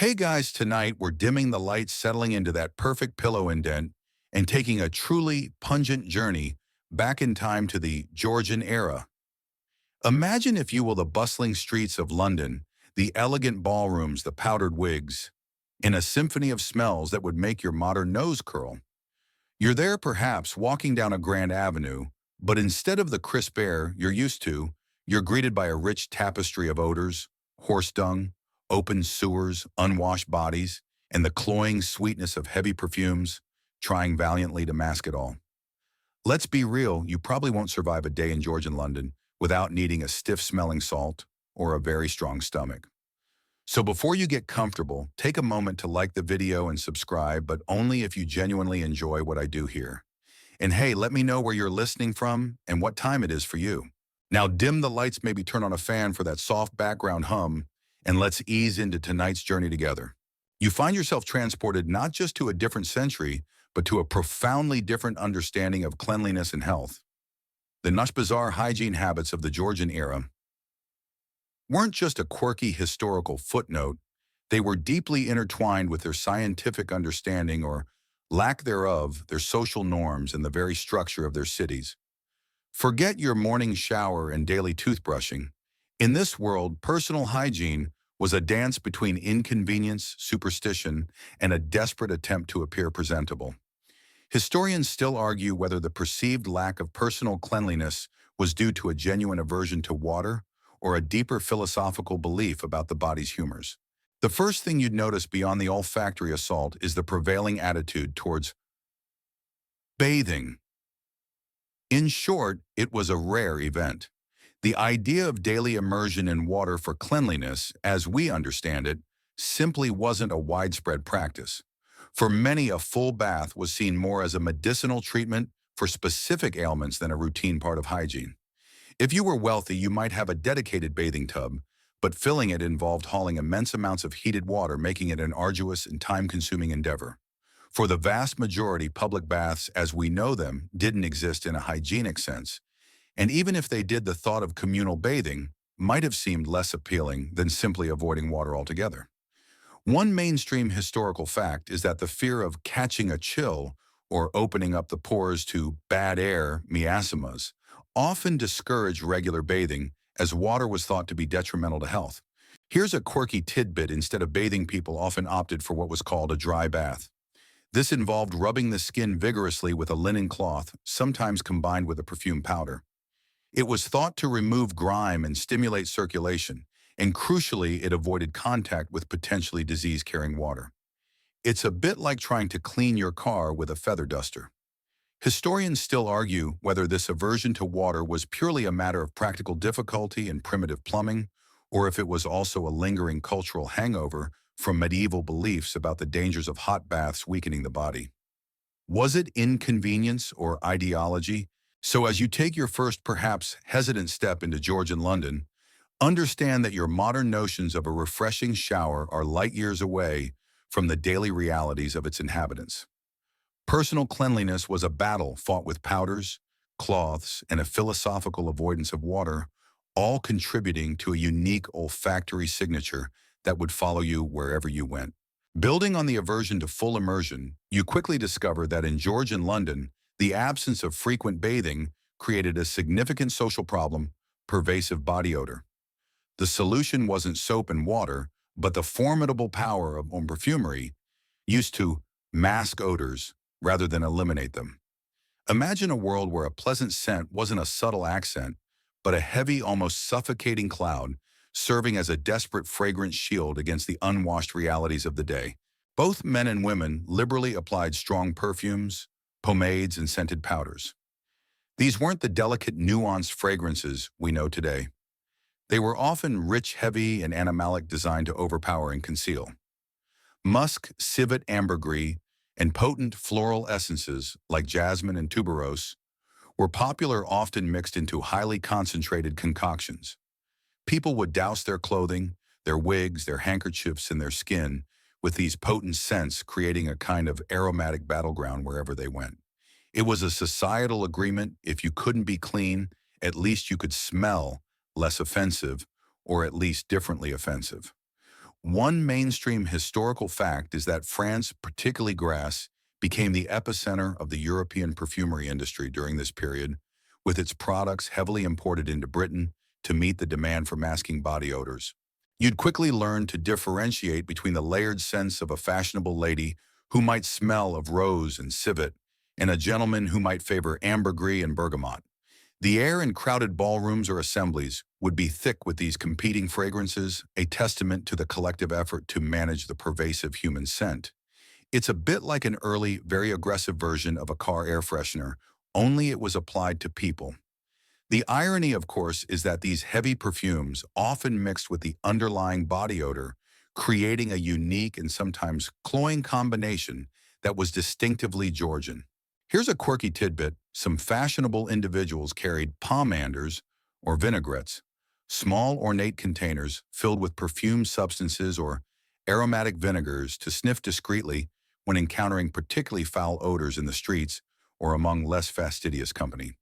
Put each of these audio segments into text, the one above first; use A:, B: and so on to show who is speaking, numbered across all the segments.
A: Hey guys, tonight we're dimming the lights, settling into that perfect pillow indent, and taking a truly pungent journey back in time to the Georgian era. Imagine, if you will, the bustling streets of London, the elegant ballrooms, the powdered wigs, in a symphony of smells that would make your modern nose curl. You're there perhaps walking down a grand avenue, but instead of the crisp air you're used to, you're greeted by a rich tapestry of odors: horse dung, open sewers, unwashed bodies, and the cloying sweetness of heavy perfumes, trying valiantly to mask it all. Let's be real, you probably won't survive a day in Georgian London without needing a stiff-smelling salt or a very strong stomach. So before you get comfortable, take a moment to like the video and subscribe, but only if you genuinely enjoy what I do here. And hey, let me know where you're listening from and what time it is for you. Now dim the lights, maybe turn on a fan for that soft background hum, and let's ease into tonight's journey together. You find yourself transported not just to a different century, but to a profoundly different understanding of cleanliness and health. The nush bizarre hygiene habits of the Georgian era weren't just a quirky historical footnote, they were deeply intertwined with their scientific understanding, or lack thereof, their social norms, and the very structure of their cities. Forget your morning shower and daily toothbrushing. In this world, personal hygiene was a dance between inconvenience, superstition, and a desperate attempt to appear presentable. Historians still argue whether the perceived lack of personal cleanliness was due to a genuine aversion to water or a deeper philosophical belief about the body's humors. The first thing you'd notice beyond the olfactory assault is the prevailing attitude towards bathing. In short, it was a rare event. The idea of daily immersion in water for cleanliness, as we understand it, simply wasn't a widespread practice. For many, a full bath was seen more as a medicinal treatment for specific ailments than a routine part of hygiene. If you were wealthy, you might have a dedicated bathing tub, but filling it involved hauling immense amounts of heated water, making it an arduous and time-consuming endeavor. For the vast majority, public baths, as we know them, didn't exist in a hygienic sense, and even if they did, the thought of communal bathing might have seemed less appealing than simply avoiding water altogether. One mainstream historical fact is that the fear of catching a chill or opening up the pores to bad air, miasmas, often discouraged regular bathing, as water was thought to be detrimental to health. Here's a quirky tidbit: instead of bathing, people often opted for what was called a dry bath. This involved rubbing the skin vigorously with a linen cloth, sometimes combined with a perfume powder. It was thought to remove grime and stimulate circulation, and crucially, it avoided contact with potentially disease-carrying water. It's a bit like trying to clean your car with a feather duster. Historians still argue whether this aversion to water was purely a matter of practical difficulty and primitive plumbing, or if it was also a lingering cultural hangover from medieval beliefs about the dangers of hot baths weakening the body. Was it inconvenience or ideology? So as you take your first, perhaps hesitant step into Georgian London, understand that your modern notions of a refreshing shower are light years away from the daily realities of its inhabitants. Personal cleanliness was a battle fought with powders, cloths, and a philosophical avoidance of water, all contributing to a unique olfactory signature that would follow you wherever you went. Building on the aversion to full immersion, you quickly discover that in Georgian London, the absence of frequent bathing created a significant social problem: pervasive body odor. The solution wasn't soap and water, but the formidable power of home perfumery, used to mask odors rather than eliminate them. Imagine a world where a pleasant scent wasn't a subtle accent, but a heavy, almost suffocating cloud, serving as a desperate fragrance shield against the unwashed realities of the day. Both men and women liberally applied strong perfumes, pomades, and scented powders. These weren't the delicate, nuanced fragrances we know today. They were often rich, heavy, and animalic, designed to overpower and conceal. Musk, civet, ambergris, and potent floral essences like jasmine and tuberose were popular, often mixed into highly concentrated concoctions. People would douse their clothing, their wigs, their handkerchiefs, and their skin with these potent scents, creating a kind of aromatic battleground wherever they went. It was a societal agreement: if you couldn't be clean, at least you could smell less offensive, or at least differently offensive. One mainstream historical fact is that France, particularly Grasse, became the epicenter of the European perfumery industry during this period, with its products heavily imported into Britain to meet the demand for masking body odors. You'd quickly learn to differentiate between the layered scents of a fashionable lady who might smell of rose and civet, and a gentleman who might favor ambergris and bergamot. The air in crowded ballrooms or assemblies would be thick with these competing fragrances, a testament to the collective effort to manage the pervasive human scent. It's a bit like an early, very aggressive version of a car air freshener, only it was applied to people. The irony, of course, is that these heavy perfumes often mixed with the underlying body odor, creating a unique and sometimes cloying combination that was distinctively Georgian. Here's a quirky tidbit. Some fashionable individuals carried pomanders, or vinaigrettes, small ornate containers filled with perfumed substances or aromatic vinegars to sniff discreetly when encountering particularly foul odors in the streets or among less fastidious company.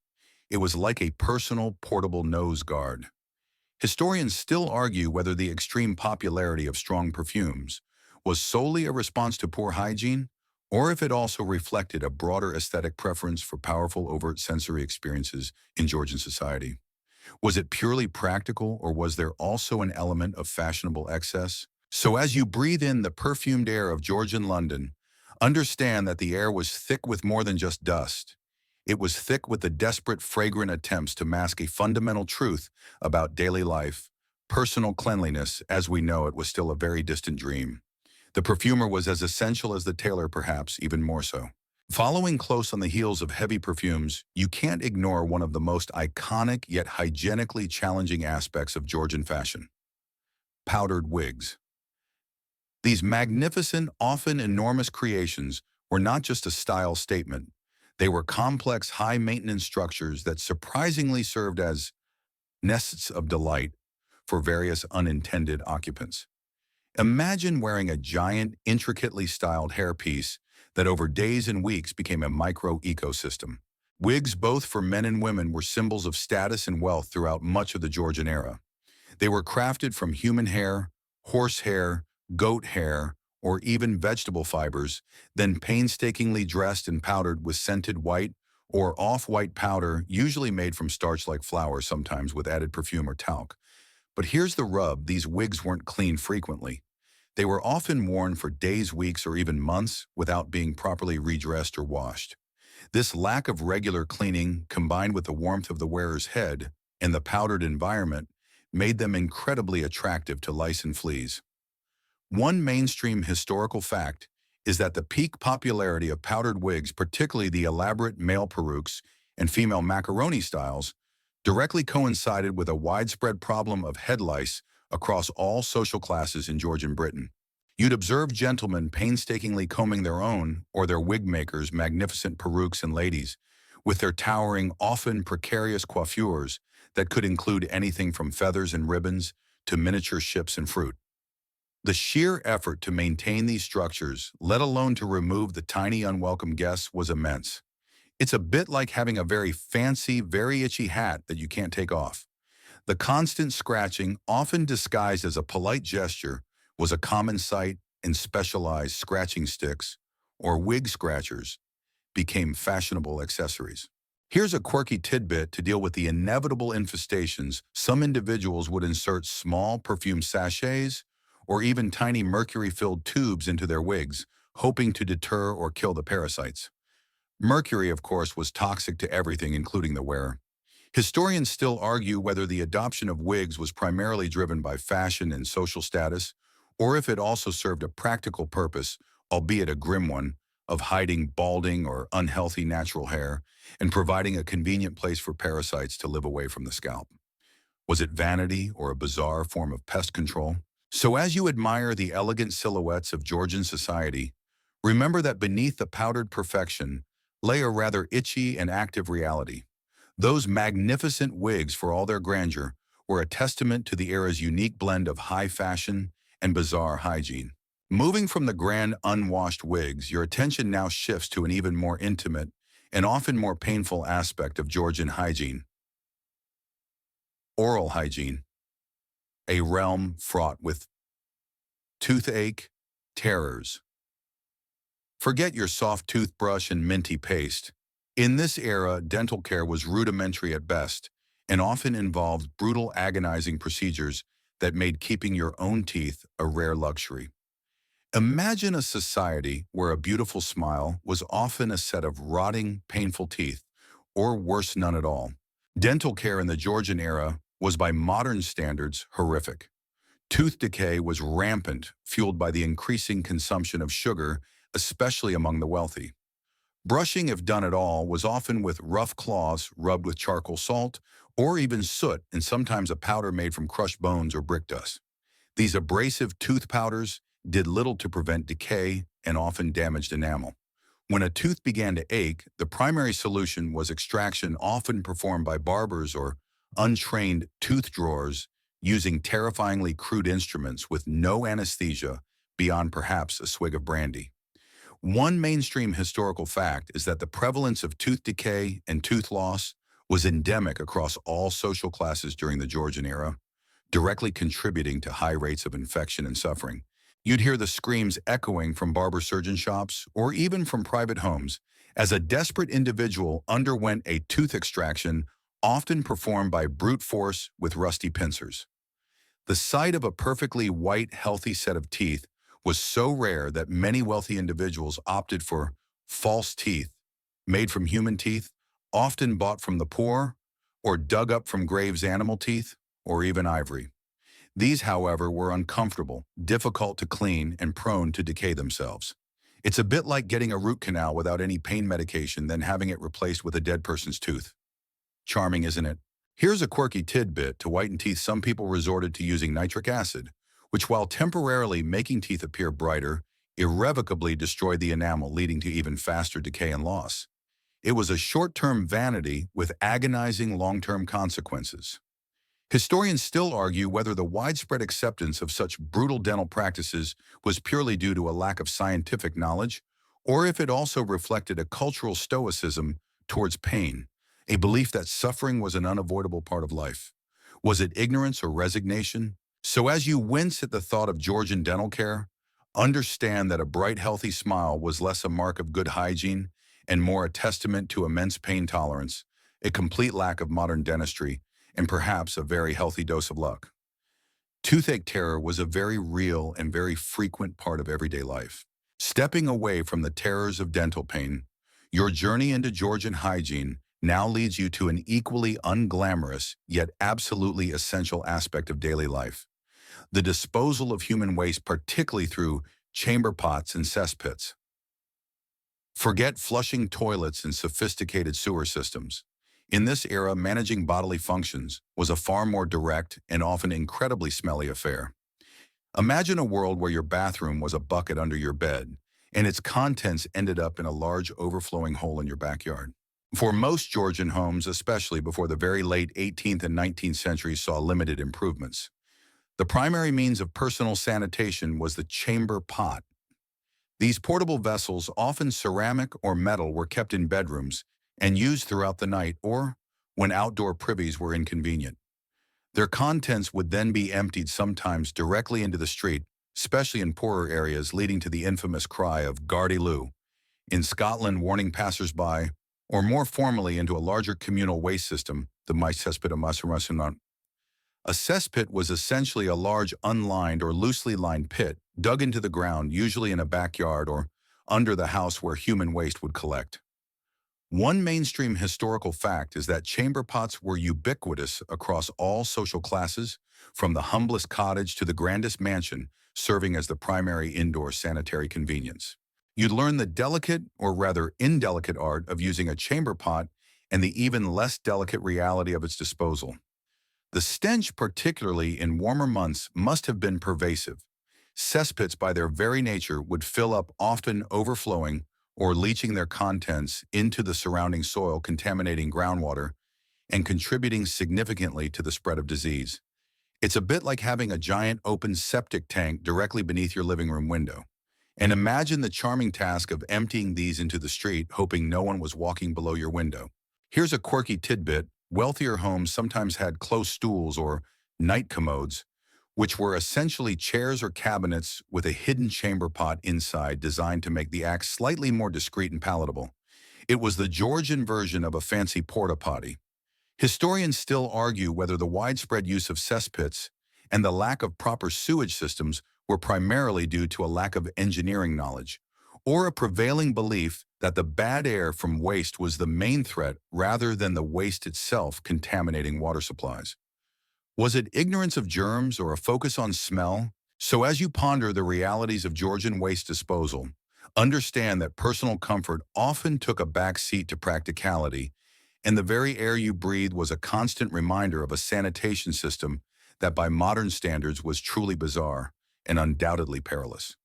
A: It was like a personal, portable nose guard. Historians still argue whether the extreme popularity of strong perfumes was solely a response to poor hygiene, or if it also reflected a broader aesthetic preference for powerful overt sensory experiences in Georgian society. Was it purely practical, or was there also an element of fashionable excess? So as you breathe in the perfumed air of Georgian London, understand that the air was thick with more than just dust. It was thick with the desperate, fragrant attempts to mask a fundamental truth about daily life. Personal cleanliness, as we know it, was still a very distant dream. The perfumer was as essential as the tailor, perhaps even more so. Following close on the heels of heavy perfumes, you can't ignore one of the most iconic yet hygienically challenging aspects of Georgian fashion: powdered wigs. These magnificent, often enormous creations were not just a style statement. They were complex, high-maintenance structures that surprisingly served as nests of delight for various unintended occupants. Imagine wearing a giant, intricately styled hairpiece that over days and weeks became a micro-ecosystem. Wigs, both for men and women, were symbols of status and wealth throughout much of the Georgian era. They were crafted from human hair, horse hair, goat hair, or even vegetable fibers, then painstakingly dressed and powdered with scented white or off-white powder, usually made from starch like flour, sometimes with added perfume or talc. But here's the rub: these wigs weren't cleaned frequently. They were often worn for days, weeks, or even months without being properly redressed or washed. This lack of regular cleaning, combined with the warmth of the wearer's head and the powdered environment, made them incredibly attractive to lice and fleas. One mainstream historical fact is that the peak popularity of powdered wigs, particularly the elaborate male perukes and female macaroni styles, directly coincided with a widespread problem of head lice across all social classes in Georgian Britain. You'd observe gentlemen painstakingly combing their own or their wig makers' magnificent perukes, and ladies with their towering, often precarious coiffures that could include anything from feathers and ribbons to miniature ships and fruit. The sheer effort to maintain these structures, let alone to remove the tiny unwelcome guests, was immense. It's a bit like having a very fancy, very itchy hat that you can't take off. The constant scratching, often disguised as a polite gesture, was a common sight, and specialized scratching sticks, or wig scratchers, became fashionable accessories. Here's a quirky tidbit to deal with the inevitable infestations. Some individuals would insert small perfume sachets or even tiny mercury-filled tubes into their wigs, hoping to deter or kill the parasites. Mercury, of course, was toxic to everything, including the wearer. Historians still argue whether the adoption of wigs was primarily driven by fashion and social status, or if it also served a practical purpose, albeit a grim one, of hiding balding or unhealthy natural hair and providing a convenient place for parasites to live away from the scalp. Was it vanity or a bizarre form of pest control? So as you admire the elegant silhouettes of Georgian society, remember that beneath the powdered perfection lay a rather itchy and active reality. Those magnificent wigs, for all their grandeur, were a testament to the era's unique blend of high fashion and bizarre hygiene. Moving from the grand unwashed wigs, your attention now shifts to an even more intimate and often more painful aspect of Georgian hygiene: oral hygiene, a realm fraught with Toothache, terrors. Forget your soft toothbrush and minty paste. In this era, dental care was rudimentary at best and often involved brutal, agonizing procedures that made keeping your own teeth a rare luxury. Imagine a society where a beautiful smile was often a set of rotting, painful teeth, or worse, none at all. Dental care in the Georgian era was by modern standards horrific. Tooth decay was rampant, fueled by the increasing consumption of sugar, especially among the wealthy. Brushing, if done at all, was often with rough cloths rubbed with charcoal salt, or even soot and sometimes a powder made from crushed bones or brick dust. These abrasive tooth powders did little to prevent decay and often damaged enamel. When a tooth began to ache, the primary solution was extraction, often performed by barbers or untrained tooth drawers using terrifyingly crude instruments with no anesthesia beyond perhaps a swig of brandy. One mainstream historical fact is that the prevalence of tooth decay and tooth loss was endemic across all social classes during the Georgian era, directly contributing to high rates of infection and suffering. You'd hear the screams echoing from barber surgeon shops or even from private homes as a desperate individual underwent a tooth extraction, often performed by brute force with rusty pincers. The sight of a perfectly white, healthy set of teeth was so rare that many wealthy individuals opted for false teeth, made from human teeth, often bought from the poor, or dug up from graves' animal teeth, or even ivory. These, however, were uncomfortable, difficult to clean, and prone to decay themselves. It's a bit like getting a root canal without any pain medication, then having it replaced with a dead person's tooth. Charming, isn't it? Here's a quirky tidbit: to whiten teeth, some people resorted to using nitric acid, which, while temporarily making teeth appear brighter, irrevocably destroyed the enamel, leading to even faster decay and loss. It was a short-term vanity with agonizing long-term consequences. Historians still argue whether the widespread acceptance of such brutal dental practices was purely due to a lack of scientific knowledge, or if it also reflected a cultural stoicism towards pain, a belief that suffering was an unavoidable part of life. Was it ignorance or resignation? So as you wince at the thought of Georgian dental care, understand that a bright, healthy smile was less a mark of good hygiene and more a testament to immense pain tolerance, a complete lack of modern dentistry, and perhaps a very healthy dose of luck. Toothache terror was a very real and very frequent part of everyday life. Stepping away from the terrors of dental pain, your journey into Georgian hygiene now leads you to an equally unglamorous yet absolutely essential aspect of daily life: the disposal of human waste, particularly through chamber pots and cesspits. Forget flushing toilets and sophisticated sewer systems. In this era, managing bodily functions was a far more direct and often incredibly smelly affair. Imagine a world where your bathroom was a bucket under your bed, and its contents ended up in a large overflowing hole in your backyard. For most Georgian homes, especially before the very late 18th and 19th centuries saw limited improvements, the primary means of personal sanitation was the chamber pot. These portable vessels, often ceramic or metal, were kept in bedrooms and used throughout the night or when outdoor privies were inconvenient. Their contents would then be emptied, sometimes directly into the street, especially in poorer areas, leading to the infamous cry of "Gardy Lou" in Scotland, warning passers-by, or more formally into a larger communal waste system, the cesspit of Masarasunant. A cesspit was essentially a large unlined or loosely lined pit dug into the ground, usually in a backyard or under the house, where human waste would collect. One mainstream historical fact is that chamber pots were ubiquitous across all social classes, from the humblest cottage to the grandest mansion, serving as the primary indoor sanitary convenience. You'd learn the delicate, or rather indelicate, art of using a chamber pot and the even less delicate reality of its disposal. The stench, particularly in warmer months, must have been pervasive. Cesspits, by their very nature, would fill up, often overflowing or leaching their contents into the surrounding soil, contaminating groundwater and contributing significantly to the spread of disease. It's a bit like having a giant open septic tank directly beneath your living room window. And imagine the charming task of emptying these into the street, hoping no one was walking below your window. Here's a quirky tidbit: wealthier homes sometimes had close stools or night commodes, which were essentially chairs or cabinets with a hidden chamber pot inside designed to make the act slightly more discreet and palatable. It was the Georgian version of a fancy porta potty. Historians still argue whether the widespread use of cesspits and the lack of proper sewage systems were primarily due to a lack of engineering knowledge, or a prevailing belief that the bad air from waste was the main threat rather than the waste itself contaminating water supplies. Was it ignorance of germs or a focus on smell? So as you ponder the realities of Georgian waste disposal, understand that personal comfort often took a back seat to practicality, and the very air you breathed was a constant reminder of a sanitation system that by modern standards was truly bizarre and undoubtedly perilous.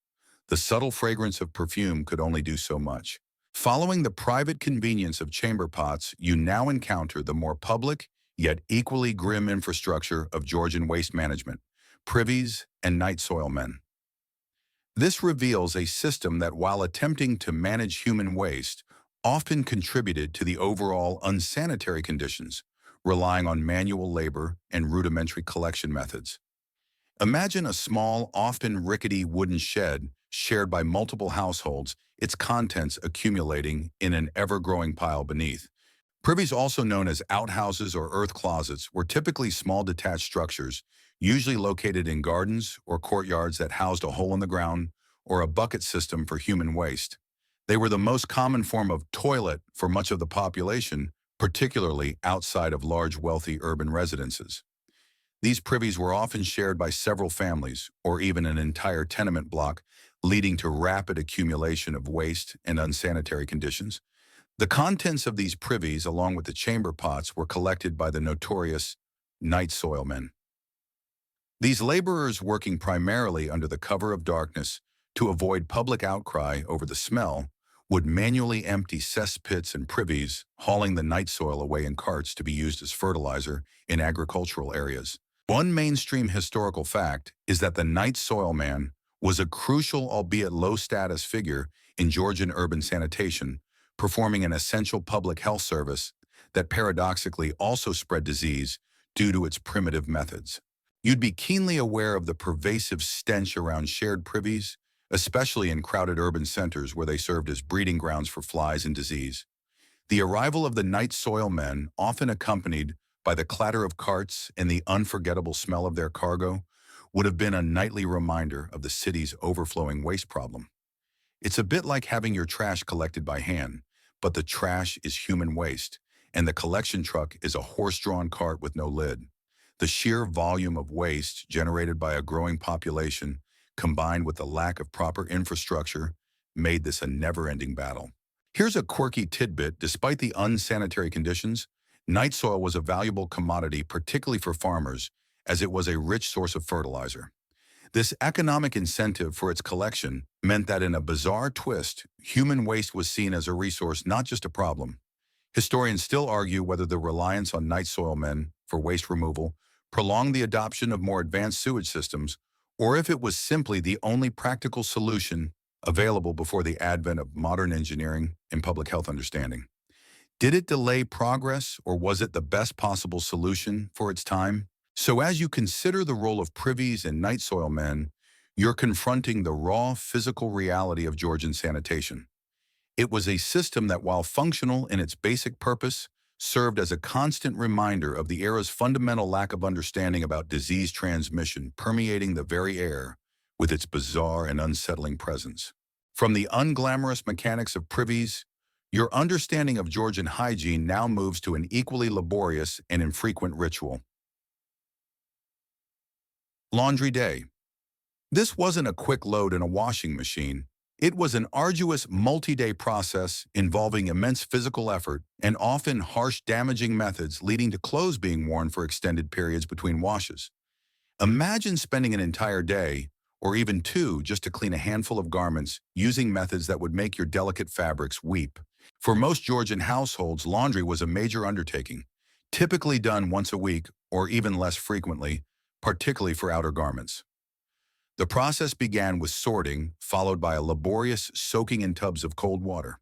A: The subtle fragrance of perfume could only do so much. Following the private convenience of chamber pots, you now encounter the more public, yet equally grim infrastructure of Georgian waste management, privies and night soil men. This reveals a system that, while attempting to manage human waste, often contributed to the overall unsanitary conditions, relying on manual labor and rudimentary collection methods. Imagine a small, often rickety wooden shed shared by multiple households, its contents accumulating in an ever-growing pile beneath. Privies, also known as outhouses or earth closets, were typically small detached structures, usually located in gardens or courtyards that housed a hole in the ground or a bucket system for human waste. They were the most common form of toilet for much of the population, particularly outside of large, wealthy urban residences. These privies were often shared by several families or even an entire tenement block, leading to rapid accumulation of waste and unsanitary conditions. The contents of these privies, along with the chamber pots, were collected by the notorious night soil men. These laborers, working primarily under the cover of darkness to avoid public outcry over the smell, would manually empty cesspits and privies, hauling the night soil away in carts to be used as fertilizer in agricultural areas. One mainstream historical fact is that the night soil man was a crucial, albeit low-status figure in Georgian urban sanitation, performing an essential public health service that paradoxically also spread disease due to its primitive methods. You'd be keenly aware of the pervasive stench around shared privies, especially in crowded urban centers where they served as breeding grounds for flies and disease. The arrival of the night soil men, often accompanied by the clatter of carts and the unforgettable smell of their cargo, would have been a nightly reminder of the city's overflowing waste problem. It's a bit like having your trash collected by hand, but the trash is human waste, and the collection truck is a horse-drawn cart with no lid. The sheer volume of waste generated by a growing population, combined with the lack of proper infrastructure, made this a never-ending battle. Here's a quirky tidbit: despite the unsanitary conditions, night soil was a valuable commodity, particularly for farmers, as it was a rich source of fertilizer. This economic incentive for its collection meant that, in a bizarre twist, human waste was seen as a resource, not just a problem. Historians still argue whether the reliance on night soil men for waste removal prolonged the adoption of more advanced sewage systems, or if it was simply the only practical solution available before the advent of modern engineering and public health understanding. Did it delay progress, or was it the best possible solution for its time? So as you consider the role of privies and night soil men, you're confronting the raw physical reality of Georgian sanitation. It was a system that, while functional in its basic purpose, served as a constant reminder of the era's fundamental lack of understanding about disease transmission, permeating the very air with its bizarre and unsettling presence. From the unglamorous mechanics of privies, your understanding of Georgian hygiene now moves to an equally laborious and infrequent ritual: laundry day. This wasn't a quick load in a washing machine. It was an arduous multi-day process involving immense physical effort and often harsh, damaging methods, leading to clothes being worn for extended periods between washes. Imagine spending an entire day, or even two, just to clean a handful of garments, using methods that would make your delicate fabrics weep. For most Georgian households, laundry was a major undertaking, typically done once a week or even less frequently, particularly for outer garments. The process began with sorting, followed by a laborious soaking in tubs of cold water.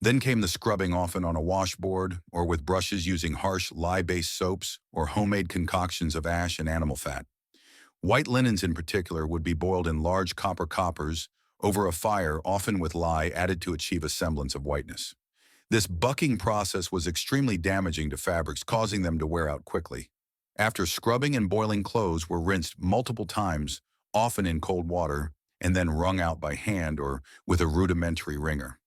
A: Then came the scrubbing, often on a washboard or with brushes using harsh lye-based soaps or homemade concoctions of ash and animal fat. White linens in particular would be boiled in large copper coppers over a fire, often with lye added to achieve a semblance of whiteness. This bucking process was extremely damaging to fabrics, causing them to wear out quickly. After scrubbing and boiling, clothes were rinsed multiple times, often in cold water, and then wrung out by hand or with a rudimentary wringer.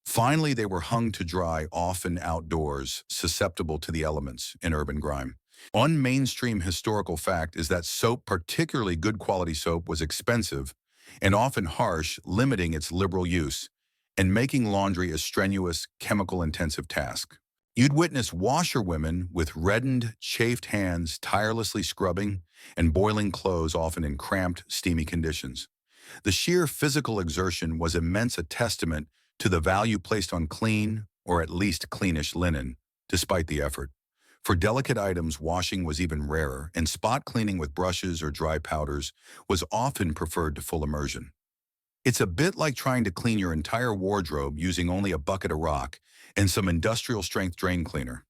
A: Finally, they were hung to dry, often outdoors, susceptible to the elements in urban grime. One mainstream historical fact is that soap, particularly good quality soap, was expensive and often harsh, limiting its liberal use and making laundry a strenuous, chemical-intensive task. You'd witness washerwomen with reddened, chafed hands tirelessly scrubbing and boiling clothes, often in cramped, steamy conditions. The sheer physical exertion was immense, a testament to the value placed on clean, or at least cleanish linen, despite the effort. For delicate items, washing was even rarer, and spot cleaning with brushes or dry powders was often preferred to full immersion. It's a bit like trying to clean your entire wardrobe using only a bucket of rock and some industrial-strength drain cleaner.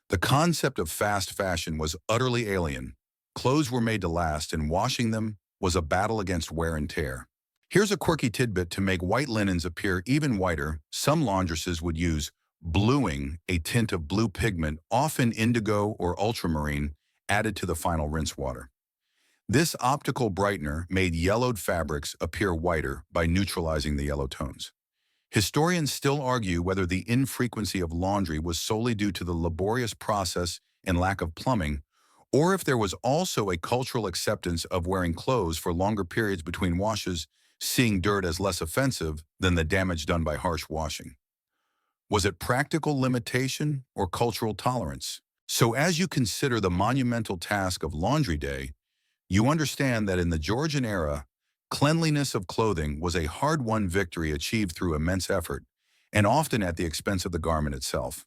A: The concept of fast fashion was utterly alien. Clothes were made to last, and washing them was a battle against wear and tear. Here's a quirky tidbit to make white linens appear even whiter. Some laundresses would use bluing, a tint of blue pigment, often indigo or ultramarine, added to the final rinse water. This optical brightener made yellowed fabrics appear whiter by neutralizing the yellow tones. Historians still argue whether the infrequency of laundry was solely due to the laborious process and lack of plumbing, or if there was also a cultural acceptance of wearing clothes for longer periods between washes, seeing dirt as less offensive than the damage done by harsh washing. Was it practical limitation or cultural tolerance? So as you consider the monumental task of laundry day, you understand that in the Georgian era, cleanliness of clothing was a hard-won victory achieved through immense effort, and often at the expense of the garment itself.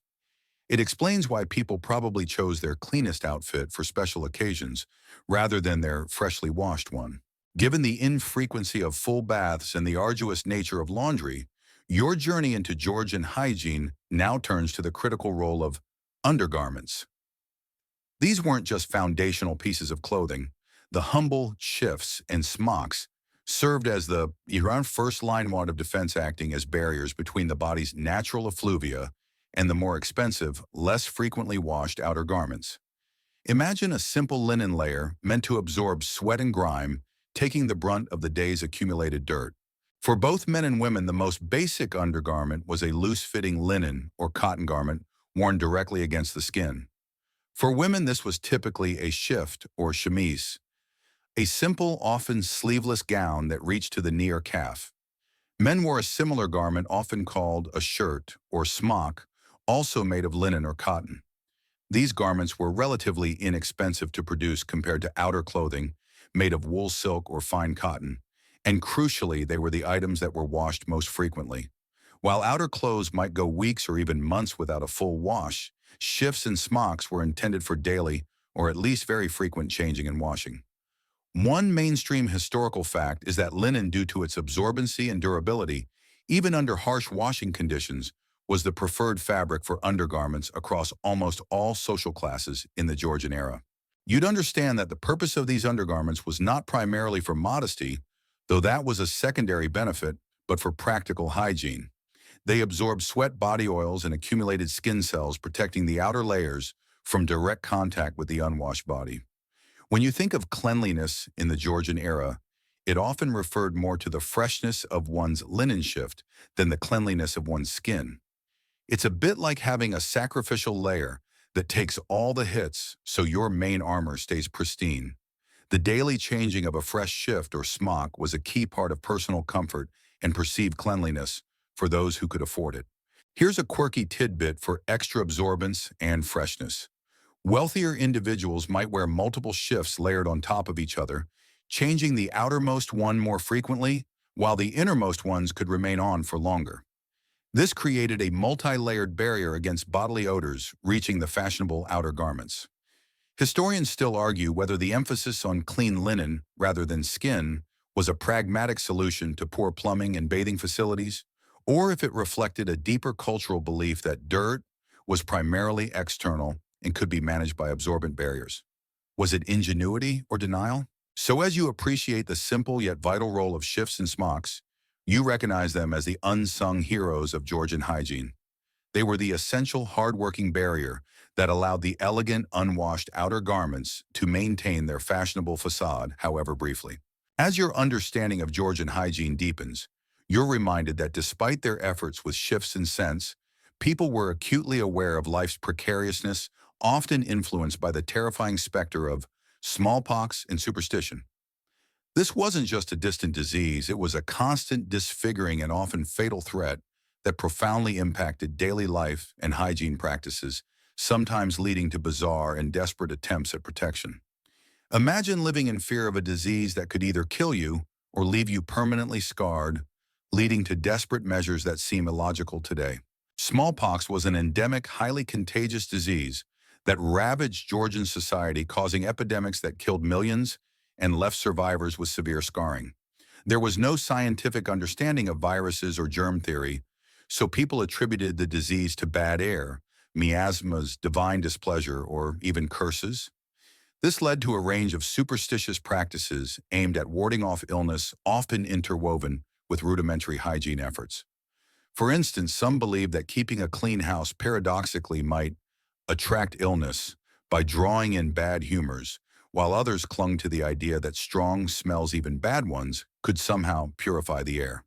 A: It explains why people probably chose their cleanest outfit for special occasions rather than their freshly washed one. Given the infrequency of full baths and the arduous nature of laundry, your journey into Georgian hygiene now turns to the critical role of undergarments. These weren't just foundational pieces of clothing. The humble shifts and smocks served as the first line of defense, acting as barriers between the body's natural effluvia and the more expensive, less frequently washed outer garments. Imagine a simple linen layer meant to absorb sweat and grime, taking the brunt of the day's accumulated dirt. For both men and women, the most basic undergarment was a loose-fitting linen or cotton garment worn directly against the skin. For women, this was typically a shift or chemise, a simple, often sleeveless gown that reached to the knee or calf. Men wore a similar garment, often called a shirt or smock, also made of linen or cotton. These garments were relatively inexpensive to produce compared to outer clothing made of wool, silk, or fine cotton, and crucially, they were the items that were washed most frequently. While outer clothes might go weeks or even months without a full wash, shifts and smocks were intended for daily or at least very frequent changing and washing. One mainstream historical fact is that linen, due to its absorbency and durability, even under harsh washing conditions, was the preferred fabric for undergarments across almost all social classes in the Georgian era. You'd understand that the purpose of these undergarments was not primarily for modesty, though that was a secondary benefit, but for practical hygiene. They absorbed sweat, body oils, and accumulated skin cells, protecting the outer layers from direct contact with the unwashed body. When you think of cleanliness in the Georgian era, it often referred more to the freshness of one's linen shift than the cleanliness of one's skin. It's a bit like having a sacrificial layer that takes all the hits so your main armor stays pristine. The daily changing of a fresh shift or smock was a key part of personal comfort and perceived cleanliness for those who could afford it. Here's a quirky tidbit for extra absorbance and freshness. Wealthier individuals might wear multiple shifts layered on top of each other, changing the outermost one more frequently, while the innermost ones could remain on for longer. This created a multi-layered barrier against bodily odors reaching the fashionable outer garments. Historians still argue whether the emphasis on clean linen rather than skin was a pragmatic solution to poor plumbing and bathing facilities, or if it reflected a deeper cultural belief that dirt was primarily external and could be managed by absorbent barriers. Was it ingenuity or denial? So as you appreciate the simple yet vital role of shifts and smocks, you recognize them as the unsung heroes of Georgian hygiene. They were the essential hard-working barrier that allowed the elegant, unwashed outer garments to maintain their fashionable facade, however briefly. As your understanding of Georgian hygiene deepens, you're reminded that despite their efforts with shifts and scents, people were acutely aware of life's precariousness, often influenced by the terrifying specter of smallpox and superstition. This wasn't just a distant disease, it was a constant, disfiguring, and often fatal threat that profoundly impacted daily life and hygiene practices, sometimes leading to bizarre and desperate attempts at protection. Imagine living in fear of a disease that could either kill you or leave you permanently scarred, leading to desperate measures that seem illogical today. Smallpox was an endemic, highly contagious disease that ravaged Georgian society, causing epidemics that killed millions and left survivors with severe scarring. There was no scientific understanding of viruses or germ theory, so people attributed the disease to bad air, miasmas, divine displeasure, or even curses. This led to a range of superstitious practices aimed at warding off illness, often interwoven with rudimentary hygiene efforts. For instance, some believed that keeping a clean house paradoxically might attract illness by drawing in bad humors, while others clung to the idea that strong smells, even bad ones, could somehow purify the air.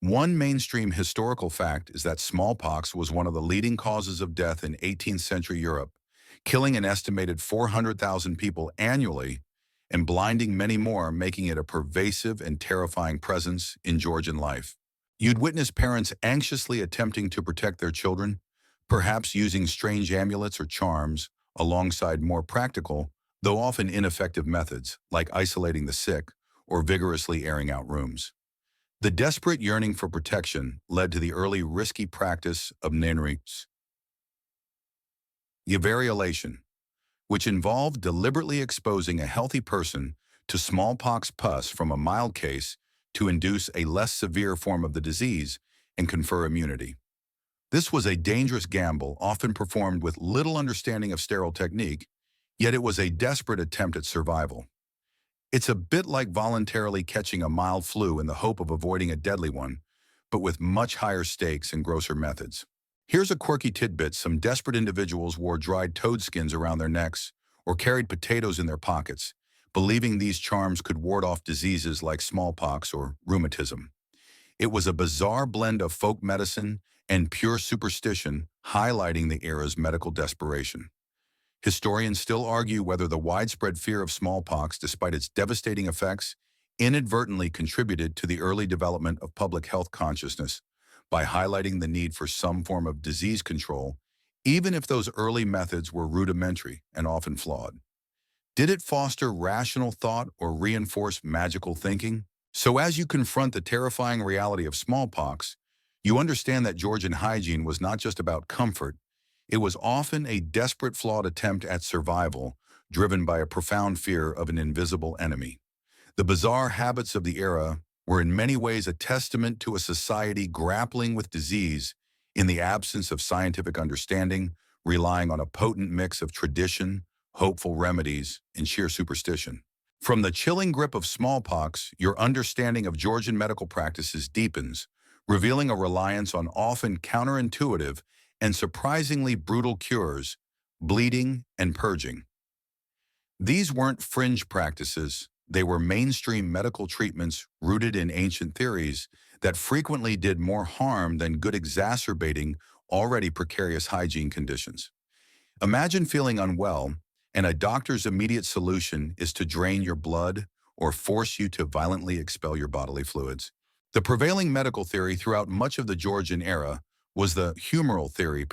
A: One mainstream historical fact is that smallpox was one of the leading causes of death in 18th century Europe, killing an estimated 400,000 people annually and blinding many more, making it a pervasive and terrifying presence in Georgian life. You'd witness parents anxiously attempting to protect their children, perhaps using strange amulets or charms, alongside more practical, though often ineffective methods, like isolating the sick or vigorously airing out rooms. The desperate yearning for protection led to the early risky practice of nanries, variolation, which involved deliberately exposing a healthy person to smallpox pus from a mild case to induce a less severe form of the disease and confer immunity. This was a dangerous gamble, often performed with little understanding of sterile technique, yet it was a desperate attempt at survival. It's a bit like voluntarily catching a mild flu in the hope of avoiding a deadly one, but with much higher stakes and grosser methods. Here's a quirky tidbit: some desperate individuals wore dried toad skins around their necks or carried potatoes in their pockets, believing these charms could ward off diseases like smallpox or rheumatism. It was a bizarre blend of folk medicine and pure superstition, highlighting the era's medical desperation. Historians still argue whether the widespread fear of smallpox, despite its devastating effects, inadvertently contributed to the early development of public health consciousness by highlighting the need for some form of disease control, even if those early methods were rudimentary and often flawed. Did it foster rational thought or reinforce magical thinking? So as you confront the terrifying reality of smallpox, you understand that Georgian hygiene was not just about comfort. It was often a desperate, flawed attempt at survival, driven by a profound fear of an invisible enemy. The bizarre habits of the era were in many ways a testament to a society grappling with disease in the absence of scientific understanding, relying on a potent mix of tradition, hopeful remedies, and sheer superstition. From the chilling grip of smallpox, your understanding of Georgian medical practices deepens, revealing a reliance on often counterintuitive and surprisingly brutal cures, bleeding and purging. These weren't fringe practices, they were mainstream medical treatments rooted in ancient theories that frequently did more harm than good, exacerbating already precarious hygiene conditions. Imagine feeling unwell, and a doctor's immediate solution is to drain your blood or force you to violently expel your bodily fluids. The prevailing medical theory throughout much of the Georgian era was the humoral theory,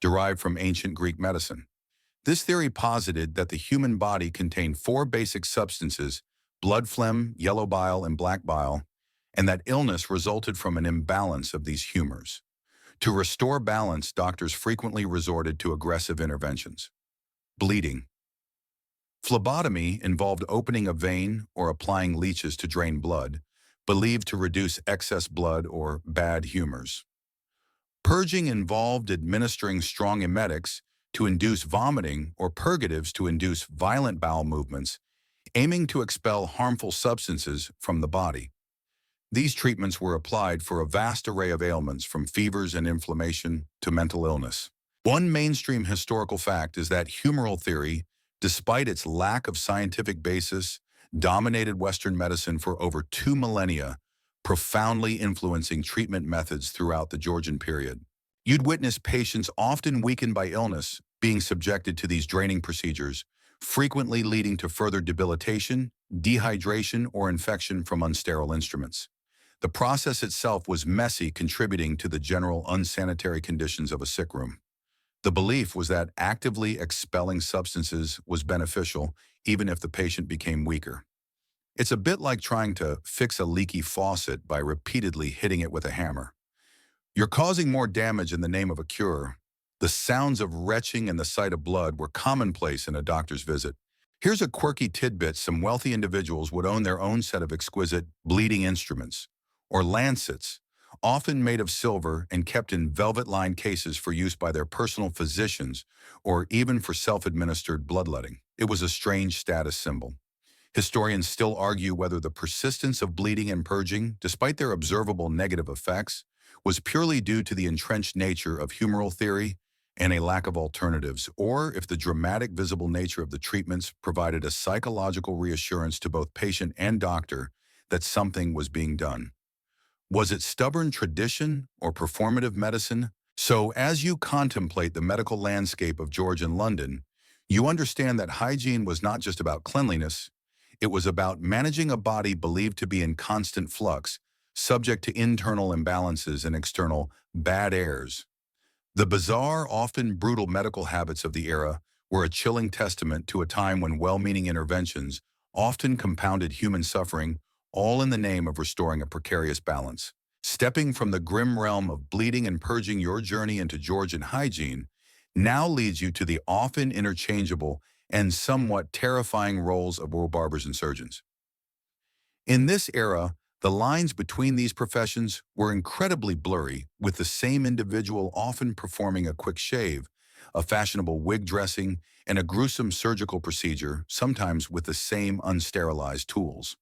A: derived from ancient Greek medicine. This theory posited that the human body contained four basic substances: blood, phlegm, yellow bile, and black bile, and that illness resulted from an imbalance of these humors. To restore balance, doctors frequently resorted to aggressive interventions. Bleeding. Phlebotomy involved opening a vein or applying leeches to drain blood, believed to reduce excess blood or bad humors. Purging involved administering strong emetics to induce vomiting or purgatives to induce violent bowel movements, aiming to expel harmful substances from the body. These treatments were applied for a vast array of ailments from fevers and inflammation to mental illness. One mainstream historical fact is that humoral theory, despite its lack of scientific basis, dominated Western medicine for over 2 millennia, profoundly influencing treatment methods throughout the Georgian period. You'd witness patients often weakened by illness being subjected to these draining procedures, frequently leading to further debilitation, dehydration, or infection from unsterile instruments. The process itself was messy, contributing to the general unsanitary conditions of a sick room. The belief was that actively expelling substances was beneficial, even if the patient became weaker. It's a bit like trying to fix a leaky faucet by repeatedly hitting it with a hammer. You're causing more damage in the name of a cure. The sounds of retching and the sight of blood were commonplace in a doctor's visit. Here's a quirky tidbit: some wealthy individuals would own their own set of exquisite bleeding instruments, or lancets, often made of silver and kept in velvet-lined cases for use by their personal physicians or even for self-administered bloodletting. It was a strange status symbol. Historians still argue whether the persistence of bleeding and purging, despite their observable negative effects, was purely due to the entrenched nature of humoral theory and a lack of alternatives, or if the dramatic visible nature of the treatments provided a psychological reassurance to both patient and doctor that something was being done. Was it stubborn tradition or performative medicine? So as you contemplate the medical landscape of Georgian London, you understand that hygiene was not just about cleanliness. It was about managing a body believed to be in constant flux, subject to internal imbalances and external bad airs. The bizarre, often brutal medical habits of the era were a chilling testament to a time when well-meaning interventions often compounded human suffering, all in the name of restoring a precarious balance. Stepping from the grim realm of bleeding and purging, your journey into Georgian hygiene now leads you to the often interchangeable and somewhat terrifying roles of barbers and surgeons. In this era, the lines between these professions were incredibly blurry, with the same individual often performing a quick shave, a fashionable wig dressing, and a gruesome surgical procedure, sometimes with the same unsterilized tools.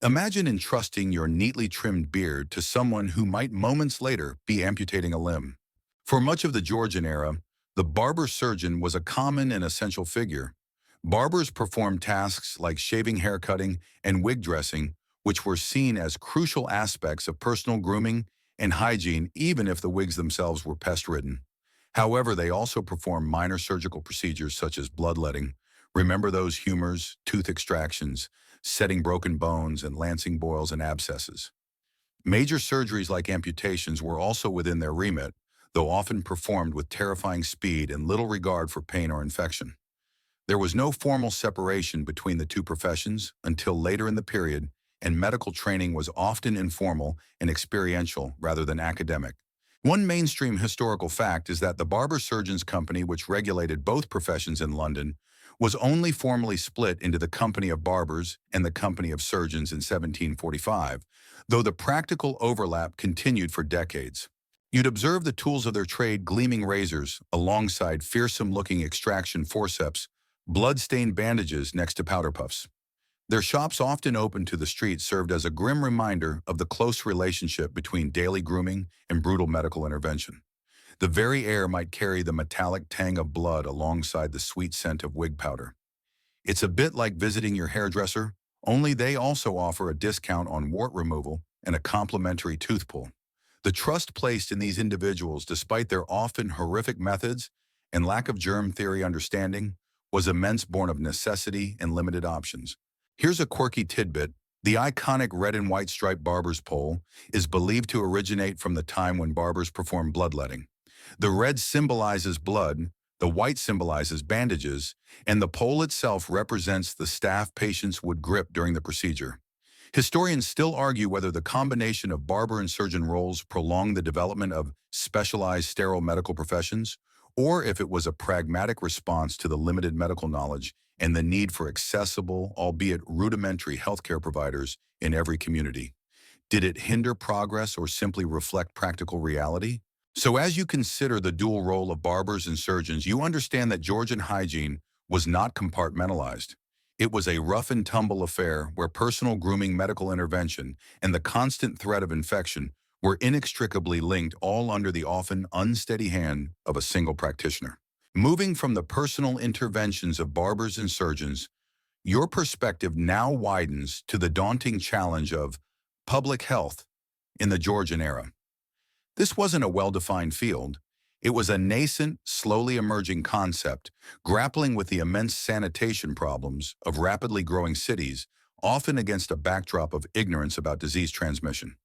A: Imagine entrusting your neatly trimmed beard to someone who might moments later be amputating a limb. For much of the Georgian era, the barber-surgeon was a common and essential figure. Barbers performed tasks like shaving, haircutting, and wig dressing, which were seen as crucial aspects of personal grooming and hygiene, even if the wigs themselves were pest-ridden. However, they also performed minor surgical procedures such as bloodletting. Remember those humors, tooth extractions, setting broken bones, and lancing boils and abscesses. Major surgeries like amputations were also within their remit, though often performed with terrifying speed and little regard for pain or infection. There was no formal separation between the two professions until later in the period, and medical training was often informal and experiential rather than academic. One mainstream historical fact is that the Barber Surgeons Company, which regulated both professions in London, was only formally split into the Company of Barbers and the Company of Surgeons in 1745, though the practical overlap continued for decades. You'd observe the tools of their trade: gleaming razors alongside fearsome-looking extraction forceps, blood-stained bandages next to powder puffs. Their shops, often open to the street, served as a grim reminder of the close relationship between daily grooming and brutal medical intervention. The very air might carry the metallic tang of blood alongside the sweet scent of wig powder. It's a bit like visiting your hairdresser, only they also offer a discount on wart removal and a complimentary tooth pull. The trust placed in these individuals, despite their often horrific methods and lack of germ theory understanding, was immense, born of necessity and limited options. Here's a quirky tidbit. The iconic red and white striped barber's pole is believed to originate from the time when barbers performed bloodletting. The red symbolizes blood, the white symbolizes bandages, and the pole itself represents the staff patients would grip during the procedure. Historians still argue whether the combination of barber and surgeon roles prolonged the development of specialized sterile medical professions, or if it was a pragmatic response to the limited medical knowledge and the need for accessible, albeit rudimentary, healthcare providers in every community. Did it hinder progress or simply reflect practical reality? So as you consider the dual role of barbers and surgeons, you understand that Georgian hygiene was not compartmentalized. It was a rough and tumble affair where personal grooming, medical intervention, and the constant threat of infection were inextricably linked, all under the often unsteady hand of a single practitioner. Moving from the personal interventions of barbers and surgeons, your perspective now widens to the daunting challenge of public health in the Georgian era. This wasn't a well-defined field. It was a nascent, slowly emerging concept, grappling with the immense sanitation problems of rapidly growing cities, often against a backdrop of ignorance about disease transmission.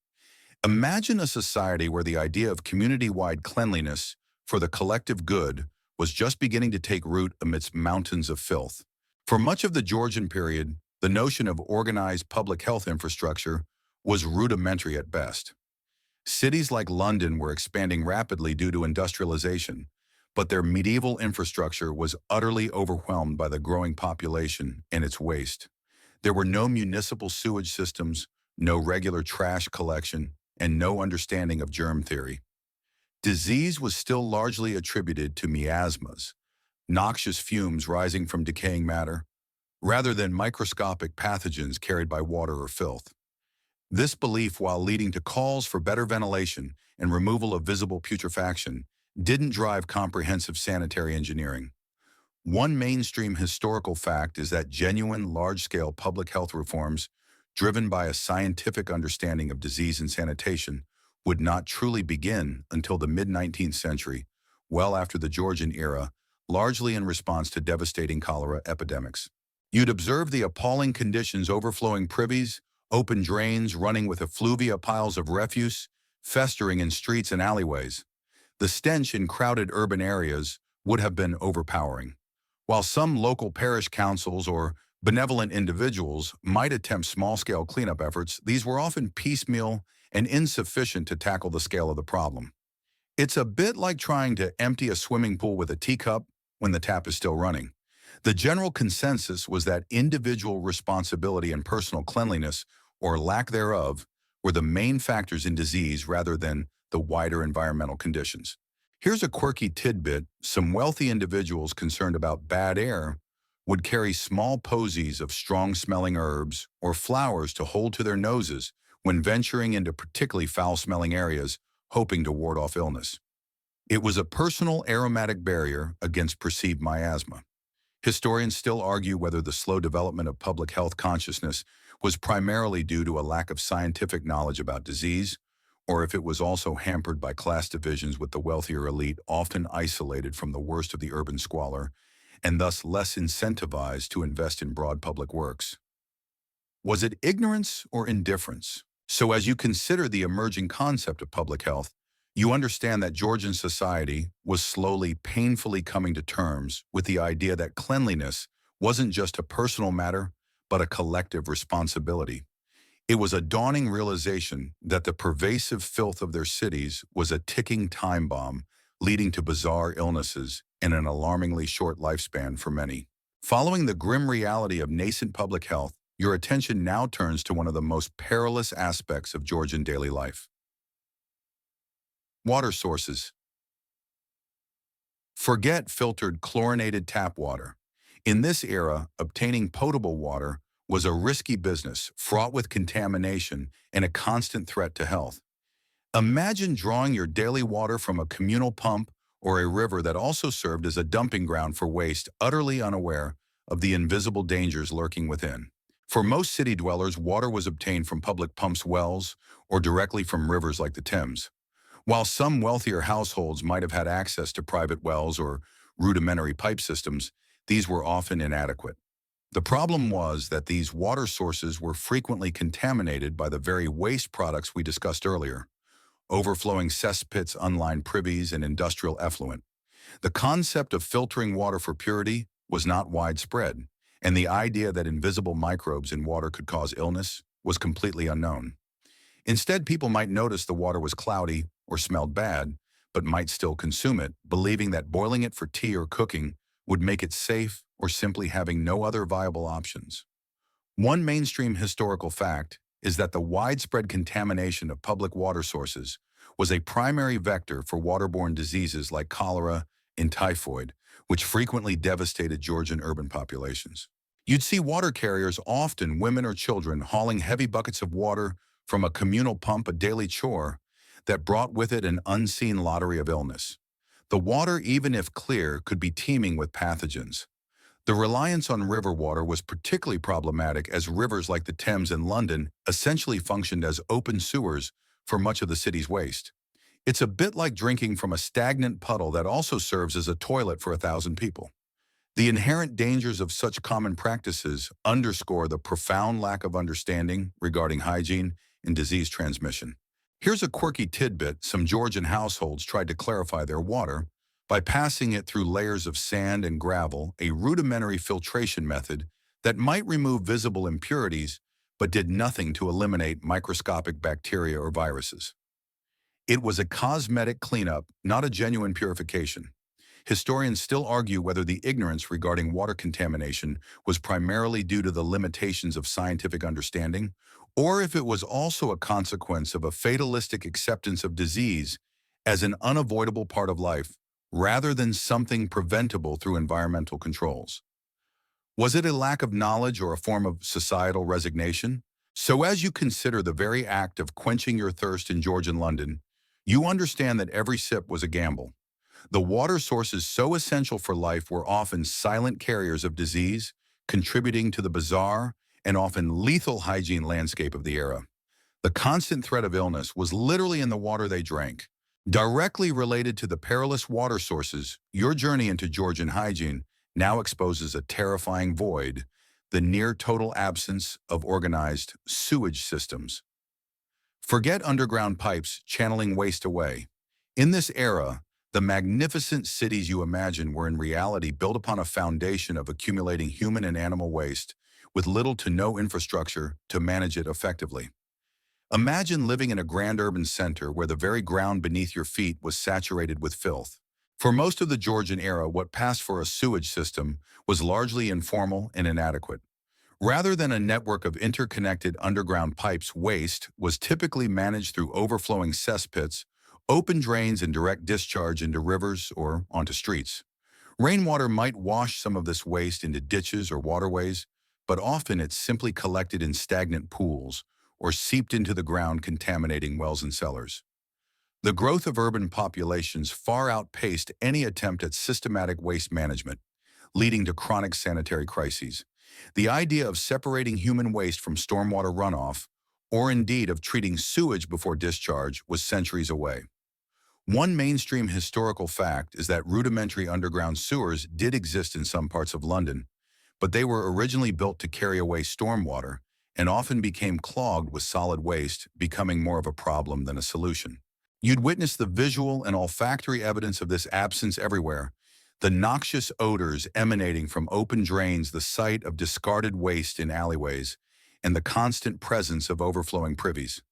A: Imagine a society where the idea of community-wide cleanliness for the collective good was just beginning to take root amidst mountains of filth. For much of the Georgian period, the notion of organized public health infrastructure was rudimentary at best. Cities like London were expanding rapidly due to industrialization, but their medieval infrastructure was utterly overwhelmed by the growing population and its waste. There were no municipal sewage systems, no regular trash collection, and no understanding of germ theory. Disease was still largely attributed to miasmas, noxious fumes rising from decaying matter, rather than microscopic pathogens carried by water or filth. This belief, while leading to calls for better ventilation and removal of visible putrefaction, didn't drive comprehensive sanitary engineering. One mainstream historical fact is that genuine, large-scale public health reforms, driven by a scientific understanding of disease and sanitation, would not truly begin until the mid-19th century, well after the Georgian era, largely in response to devastating cholera epidemics. You'd observe the appalling conditions: overflowing privies, open drains running with effluvia, piles of refuse festering in streets and alleyways. The stench in crowded urban areas would have been overpowering. While some local parish councils or benevolent individuals might attempt small-scale cleanup efforts, these were often piecemeal and insufficient to tackle the scale of the problem. It's a bit like trying to empty a swimming pool with a teacup when the tap is still running. The general consensus was that individual responsibility and personal cleanliness, or lack thereof, were the main factors in disease rather than the wider environmental conditions. Here's a quirky tidbit: some wealthy individuals concerned about bad air would carry small posies of strong-smelling herbs or flowers to hold to their noses when venturing into particularly foul-smelling areas, hoping to ward off illness. It was a personal aromatic barrier against perceived miasma. Historians still argue whether the slow development of public health consciousness was primarily due to a lack of scientific knowledge about disease, or if it was also hampered by class divisions, with the wealthier elite often isolated from the worst of the urban squalor, and thus less incentivized to invest in broad public works. Was it ignorance or indifference? So as you consider the emerging concept of public health, you understand that Georgian society was slowly, painfully coming to terms with the idea that cleanliness wasn't just a personal matter, but a collective responsibility. It was a dawning realization that the pervasive filth of their cities was a ticking time bomb, leading to bizarre illnesses and an alarmingly short lifespan for many. Following the grim reality of nascent public health, your attention now turns to one of the most perilous aspects of Georgian daily life: water sources. Forget filtered chlorinated tap water. In this era, obtaining potable water was a risky business, fraught with contamination and a constant threat to health. Imagine drawing your daily water from a communal pump or a river that also served as a dumping ground for waste, utterly unaware of the invisible dangers lurking within. For most city dwellers, water was obtained from public pumps, wells, or directly from rivers like the Thames. While some wealthier households might have had access to private wells or rudimentary pipe systems, these were often inadequate. The problem was that these water sources were frequently contaminated by the very waste products we discussed earlier: overflowing cesspits, unlined privies, and industrial effluent. The concept of filtering water for purity was not widespread, and the idea that invisible microbes in water could cause illness was completely unknown. Instead, people might notice the water was cloudy or smelled bad, but might still consume it, believing that boiling it for tea or cooking would make it safe, or simply having no other viable options. One mainstream historical fact is that the widespread contamination of public water sources was a primary vector for waterborne diseases like cholera and typhoid, which frequently devastated Georgian urban populations. You'd see water carriers, often women or children, hauling heavy buckets of water from a communal pump, a daily chore that brought with it an unseen lottery of illness. The water, even if clear, could be teeming with pathogens. The reliance on river water was particularly problematic as rivers like the Thames in London essentially functioned as open sewers for much of the city's waste. It's a bit like drinking from a stagnant puddle that also serves as a toilet for 1,000 people. The inherent dangers of such common practices underscore the profound lack of understanding regarding hygiene and disease transmission. Here's a quirky tidbit: some Georgian households tried to clarify their water by passing it through layers of sand and gravel, a rudimentary filtration method that might remove visible impurities but did nothing to eliminate microscopic bacteria or viruses. It was a cosmetic cleanup, not a genuine purification. Historians still argue whether the ignorance regarding water contamination was primarily due to the limitations of scientific understanding, or if it was also a consequence of a fatalistic acceptance of disease as an unavoidable part of life, rather than something preventable through environmental controls. Was it a lack of knowledge or a form of societal resignation? So as you consider the very act of quenching your thirst in Georgian London, you understand that every sip was a gamble. The water sources so essential for life were often silent carriers of disease, contributing to the bizarre and often lethal hygiene landscape of the era. The constant threat of illness was literally in the water they drank. Directly related to the perilous water sources, your journey into Georgian hygiene now exposes a terrifying void: the near-total absence of organized sewage systems. Forget underground pipes channeling waste away. In this era, the magnificent cities you imagine were in reality built upon a foundation of accumulating human and animal waste, with little to no infrastructure to manage it effectively. Imagine living in a grand urban center where the very ground beneath your feet was saturated with filth. For most of the Georgian era, what passed for a sewage system was largely informal and inadequate. Rather than a network of interconnected underground pipes, waste was typically managed through overflowing cesspits, open drains, and direct discharge into rivers or onto streets. Rainwater might wash some of this waste into ditches or waterways, but often it's simply collected in stagnant pools or seeped into the ground, contaminating wells and cellars. The growth of urban populations far outpaced any attempt at systematic waste management, leading to chronic sanitary crises. The idea of separating human waste from stormwater runoff, or indeed of treating sewage before discharge, was centuries away. One mainstream historical fact is that rudimentary underground sewers did exist in some parts of London, but they were originally built to carry away stormwater and often became clogged with solid waste, becoming more of a problem than a solution. You'd witness the visual and olfactory evidence of this absence everywhere: the noxious odors emanating from open drains, the sight of discarded waste in alleyways, and the constant presence of overflowing privies.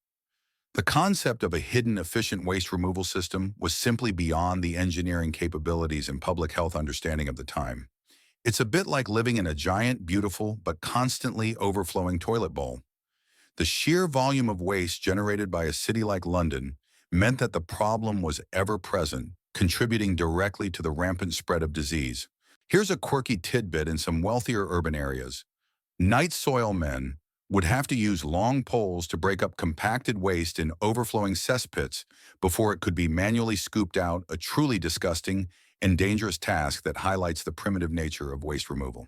A: The concept of a hidden, efficient waste removal system was simply beyond the engineering capabilities and public health understanding of the time. It's a bit like living in a giant, beautiful, but constantly overflowing toilet bowl. The sheer volume of waste generated by a city like London meant that the problem was ever present, contributing directly to the rampant spread of disease. Here's a quirky tidbit: in some wealthier urban areas, night soil men would have to use long poles to break up compacted waste in overflowing cesspits before it could be manually scooped out, a truly disgusting and dangerous task that highlights the primitive nature of waste removal.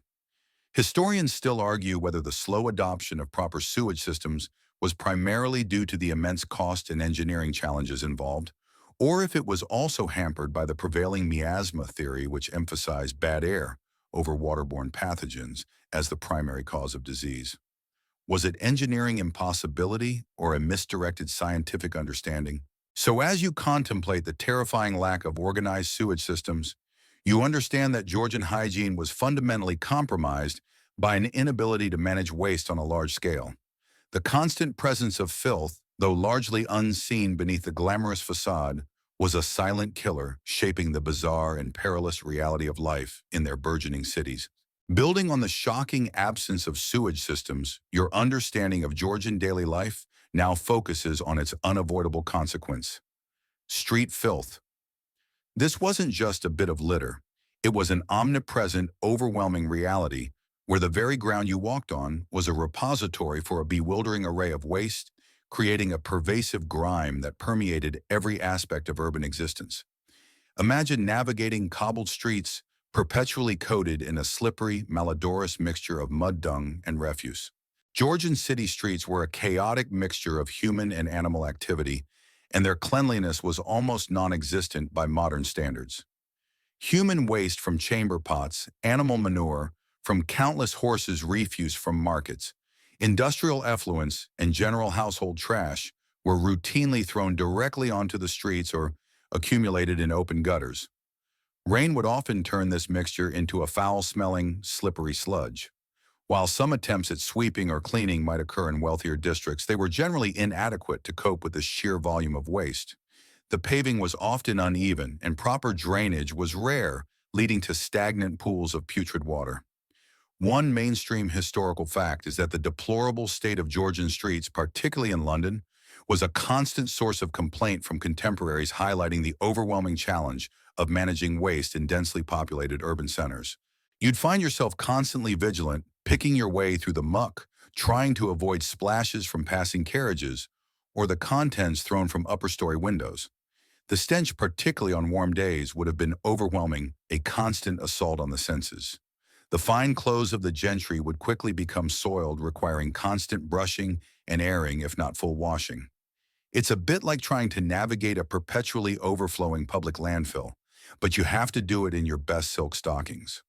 A: Historians still argue whether the slow adoption of proper sewage systems was primarily due to the immense cost and engineering challenges involved, or if it was also hampered by the prevailing miasma theory, which emphasized bad air over waterborne pathogens as the primary cause of disease. Was it engineering impossibility or a misdirected scientific understanding? So as you contemplate the terrifying lack of organized sewage systems, you understand that Georgian hygiene was fundamentally compromised by an inability to manage waste on a large scale. The constant presence of filth, though largely unseen beneath the glamorous facade, was a silent killer shaping the bizarre and perilous reality of life in their burgeoning cities. Building on the shocking absence of sewage systems, your understanding of Georgian daily life now focuses on its unavoidable consequence: street filth. This wasn't just a bit of litter. It was an omnipresent, overwhelming reality, where the very ground you walked on was a repository for a bewildering array of waste, creating a pervasive grime that permeated every aspect of urban existence. Imagine navigating cobbled streets perpetually coated in a slippery, malodorous mixture of mud dung and refuse. Georgian city streets were a chaotic mixture of human and animal activity, and their cleanliness was almost non-existent by modern standards. Human waste from chamber pots, animal manure from countless horses' refuse from markets, industrial effluents, and general household trash were routinely thrown directly onto the streets or accumulated in open gutters. Rain would often turn this mixture into a foul-smelling, slippery sludge. While some attempts at sweeping or cleaning might occur in wealthier districts, they were generally inadequate to cope with the sheer volume of waste. The paving was often uneven, and proper drainage was rare, leading to stagnant pools of putrid water. One mainstream historical fact is that the deplorable state of Georgian streets, particularly in London, was a constant source of complaint from contemporaries, highlighting the overwhelming challenge of managing waste in densely populated urban centers. You'd find yourself constantly vigilant, picking your way through the muck, trying to avoid splashes from passing carriages or the contents thrown from upper-story windows. The stench, particularly on warm days, would have been overwhelming, a constant assault on the senses. The fine clothes of the gentry would quickly become soiled, requiring constant brushing and airing, if not full washing. It's a bit like trying to navigate a perpetually overflowing public landfill, but you have to do it in your best silk stockings.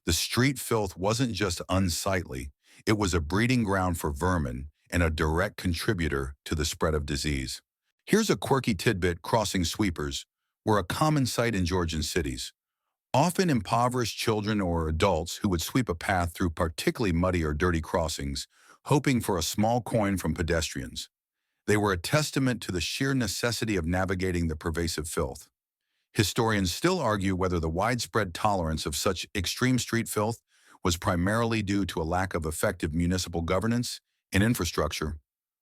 A: The street filth wasn't just unsightly, it was a breeding ground for vermin and a direct contributor to the spread of disease. Here's a quirky tidbit: crossing sweepers were a common sight in Georgian cities. Often impoverished children or adults who would sweep a path through particularly muddy or dirty crossings, hoping for a small coin from pedestrians. They were a testament to the sheer necessity of navigating the pervasive filth. Historians still argue whether the widespread tolerance of such extreme street filth was primarily due to a lack of effective municipal governance and infrastructure,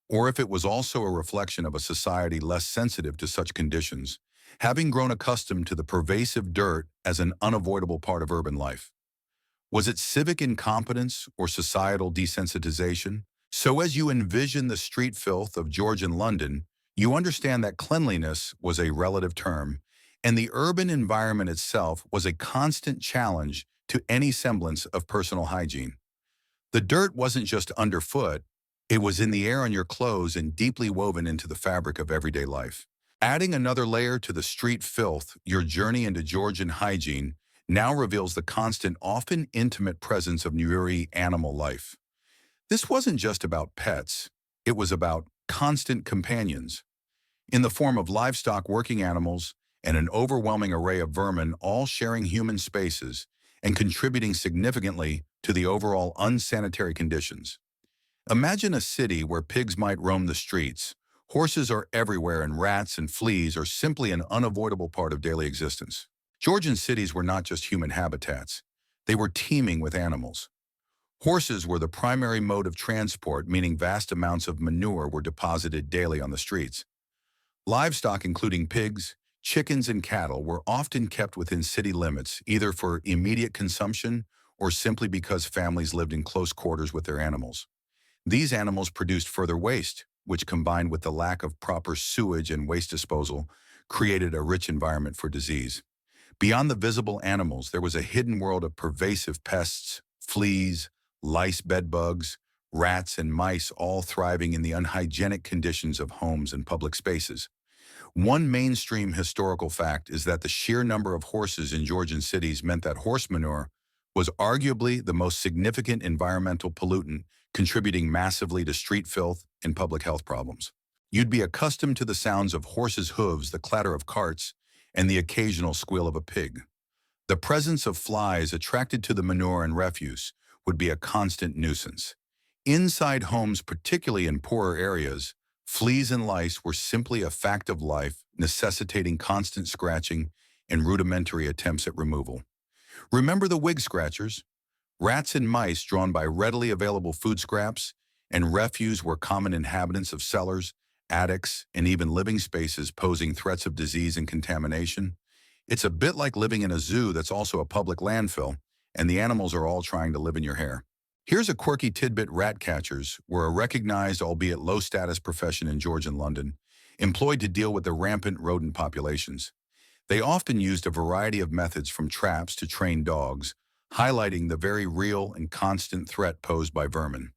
A: or if it was also a reflection of a society less sensitive to such conditions, having grown accustomed to the pervasive dirt as an unavoidable part of urban life. Was it civic incompetence or societal desensitization? So as you envision the street filth of Georgian London, you understand that cleanliness was a relative term, and the urban environment itself was a constant challenge to any semblance of personal hygiene. The dirt wasn't just underfoot, it was in the air on your clothes and deeply woven into the fabric of everyday life. Adding another layer to the street filth, your journey into Georgian hygiene now reveals the constant, often intimate presence of Nuri animal life. This wasn't just about pets, it was about constant companions, in the form of livestock, working animals, and an overwhelming array of vermin, all sharing human spaces and contributing significantly to the overall unsanitary conditions. Imagine a city where pigs might roam the streets, horses are everywhere, and rats and fleas are simply an unavoidable part of daily existence. Georgian cities were not just human habitats, they were teeming with animals. Horses were the primary mode of transport, meaning vast amounts of manure were deposited daily on the streets. Livestock, including pigs, chickens, and cattle, were often kept within city limits, either for immediate consumption or simply because families lived in close quarters with their animals. These animals produced further waste, which, combined with the lack of proper sewage and waste disposal, created a rich environment for disease. Beyond the visible animals, there was a hidden world of pervasive pests, fleas, lice, bedbugs, rats, and mice, all thriving in the unhygienic conditions of homes and public spaces. One mainstream historical fact is that the sheer number of horses in Georgian cities meant that horse manure was arguably the most significant environmental pollutant, contributing massively to street filth and public health problems. You'd be accustomed to the sounds of horses' hooves, the clatter of carts, and the occasional squeal of a pig. The presence of flies attracted to the manure and refuse would be a constant nuisance. Inside homes, particularly in poorer areas, fleas and lice were simply a fact of life, necessitating constant scratching and rudimentary attempts at removal. Remember the wig scratchers? Rats and mice, drawn by readily available food scraps and refuse, were common inhabitants of cellars, attics, and even living spaces, posing threats of disease and contamination. It's a bit like living in a zoo that's also a public landfill, and the animals are all trying to live in your hair. Here's a quirky tidbit: rat catchers were a recognized, albeit low-status profession in Georgian London, employed to deal with the rampant rodent populations. They often used a variety of methods from traps to trained dogs, highlighting the very real and constant threat posed by vermin.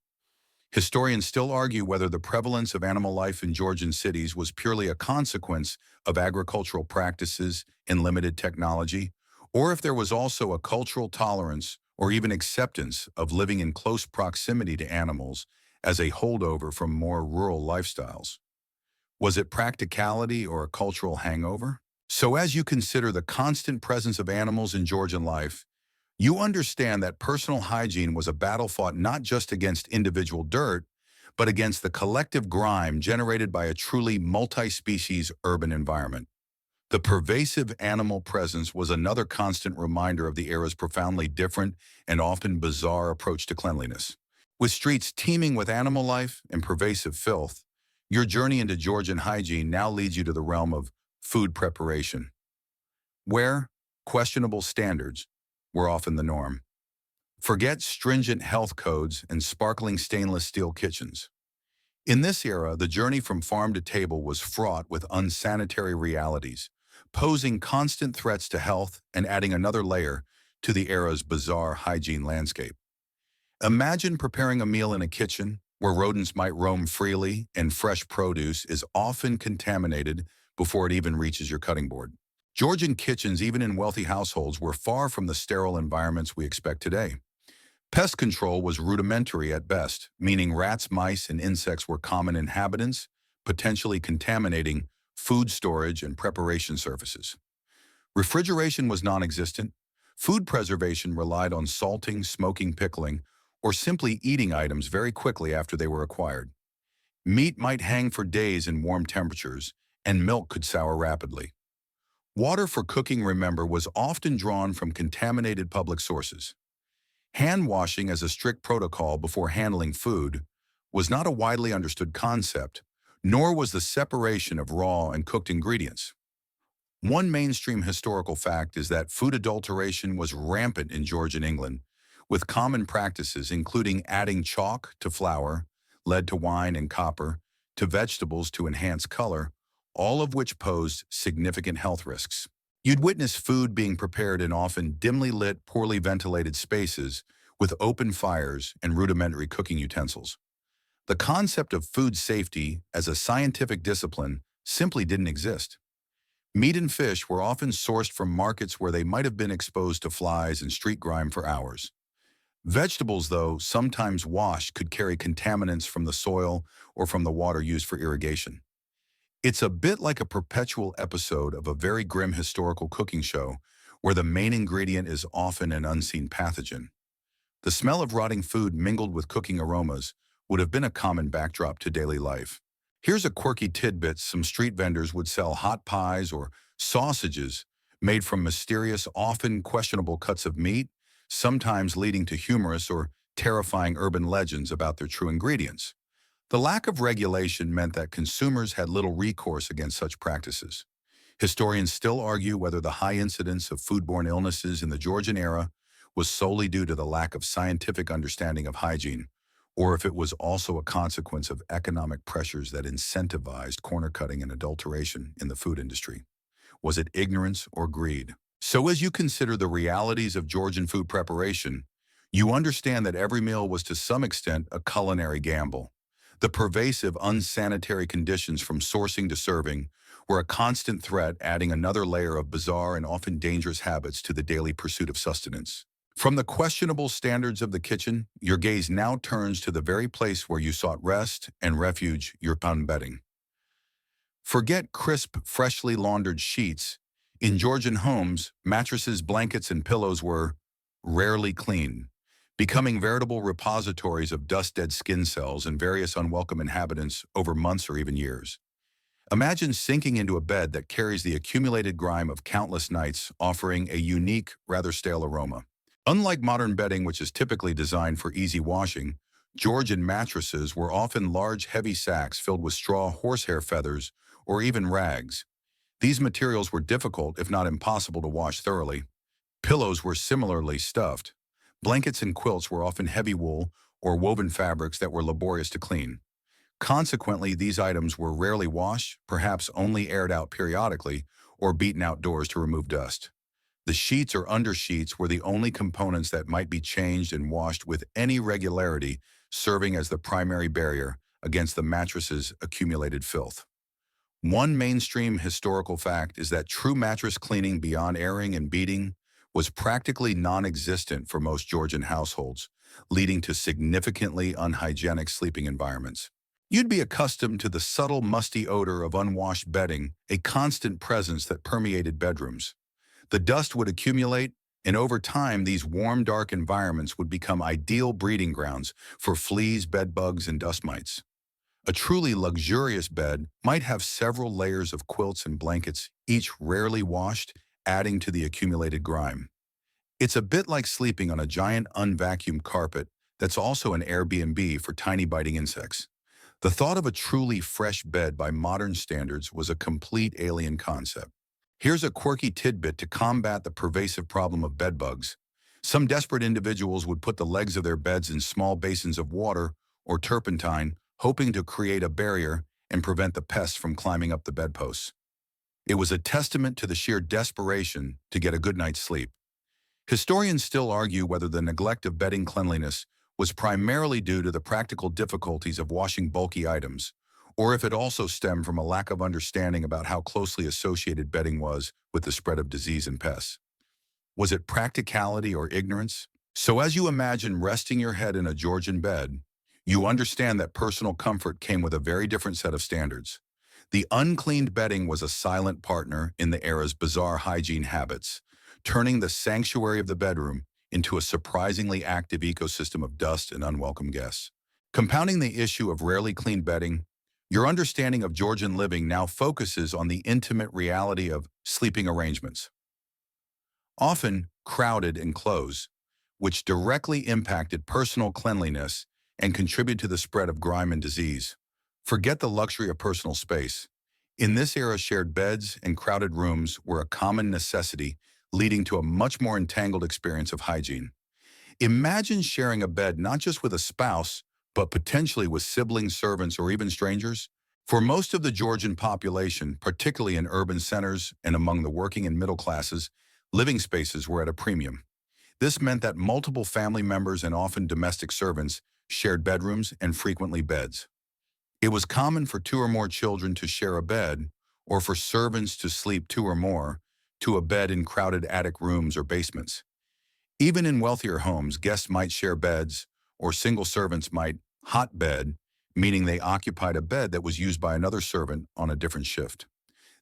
A: Historians still argue whether the prevalence of animal life in Georgian cities was purely a consequence of agricultural practices and limited technology, or if there was also a cultural tolerance or even acceptance of living in close proximity to animals as a holdover from more rural lifestyles. Was it practicality or a cultural hangover? So as you consider the constant presence of animals in Georgian life, you understand that personal hygiene was a battle fought not just against individual dirt, but against the collective grime generated by a truly multi-species urban environment. The pervasive animal presence was another constant reminder of the era's profoundly different and often bizarre approach to cleanliness. With streets teeming with animal life and pervasive filth, your journey into Georgian hygiene now leads you to the realm of food preparation, where questionable standards were often the norm. Forget stringent health codes and sparkling stainless steel kitchens. In this era, the journey from farm to table was fraught with unsanitary realities, posing constant threats to health and adding another layer to the era's bizarre hygiene landscape. Imagine preparing a meal in a kitchen where rodents might roam freely and fresh produce is often contaminated before it even reaches your cutting board. Georgian kitchens, even in wealthy households, were far from the sterile environments we expect today. Pest control was rudimentary at best, meaning rats, mice, and insects were common inhabitants, potentially contaminating food storage and preparation surfaces. Refrigeration was non-existent. Food preservation relied on salting, smoking, pickling, or simply eating items very quickly after they were acquired. Meat might hang for days in warm temperatures, and milk could sour rapidly. Water for cooking, remember, was often drawn from contaminated public sources. Hand washing as a strict protocol before handling food was not a widely understood concept, nor was the separation of raw and cooked ingredients. One mainstream historical fact is that food adulteration was rampant in Georgian England, with common practices including adding chalk to flour, lead to wine, and copper to vegetables to enhance color, all of which posed significant health risks. You'd witness food being prepared in often dimly lit, poorly ventilated spaces with open fires and rudimentary cooking utensils. The concept of food safety as a scientific discipline simply didn't exist. Meat and fish were often sourced from markets where they might have been exposed to flies and street grime for hours. Vegetables, though sometimes washed, could carry contaminants from the soil or from the water used for irrigation. It's a bit like a perpetual episode of a very grim historical cooking show where the main ingredient is often an unseen pathogen. The smell of rotting food mingled with cooking aromas would have been a common backdrop to daily life. Here's a quirky tidbit: some street vendors would sell hot pies or sausages made from mysterious, often questionable cuts of meat, sometimes leading to humorous or terrifying urban legends about their true ingredients. The lack of regulation meant that consumers had little recourse against such practices. Historians still argue whether the high incidence of foodborne illnesses in the Georgian era was solely due to the lack of scientific understanding of hygiene, or if it was also a consequence of economic pressures that incentivized corner cutting and adulteration in the food industry. Was it ignorance or greed? So as you consider the realities of Georgian food preparation, you understand that every meal was to some extent a culinary gamble. The pervasive, unsanitary conditions from sourcing to serving were a constant threat, adding another layer of bizarre and often dangerous habits to the daily pursuit of sustenance. From the questionable standards of the kitchen, your gaze now turns to the very place where you sought rest and refuge, your bedding. Forget crisp, freshly laundered sheets. In Georgian homes, mattresses, blankets, and pillows were rarely clean, becoming veritable repositories of dust-dead skin cells and various unwelcome inhabitants over months or even years. Imagine sinking into a bed that carries the accumulated grime of countless nights, offering a unique, rather stale aroma. Unlike modern bedding, which is typically designed for easy washing, Georgian mattresses were often large, heavy sacks filled with straw, horsehair feathers, or even rags. These materials were difficult, if not impossible, to wash thoroughly. Pillows were similarly stuffed, Blankets and quilts were often heavy wool or woven fabrics that were laborious to clean. Consequently, these items were rarely washed, perhaps only aired out periodically, or beaten outdoors to remove dust. The sheets or undersheets were the only components that might be changed and washed with any regularity, serving as the primary barrier against the mattress's accumulated filth. One mainstream historical fact is that true mattress cleaning beyond airing and beating was practically non-existent for most Georgian households, leading to significantly unhygienic sleeping environments. You'd be accustomed to the subtle musty odor of unwashed bedding, a constant presence that permeated bedrooms. The dust would accumulate, and over time these warm, dark environments would become ideal breeding grounds for fleas, bedbugs, and dust mites. A truly luxurious bed might have several layers of quilts and blankets, each rarely washed, adding to the accumulated grime. It's a bit like sleeping on a giant unvacuumed carpet that's also an Airbnb for tiny biting insects. The thought of a truly fresh bed by modern standards was a complete alien concept. Here's a quirky tidbit to combat the pervasive problem of bedbugs. Some desperate individuals would put the legs of their beds in small basins of water or turpentine, hoping to create a barrier and prevent the pests from climbing up the bedposts. It was a testament to the sheer desperation to get a good night's sleep. Historians still argue whether the neglect of bedding cleanliness was primarily due to the practical difficulties of washing bulky items, or if it also stemmed from a lack of understanding about how closely associated bedding was with the spread of disease and pests. Was it practicality or ignorance? So as you imagine resting your head in a Georgian bed, you understand that personal comfort came with a very different set of standards. The uncleaned bedding was a silent partner in the era's bizarre hygiene habits, turning the sanctuary of the bedroom into a surprisingly active ecosystem of dust and unwelcome guests. Compounding the issue of rarely cleaned bedding, your understanding of Georgian living now focuses on the intimate reality of sleeping arrangements, often crowded and close, which directly impacted personal cleanliness and contributed to the spread of grime and disease. Forget the luxury of personal space. In this era, shared beds and crowded rooms were a common necessity, leading to a much more entangled experience of hygiene. Imagine sharing a bed not just with a spouse, but potentially with siblings, servants, or even strangers. For most of the Georgian population, particularly in urban centers and among the working and middle classes, living spaces were at a premium. This meant that multiple family members and often domestic servants shared bedrooms and frequently beds. It was common for two or more children to share a bed, or for servants to sleep two or more to a bed in crowded attic rooms or basements. Even in wealthier homes, guests might share beds, or single servants might hot bed, meaning they occupied a bed that was used by another servant on a different shift.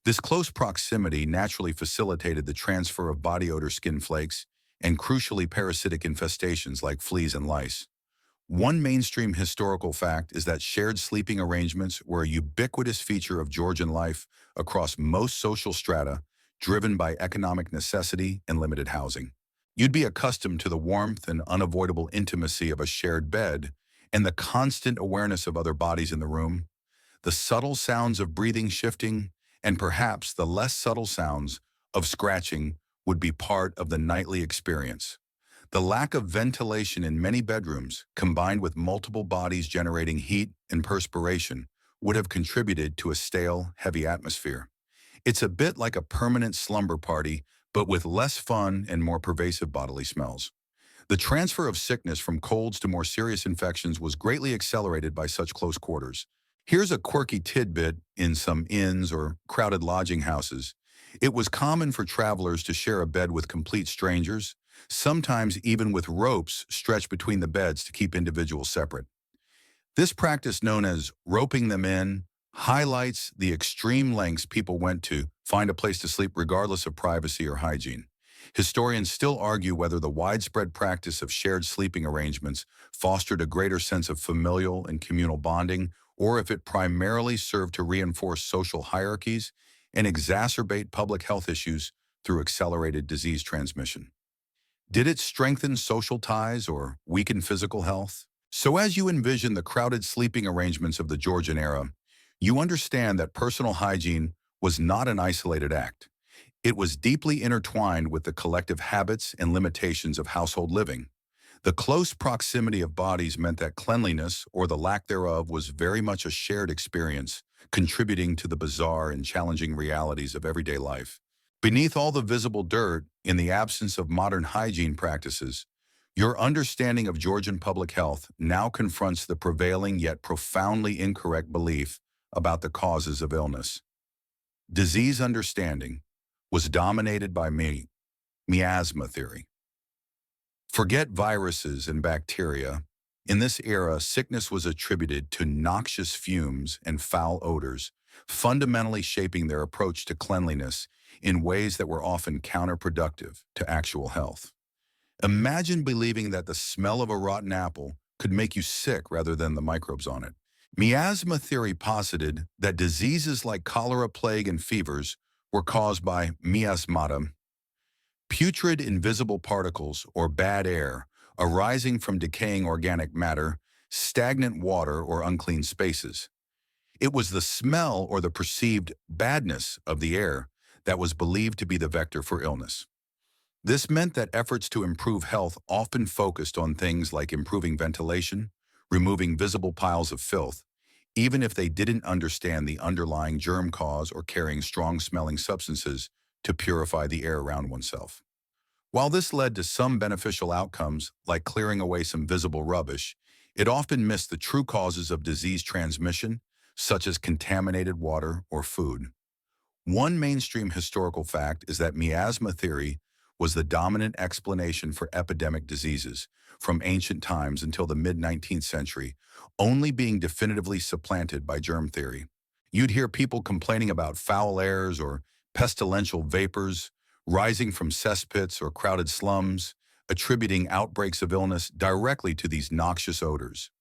A: This close proximity naturally facilitated the transfer of body odor, skin flakes, and crucially parasitic infestations like fleas and lice. One mainstream historical fact is that shared sleeping arrangements were a ubiquitous feature of Georgian life across most social strata, driven by economic necessity and limited housing. You'd be accustomed to the warmth and unavoidable intimacy of a shared bed and the constant awareness of other bodies in the room, the subtle sounds of breathing shifting, and perhaps the less subtle sounds of scratching would be part of the nightly experience. The lack of ventilation in many bedrooms, combined with multiple bodies generating heat and perspiration, would have contributed to a stale, heavy atmosphere. It's a bit like a permanent slumber party, but with less fun and more pervasive bodily smells. The transfer of sickness from colds to more serious infections was greatly accelerated by such close quarters. Here's a quirky tidbit in some inns or crowded lodging houses. It was common for travelers to share a bed with complete strangers, sometimes even with ropes stretched between the beds to keep individuals separate. This practice, known as roping them in, highlights the extreme lengths people went to find a place to sleep regardless of privacy or hygiene. Historians still argue whether the widespread practice of shared sleeping arrangements fostered a greater sense of familial and communal bonding, or if it primarily served to reinforce social hierarchies and exacerbate public health issues through accelerated disease transmission. Did it strengthen social ties or weaken physical health? So as you envision the crowded sleeping arrangements of the Georgian era, you understand that personal hygiene was not an isolated act. It was deeply intertwined with the collective habits and limitations of household living. The close proximity of bodies meant that cleanliness, or the lack thereof, was very much a shared experience, contributing to the bizarre and challenging realities of everyday life. Beneath all the visible dirt, in the absence of modern hygiene practices, your understanding of Georgian public health now confronts the prevailing yet profoundly incorrect belief about the causes of illness. Disease understanding was dominated by miasma theory. Forget viruses and bacteria. In this era, sickness was attributed to noxious fumes and foul odors, fundamentally shaping their approach to cleanliness in ways that were often counterproductive to actual health. Imagine believing that the smell of a rotten apple could make you sick rather than the microbes on it. Miasma theory posited that diseases like cholera, plague, and fevers were caused by miasmata, putrid invisible particles or bad air arising from decaying organic matter, stagnant water, or unclean spaces. It was the smell or the perceived badness of the air that was believed to be the vector for illness. This meant that efforts to improve health often focused on things like improving ventilation, removing visible piles of filth, even if they didn't understand the underlying germ cause or carrying strong-smelling substances to purify the air around oneself. While this led to some beneficial outcomes, like clearing away some visible rubbish, it often missed the true causes of disease transmission, such as contaminated water or food. One mainstream historical fact is that miasma theory was the dominant explanation for epidemic diseases from ancient times until the mid-19th century, only being definitively supplanted by germ theory. You'd hear people complaining about foul airs or pestilential vapors rising from cesspits or crowded slums, attributing outbreaks of illness directly to these noxious odors.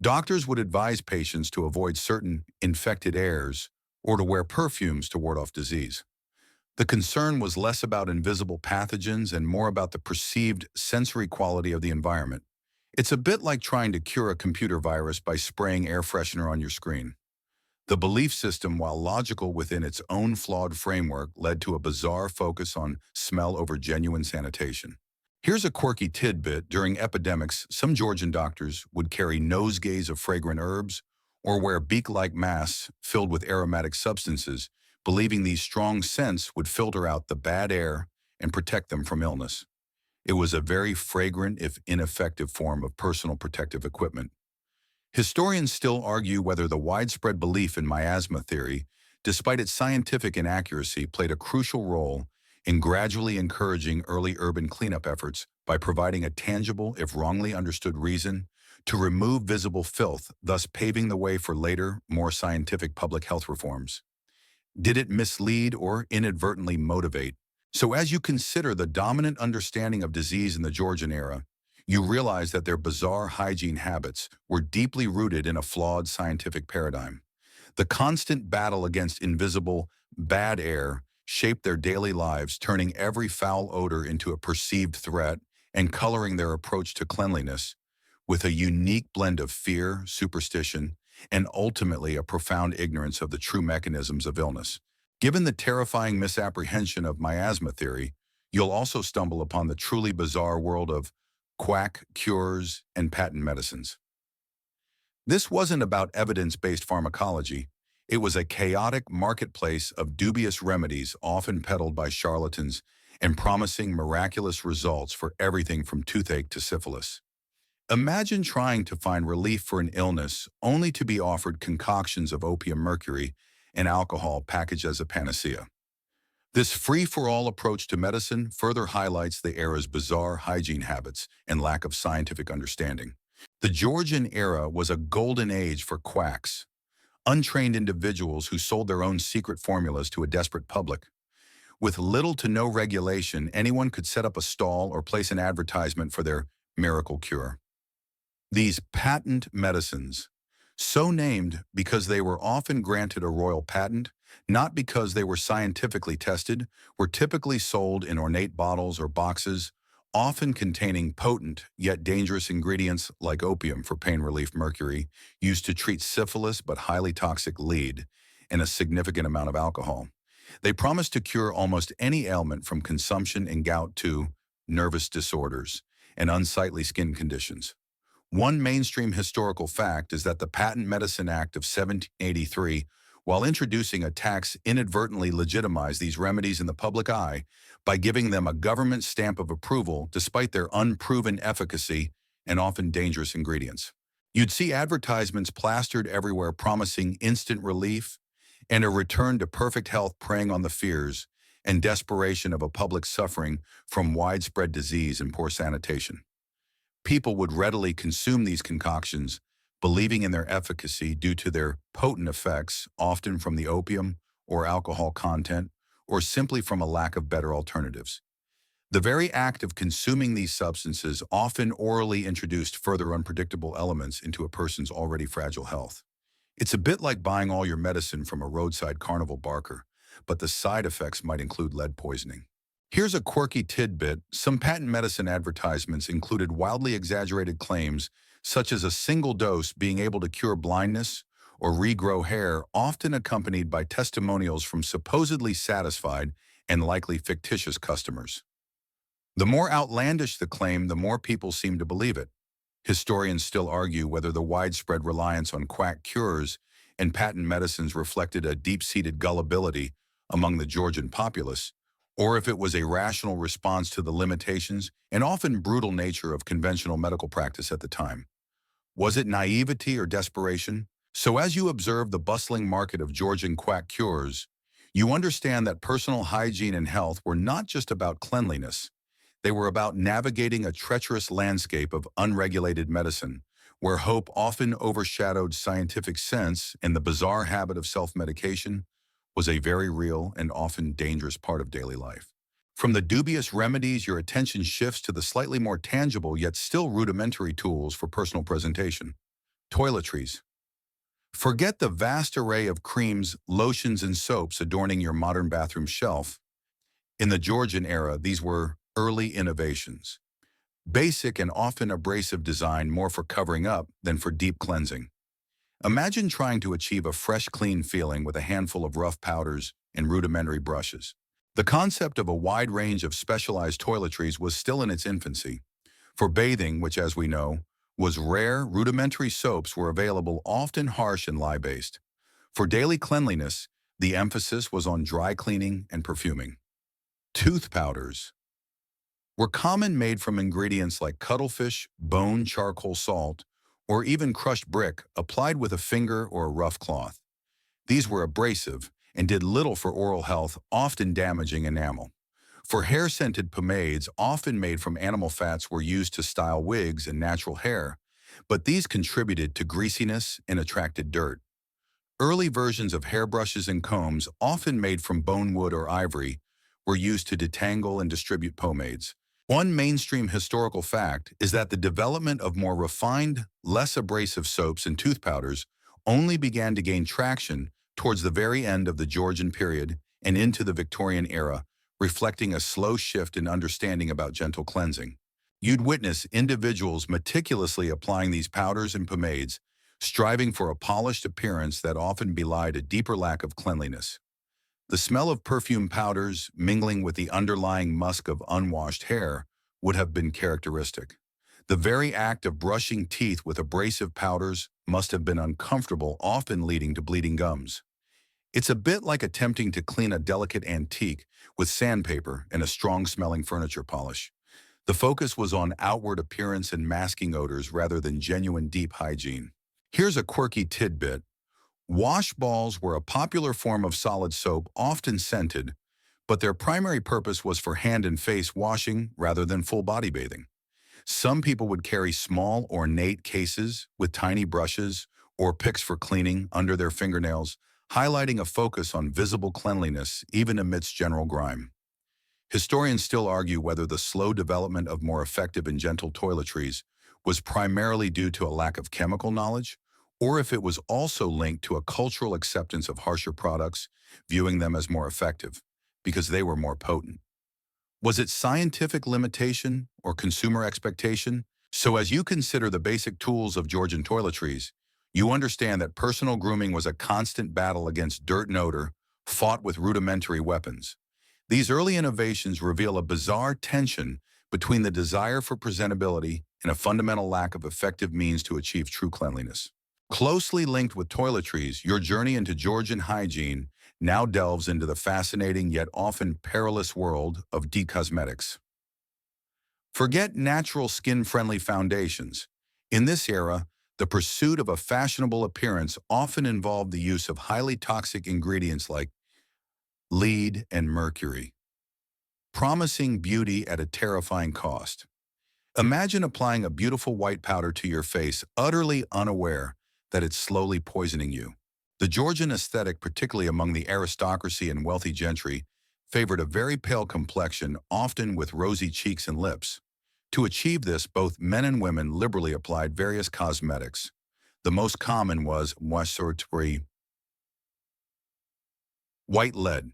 A: Doctors would advise patients to avoid certain infected airs or to wear perfumes to ward off disease. The concern was less about invisible pathogens and more about the perceived sensory quality of the environment. It's a bit like trying to cure a computer virus by spraying air freshener on your screen. The belief system, while logical within its own flawed framework, led to a bizarre focus on smell over genuine sanitation. Here's a quirky tidbit. During epidemics, some Georgian doctors would carry nosegays of fragrant herbs or wear beak-like masks filled with aromatic substances, believing these strong scents would filter out the bad air and protect them from illness. It was a very fragrant, if ineffective, form of personal protective equipment. Historians still argue whether the widespread belief in miasma theory, despite its scientific inaccuracy, played a crucial role in gradually encouraging early urban cleanup efforts by providing a tangible, if wrongly understood, reason to remove visible filth, thus paving the way for later, more scientific public health reforms. Did it mislead or inadvertently motivate? So as you consider the dominant understanding of disease in the Georgian era, you realize that their bizarre hygiene habits were deeply rooted in a flawed scientific paradigm. The constant battle against invisible, bad air shaped their daily lives, turning every foul odor into a perceived threat and coloring their approach to cleanliness with a unique blend of fear, superstition, and ultimately a profound ignorance of the true mechanisms of illness. Given the terrifying misapprehension of miasma theory, you'll also stumble upon the truly bizarre world of quack cures and patent medicines. This wasn't about evidence-based pharmacology. It was a chaotic marketplace of dubious remedies often peddled by charlatans and promising miraculous results for everything from toothache to syphilis. Imagine trying to find relief for an illness only to be offered concoctions of opium mercury and alcohol packaged as a panacea. This free-for-all approach to medicine further highlights the era's bizarre hygiene habits and lack of scientific understanding. The Georgian era was a golden age for quacks, untrained individuals who sold their own secret formulas to a desperate public. With little to no regulation, anyone could set up a stall or place an advertisement for their miracle cure. These patent medicines, so named because they were often granted a royal patent, not because they were scientifically tested, were typically sold in ornate bottles or boxes, often containing potent yet dangerous ingredients like opium for pain relief, mercury, used to treat syphilis but highly toxic lead, and a significant amount of alcohol. They promised to cure almost any ailment from consumption and gout to nervous disorders, and unsightly skin conditions. One mainstream historical fact is that the Patent Medicine Act of 1783, while introducing a tax, inadvertently legitimized these remedies in the public eye by giving them a government stamp of approval despite their unproven efficacy and often dangerous ingredients. You'd see advertisements plastered everywhere promising instant relief and a return to perfect health, preying on the fears and desperation of a public suffering from widespread disease and poor sanitation. People would readily consume these concoctions, believing in their efficacy due to their potent effects, often from the opium or alcohol content, or simply from a lack of better alternatives. The very act of consuming these substances often orally introduced further unpredictable elements into a person's already fragile health. It's a bit like buying all your medicine from a roadside carnival barker, but the side effects might include lead poisoning. Here's a quirky tidbit. Some patent medicine advertisements included wildly exaggerated claims, such as a single dose being able to cure blindness or regrow hair, often accompanied by testimonials from supposedly satisfied and likely fictitious customers. The more outlandish the claim, the more people seem to believe it. Historians still argue whether the widespread reliance on quack cures and patent medicines reflected a deep-seated gullibility among the Georgian populace, or if it was a rational response to the limitations and often brutal nature of conventional medical practice at the time. Was it naivety or desperation? So as you observe the bustling market of Georgian quack cures, you understand that personal hygiene and health were not just about cleanliness. They were about navigating a treacherous landscape of unregulated medicine, where hope often overshadowed scientific sense, and the bizarre habit of self-medication was a very real and often dangerous part of daily life. From the dubious remedies, your attention shifts to the slightly more tangible yet still rudimentary tools for personal presentation. Toiletries. Forget the vast array of creams, lotions, and soaps adorning your modern bathroom shelf. In the Georgian era, these were early innovations. Basic and often abrasive design, more for covering up than for deep cleansing. Imagine trying to achieve a fresh, clean feeling with a handful of rough powders and rudimentary brushes. The concept of a wide range of specialized toiletries was still in its infancy. For bathing, which as we know, was rare, rudimentary soaps were available, often harsh and lye-based. For daily cleanliness, the emphasis was on dry cleaning and perfuming. Tooth powders were common, made from ingredients like cuttlefish, bone, charcoal, salt, or even crushed brick applied with a finger or a rough cloth. These were abrasive and did little for oral health, often damaging enamel. For hair-scented pomades, often made from animal fats, were used to style wigs and natural hair, but these contributed to greasiness and attracted dirt. Early versions of hairbrushes and combs, often made from bone wood or ivory, were used to detangle and distribute pomades. One mainstream historical fact is that the development of more refined, less abrasive soaps and tooth powders only began to gain traction towards the very end of the Georgian period and into the Victorian era, reflecting a slow shift in understanding about gentle cleansing. You'd witness individuals meticulously applying these powders and pomades, striving for a polished appearance that often belied a deeper lack of cleanliness. The smell of perfume powders mingling with the underlying musk of unwashed hair would have been characteristic. The very act of brushing teeth with abrasive powders must have been uncomfortable, often leading to bleeding gums. It's a bit like attempting to clean a delicate antique with sandpaper and a strong-smelling furniture polish. The focus was on outward appearance and masking odors rather than genuine deep hygiene. Here's a quirky tidbit. Wash balls were a popular form of solid soap, often scented, but their primary purpose was for hand and face washing rather than full body bathing. Some people would carry small, ornate cases with tiny brushes or picks for cleaning under their fingernails, highlighting a focus on visible cleanliness even amidst general grime. Historians still argue whether the slow development of more effective and gentle toiletries was primarily due to a lack of chemical knowledge, or if it was also linked to a cultural acceptance of harsher products, viewing them as more effective, because they were more potent. Was it scientific limitation or consumer expectation? So as you consider the basic tools of Georgian toiletries, you understand that personal grooming was a constant battle against dirt and odor, fought with rudimentary weapons. These early innovations reveal a bizarre tension between the desire for presentability and a fundamental lack of effective means to achieve true cleanliness. Closely linked with toiletries, your journey into Georgian hygiene now delves into the fascinating yet often perilous world of decosmetics. Forget natural skin-friendly foundations. In this era, the pursuit of a fashionable appearance often involved the use of highly toxic ingredients like lead and mercury, promising beauty at a terrifying cost. Imagine applying a beautiful white powder to your face, utterly unaware that it's slowly poisoning you. The Georgian aesthetic, particularly among the aristocracy and wealthy gentry, favored a very pale complexion, often with rosy cheeks and lips. To achieve this, both men and women liberally applied various cosmetics. The most common was unwashed white lead,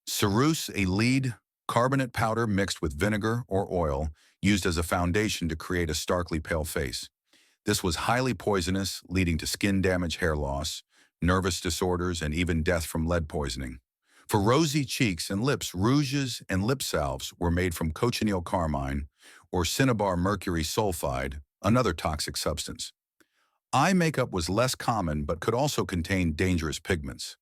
A: ceruse, a lead carbonate powder mixed with vinegar or oil used as a foundation to create a starkly pale face. This was highly poisonous, leading to skin damage, hair loss, nervous disorders, and even death from lead poisoning. For rosy cheeks and lips, rouges and lip salves were made from cochineal carmine or cinnabar mercury sulfide, another toxic substance. Eye makeup was less common but could also contain dangerous pigments.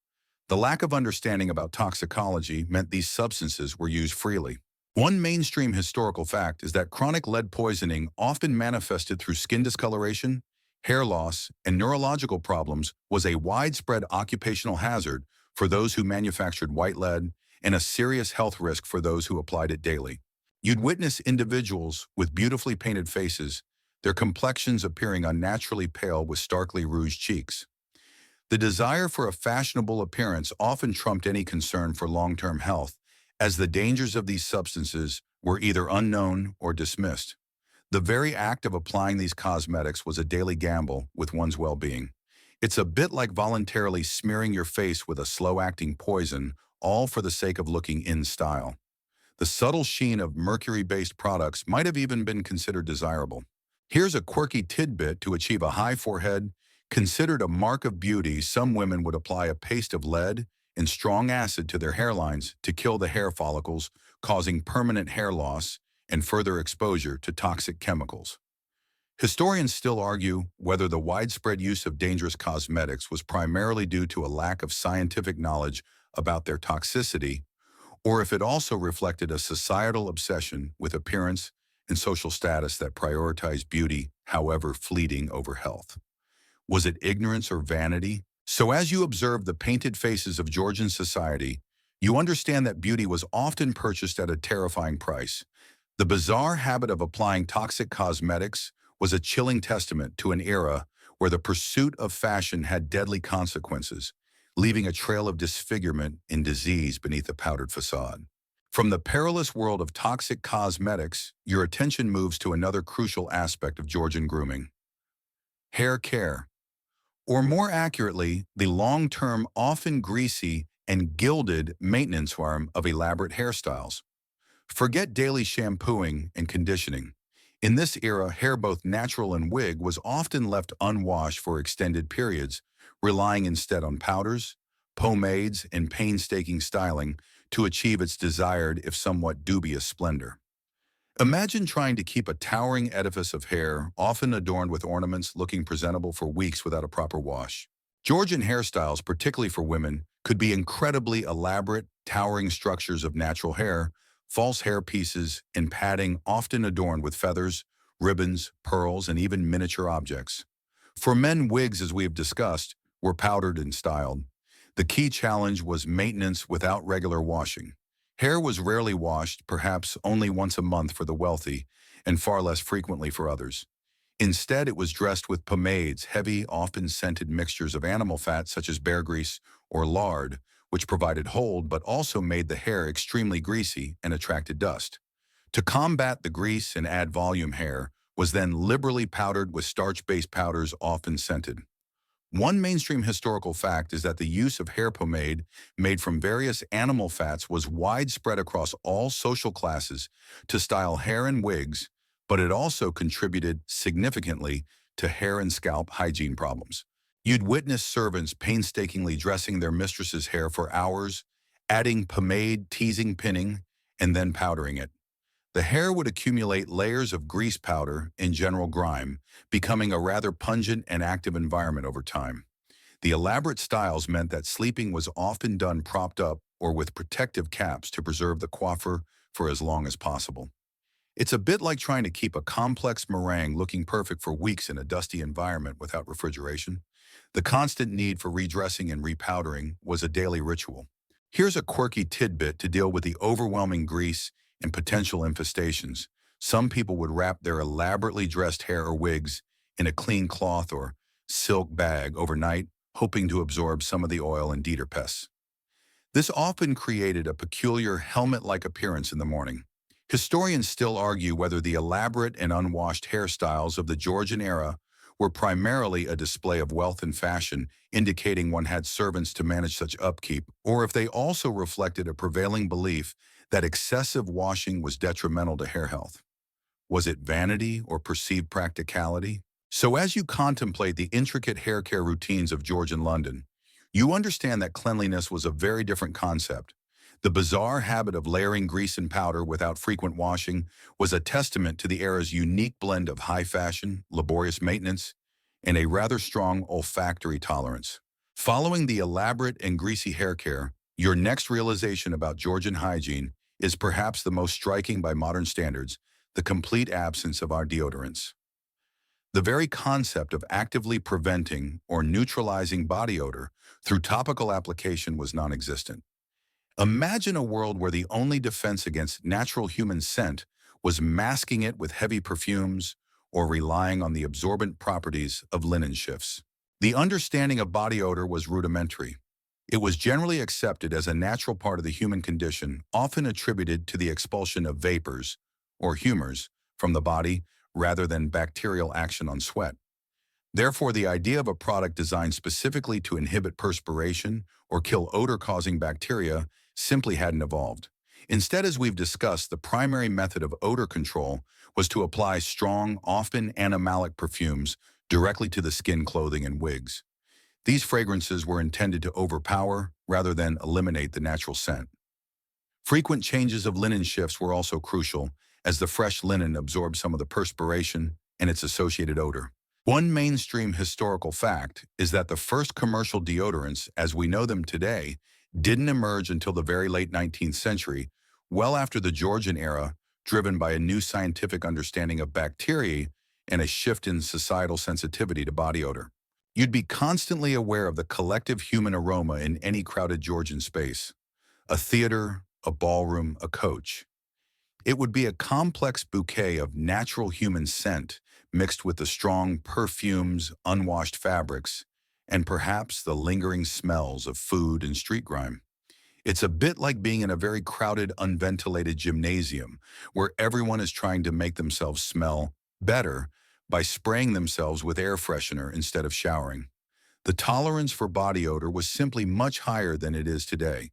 A: The lack of understanding about toxicology meant these substances were used freely. One mainstream historical fact is that chronic lead poisoning often manifested through skin discoloration, hair loss, and neurological problems was a widespread occupational hazard for those who manufactured white lead and a serious health risk for those who applied it daily. You'd witness individuals with beautifully painted faces, their complexions appearing unnaturally pale with starkly rouged cheeks. The desire for a fashionable appearance often trumped any concern for long-term health, as the dangers of these substances were either unknown or dismissed. The very act of applying these cosmetics was a daily gamble with one's well-being. It's a bit like voluntarily smearing your face with a slow-acting poison, all for the sake of looking in style. The subtle sheen of mercury-based products might have even been considered desirable. Here's a quirky tidbit: to achieve a high forehead, considered a mark of beauty, some women would apply a paste of lead and strong acid to their hairlines to kill the hair follicles, causing permanent hair loss and further exposure to toxic chemicals. Historians still argue whether the widespread use of dangerous cosmetics was primarily due to a lack of scientific knowledge about their toxicity, or if it also reflected a societal obsession with appearance and social status that prioritized beauty, however fleeting, over health. Was it ignorance or vanity? So as you observe the painted faces of Georgian society, you understand that beauty was often purchased at a terrifying price. The bizarre habit of applying toxic cosmetics was a chilling testament to an era where the pursuit of fashion had deadly consequences, leaving a trail of disfigurement and disease beneath a powdered facade. From the perilous world of toxic cosmetics, your attention moves to another crucial aspect of Georgian grooming: hair care. Or more accurately, the long-term, often greasy and gilded maintenance form of elaborate hairstyles. Forget daily shampooing and conditioning. In this era, hair, both natural and wig, was often left unwashed for extended periods, relying instead on powders, pomades, and painstaking styling to achieve its desired, if somewhat dubious, splendor. Imagine trying to keep a towering edifice of hair, often adorned with ornaments, looking presentable for weeks without a proper wash. Georgian hairstyles, particularly for women, could be incredibly elaborate, towering structures of natural hair, false hair pieces, and padding, often adorned with feathers, ribbons, pearls, and even miniature objects. For men, wigs, as we have discussed, were powdered and styled. The key challenge was maintenance without regular washing. Hair was rarely washed, perhaps only once a month for the wealthy, and far less frequently for others. Instead, it was dressed with pomades, heavy, often scented mixtures of animal fat such as bear grease or lard, which provided hold but also made the hair extremely greasy and attracted dust. To combat the grease and add volume, hair was then liberally powdered with starch-based powders, often scented. One mainstream historical fact is that the use of hair pomade made from various animal fats was widespread across all social classes to style hair and wigs, but it also contributed significantly to hair and scalp hygiene problems. You'd witness servants painstakingly dressing their mistress's hair for hours, adding pomade, teasing, pinning, and then powdering it. The hair would accumulate layers of grease powder and general grime, becoming a rather pungent and active environment over time. The elaborate styles meant that sleeping was often done propped up or with protective caps to preserve the coiffure for as long as possible. It's a bit like trying to keep a complex meringue looking perfect for weeks in a dusty environment without refrigeration. The constant need for redressing and repowdering was a daily ritual. Here's a quirky tidbit to deal with the overwhelming grease and potential infestations. Some people would wrap their elaborately dressed hair or wigs in a clean cloth or silk bag overnight, hoping to absorb some of the oil and deter pests. This often created a peculiar helmet-like appearance in the morning. Historians still argue whether the elaborate and unwashed hairstyles of the Georgian era were primarily a display of wealth and fashion, indicating one had servants to manage such upkeep, or if they also reflected a prevailing belief that excessive washing was detrimental to hair health. Was it vanity or perceived practicality? So as you contemplate the intricate hair care routines of Georgian London, you understand that cleanliness was a very different concept. The bizarre habit of layering grease and powder without frequent washing was a testament to the era's unique blend of high fashion, laborious maintenance, and a rather strong olfactory tolerance. Following the elaborate and greasy hair care, your next realization about Georgian hygiene is perhaps the most striking by modern standards: the complete absence of our deodorants. The very concept of actively preventing or neutralizing body odor through topical application was non-existent. Imagine a world where the only defense against natural human scent was masking it with heavy perfumes or relying on the absorbent properties of linen shifts. The understanding of body odor was rudimentary. It was generally accepted as a natural part of the human condition, often attributed to the expulsion of vapors or humors from the body rather than bacterial action on sweat. Therefore, the idea of a product designed specifically to inhibit perspiration or kill odor-causing bacteria simply hadn't evolved. Instead, as we've discussed, the primary method of odor control was to apply strong, often animalic perfumes directly to the skin, clothing, and wigs. These fragrances were intended to overpower rather than eliminate the natural scent. Frequent changes of linen shifts were also crucial, as the fresh linen absorbed some of the perspiration and its associated odor. One mainstream historical fact is that the first commercial deodorants, as we know them today, didn't emerge until the very late 19th century, well after the Georgian era, driven by a new scientific understanding of bacteria and a shift in societal sensitivity to body odor. You'd be constantly aware of the collective human aroma in any crowded Georgian space: a theater, a ballroom, a coach. It would be a complex bouquet of natural human scent mixed with the strong perfumes, unwashed fabrics, and perhaps the lingering smells of food and street grime. It's a bit like being in a very crowded, unventilated gymnasium where everyone is trying to make themselves smell better by spraying themselves with air freshener instead of showering. The tolerance for body odor was simply much higher than it is today.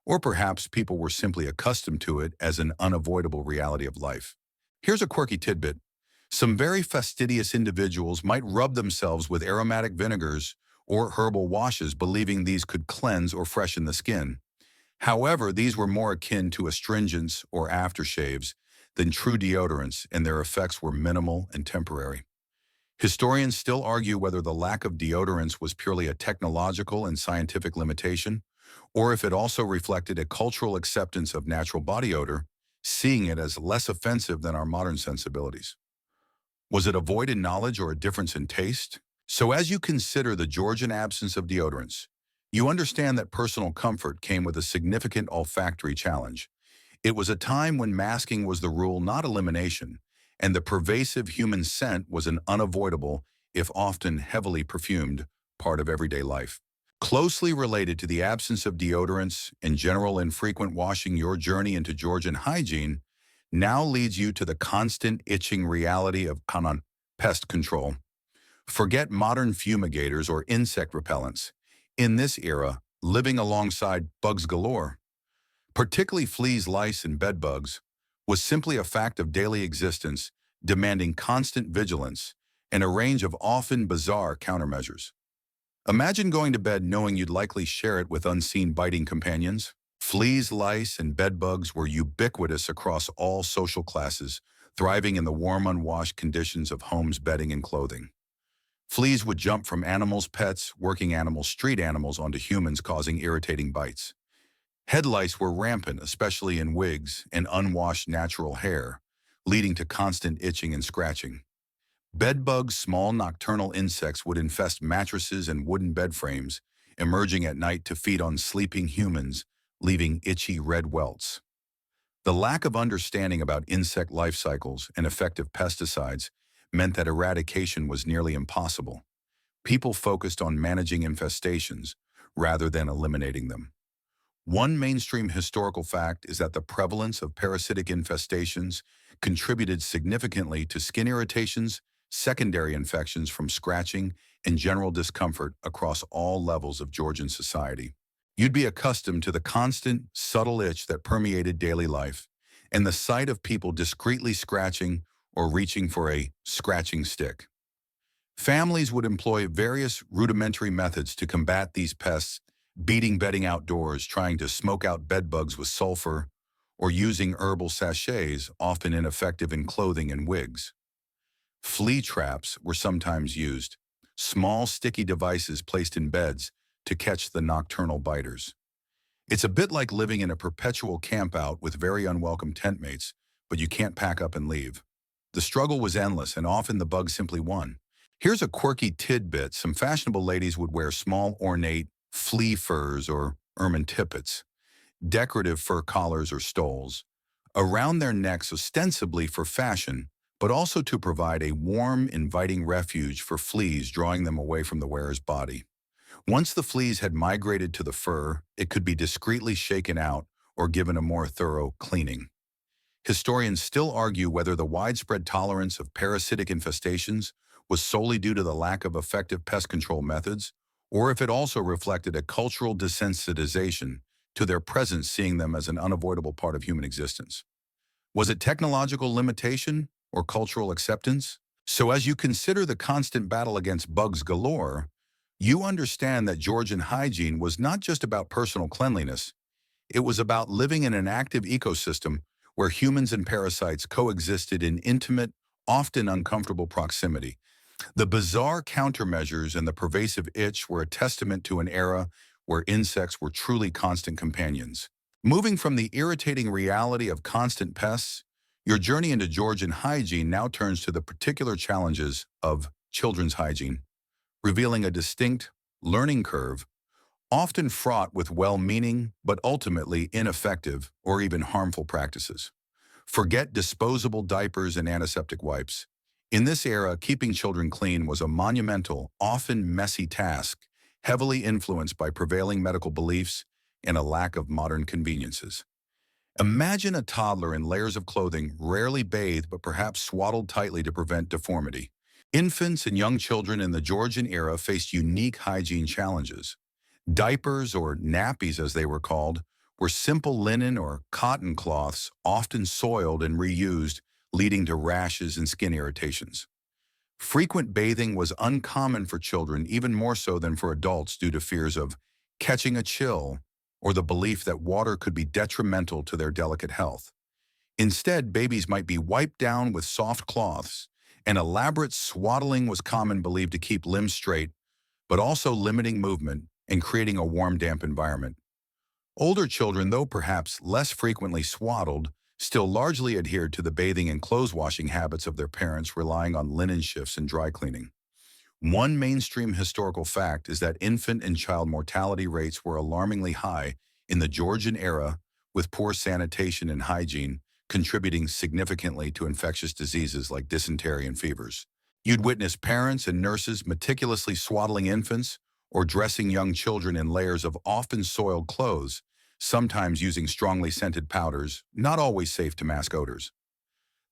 A: Or perhaps people were simply accustomed to it as an unavoidable reality of life. Here's a quirky tidbit. Some very fastidious individuals might rub themselves with aromatic vinegars or herbal washes, believing these could cleanse or freshen the skin. However, these were more akin to astringents or aftershaves than true deodorants, and their effects were minimal and temporary. Historians still argue whether the lack of deodorants was purely a technological and scientific limitation, or if it also reflected a cultural acceptance of natural body odor, seeing it as less offensive than our modern sensibilities. Was it a void in knowledge or a difference in taste? So as you consider the Georgian absence of deodorants, you understand that personal comfort came with a significant olfactory challenge. It was a time when masking was the rule, not elimination, and the pervasive human scent was an unavoidable, if often heavily perfumed, part of everyday life. Closely related to the absence of deodorants and general infrequent washing, your journey into Georgian hygiene now leads you to the constant itching reality of pest control. Forget modern fumigators or insect repellents. In this era, living alongside bugs galore, particularly fleas, lice, and bedbugs, was simply a fact of daily existence, demanding constant vigilance and a range of often bizarre countermeasures. Imagine going to bed knowing you'd likely share it with unseen biting companions. Fleas, lice, and bedbugs were ubiquitous across all social classes, thriving in the warm, unwashed conditions of homes, bedding, and clothing. Fleas would jump from animals, pets, working animals, street animals onto humans, causing irritating bites. Head lice were rampant, especially in wigs and unwashed natural hair, leading to constant itching and scratching. Bedbugs, small nocturnal insects, would infest mattresses and wooden bed frames, emerging at night to feed on sleeping humans, leaving itchy red welts. The lack of understanding about insect life cycles and effective pesticides meant that eradication was nearly impossible. People focused on managing infestations rather than eliminating them. One mainstream historical fact is that the prevalence of parasitic infestations contributed significantly to skin irritations, secondary infections from scratching, and general discomfort across all levels of Georgian society. You'd be accustomed to the constant, subtle itch that permeated daily life, and the sight of people discreetly scratching or reaching for a scratching stick. Families would employ various rudimentary methods to combat these pests, beating bedding outdoors, trying to smoke out bedbugs with sulfur, or using herbal sachets, often ineffective in clothing and wigs. Flea traps were sometimes used, small sticky devices placed in beds to catch the nocturnal biters. It's a bit like living in a perpetual campout with very unwelcome tent mates, but you can't pack up and leave. The struggle was endless, and often the bug simply won. Here's a quirky tidbit. Some fashionable ladies would wear small, ornate flea furs or ermine tippets, decorative fur collars or stoles, around their necks ostensibly for fashion, but also to provide a warm, inviting refuge for fleas, drawing them away from the wearer's body. Once the fleas had migrated to the fur, it could be discreetly shaken out or given a more thorough cleaning. Historians still argue whether the widespread tolerance of parasitic infestations was solely due to the lack of effective pest control methods, or if it also reflected a cultural desensitization to their presence, seeing them as an unavoidable part of human existence. Was it technological limitation or cultural acceptance? So as you consider the constant battle against bugs galore, you understand that Georgian hygiene was not just about personal cleanliness. It was about living in an active ecosystem where humans and parasites coexisted in intimate, often uncomfortable proximity. The bizarre countermeasures and the pervasive itch were a testament to an era where insects were truly constant companions. Moving from the irritating reality of constant pests, your journey into Georgian hygiene now turns to the particular challenges of children's hygiene, revealing a distinct learning curve, often fraught with well-meaning but ultimately ineffective or even harmful practices. Forget disposable diapers and antiseptic wipes. In this era, keeping children clean was a monumental, often messy task, heavily influenced by prevailing medical beliefs and a lack of modern conveniences. Imagine a toddler in layers of clothing, rarely bathed but perhaps swaddled tightly to prevent deformity. Infants and young children in the Georgian era faced unique hygiene challenges. Diapers, or nappies as they were called, were simple linen or cotton cloths, often soiled and reused, leading to rashes and skin irritations. Frequent bathing was uncommon for children, even more so than for adults, due to fears of catching a chill or the belief that water could be detrimental to their delicate health. Instead, babies might be wiped down with soft cloths, and elaborate swaddling was common, believed to keep limbs straight, but also limiting movement and creating a warm, damp environment. Older children, though perhaps less frequently swaddled, still largely adhered to the bathing and clothes washing habits of their parents, relying on linen shifts and dry cleaning. One mainstream historical fact is that infant and child mortality rates were alarmingly high in the Georgian era, with poor sanitation and hygiene contributing significantly to infectious diseases like dysentery and fevers. You'd witness parents and nurses meticulously swaddling infants or dressing young children in layers of often soiled clothes, sometimes using strongly scented powders, not always safe to mask odors.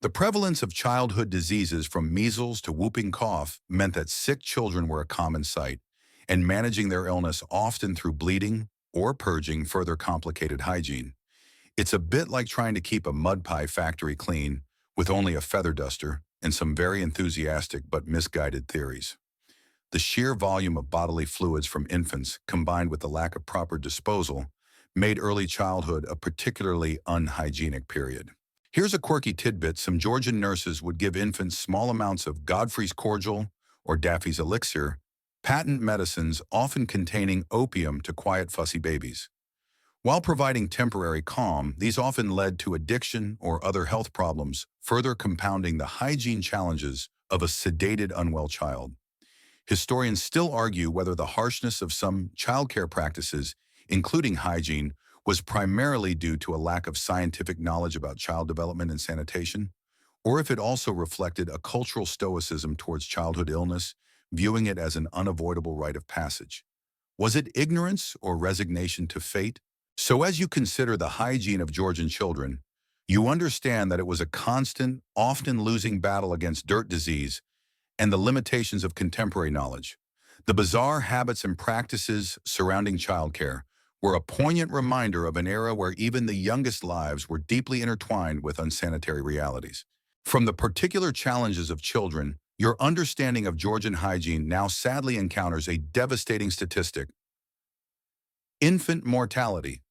A: The prevalence of childhood diseases from measles to whooping cough meant that sick children were a common sight, and managing their illness often through bleeding or purging further complicated hygiene. It's a bit like trying to keep a mud pie factory clean with only a feather duster and some very enthusiastic but misguided theories. The sheer volume of bodily fluids from infants, combined with the lack of proper disposal, made early childhood a particularly unhygienic period. Here's a quirky tidbit: some Georgian nurses would give infants small amounts of Godfrey's cordial or Daffy's elixir, patent medicines often containing opium to quiet fussy babies. While providing temporary calm, these often led to addiction or other health problems, further compounding the hygiene challenges of a sedated, unwell child. Historians still argue whether the harshness of some childcare practices, including hygiene, was primarily due to a lack of scientific knowledge about child development and sanitation, or if it also reflected a cultural stoicism towards childhood illness, viewing it as an unavoidable rite of passage. Was it ignorance or resignation to fate? So as you consider the hygiene of Georgian children, you understand that it was a constant, often losing battle against dirt disease and the limitations of contemporary knowledge. The bizarre habits and practices surrounding childcare were a poignant reminder of an era where even the youngest lives were deeply intertwined with unsanitary realities. From the particular challenges of children, your understanding of Georgian hygiene now sadly encounters a devastating statistic: infant mortality.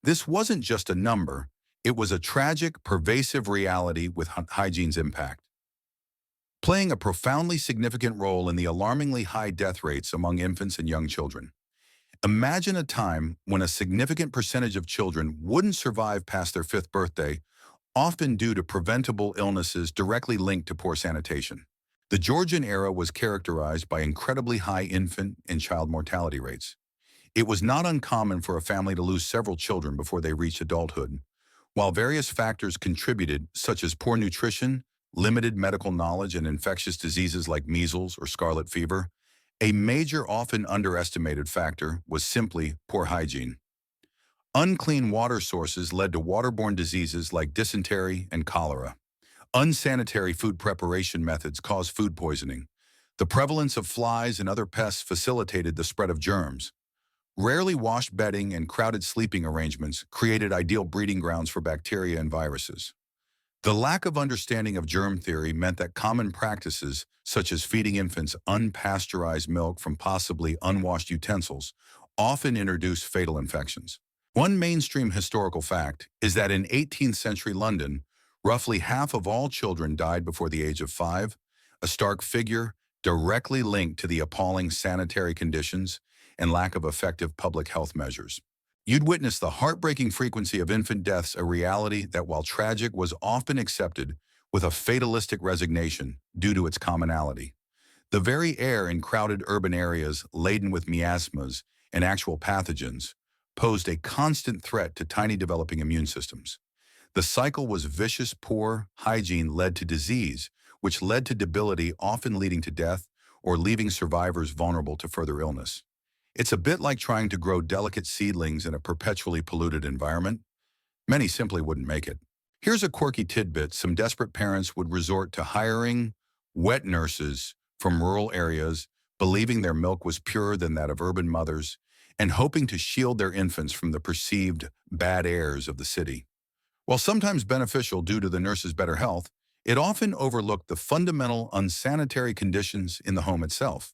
A: This wasn't just a number, it was a tragic, pervasive reality with hygiene's impact, playing a profoundly significant role in the alarmingly high death rates among infants and young children. Imagine a time when a significant percentage of children wouldn't survive past their fifth birthday, often due to preventable illnesses directly linked to poor sanitation. The Georgian era was characterized by incredibly high infant and child mortality rates. It was not uncommon for a family to lose several children before they reached adulthood. While various factors contributed, such as poor nutrition, limited medical knowledge, and infectious diseases like measles or scarlet fever, a major, often underestimated factor was simply poor hygiene. Unclean water sources led to waterborne diseases like dysentery and cholera. Unsanitary food preparation methods caused food poisoning. The prevalence of flies and other pests facilitated the spread of germs. Rarely washed bedding and crowded sleeping arrangements created ideal breeding grounds for bacteria and viruses. The lack of understanding of germ theory meant that common practices, such as feeding infants unpasteurized milk from possibly unwashed utensils, often introduced fatal infections. One mainstream historical fact is that in 18th century London, roughly half of all children died before the age of 5, a stark figure directly linked to the appalling sanitary conditions and lack of effective public health measures. You'd witness the heartbreaking frequency of infant deaths, a reality that, while tragic, was often accepted with a fatalistic resignation due to its commonality. The very air in crowded urban areas laden with miasmas and actual pathogens posed a constant threat to tiny developing immune systems. The cycle was vicious. Poor hygiene led to disease, which led to debility, often leading to death or leaving survivors vulnerable to further illness. It's a bit like trying to grow delicate seedlings in a perpetually polluted environment. Many simply wouldn't make it. Here's a quirky tidbit: some desperate parents would resort to hiring wet nurses from rural areas, believing their milk was purer than that of urban mothers, and hoping to shield their infants from the perceived bad airs of the city. While sometimes beneficial due to the nurse's better health, it often overlooked the fundamental unsanitary conditions in the home itself.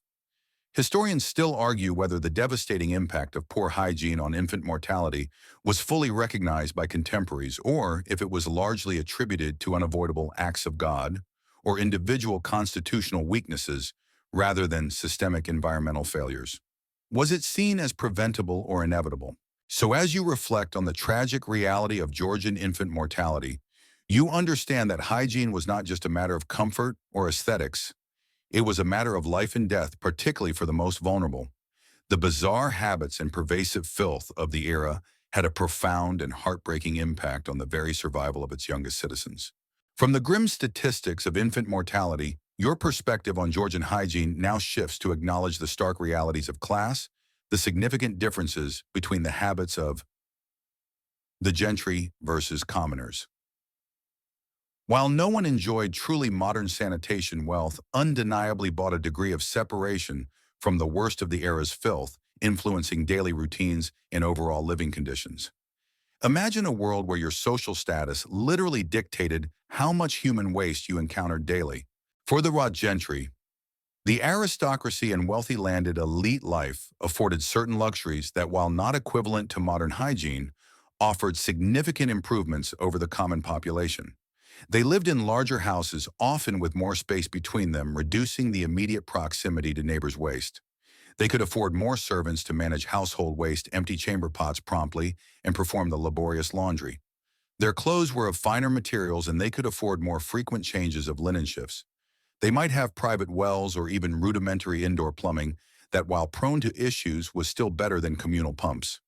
A: Historians still argue whether the devastating impact of poor hygiene on infant mortality was fully recognized by contemporaries, or if it was largely attributed to unavoidable acts of God or individual constitutional weaknesses rather than systemic environmental failures. Was it seen as preventable or inevitable? So as you reflect on the tragic reality of Georgian infant mortality, you understand that hygiene was not just a matter of comfort or aesthetics. It was a matter of life and death, particularly for the most vulnerable. The bizarre habits and pervasive filth of the era had a profound and heartbreaking impact on the very survival of its youngest citizens. From the grim statistics of infant mortality, your perspective on Georgian hygiene now shifts to acknowledge the stark realities of class, the significant differences between the habits of the gentry versus commoners. While no one enjoyed truly modern sanitation, wealth undeniably brought a degree of separation from the worst of the era's filth, influencing daily routines and overall living conditions. Imagine a world where your social status literally dictated how much human waste you encountered daily. For the raw gentry, The aristocracy and wealthy landed elite life afforded certain luxuries that, while not equivalent to modern hygiene, offered significant improvements over the common population. They lived in larger houses, often with more space between them, reducing the immediate proximity to neighbors' waste. They could afford more servants to manage household waste, empty chamber pots promptly, and perform the laborious laundry. Their clothes were of finer materials, and they could afford more frequent changes of linen shifts. They might have private wells or even rudimentary indoor plumbing that, while prone to issues, was still better than communal pumps.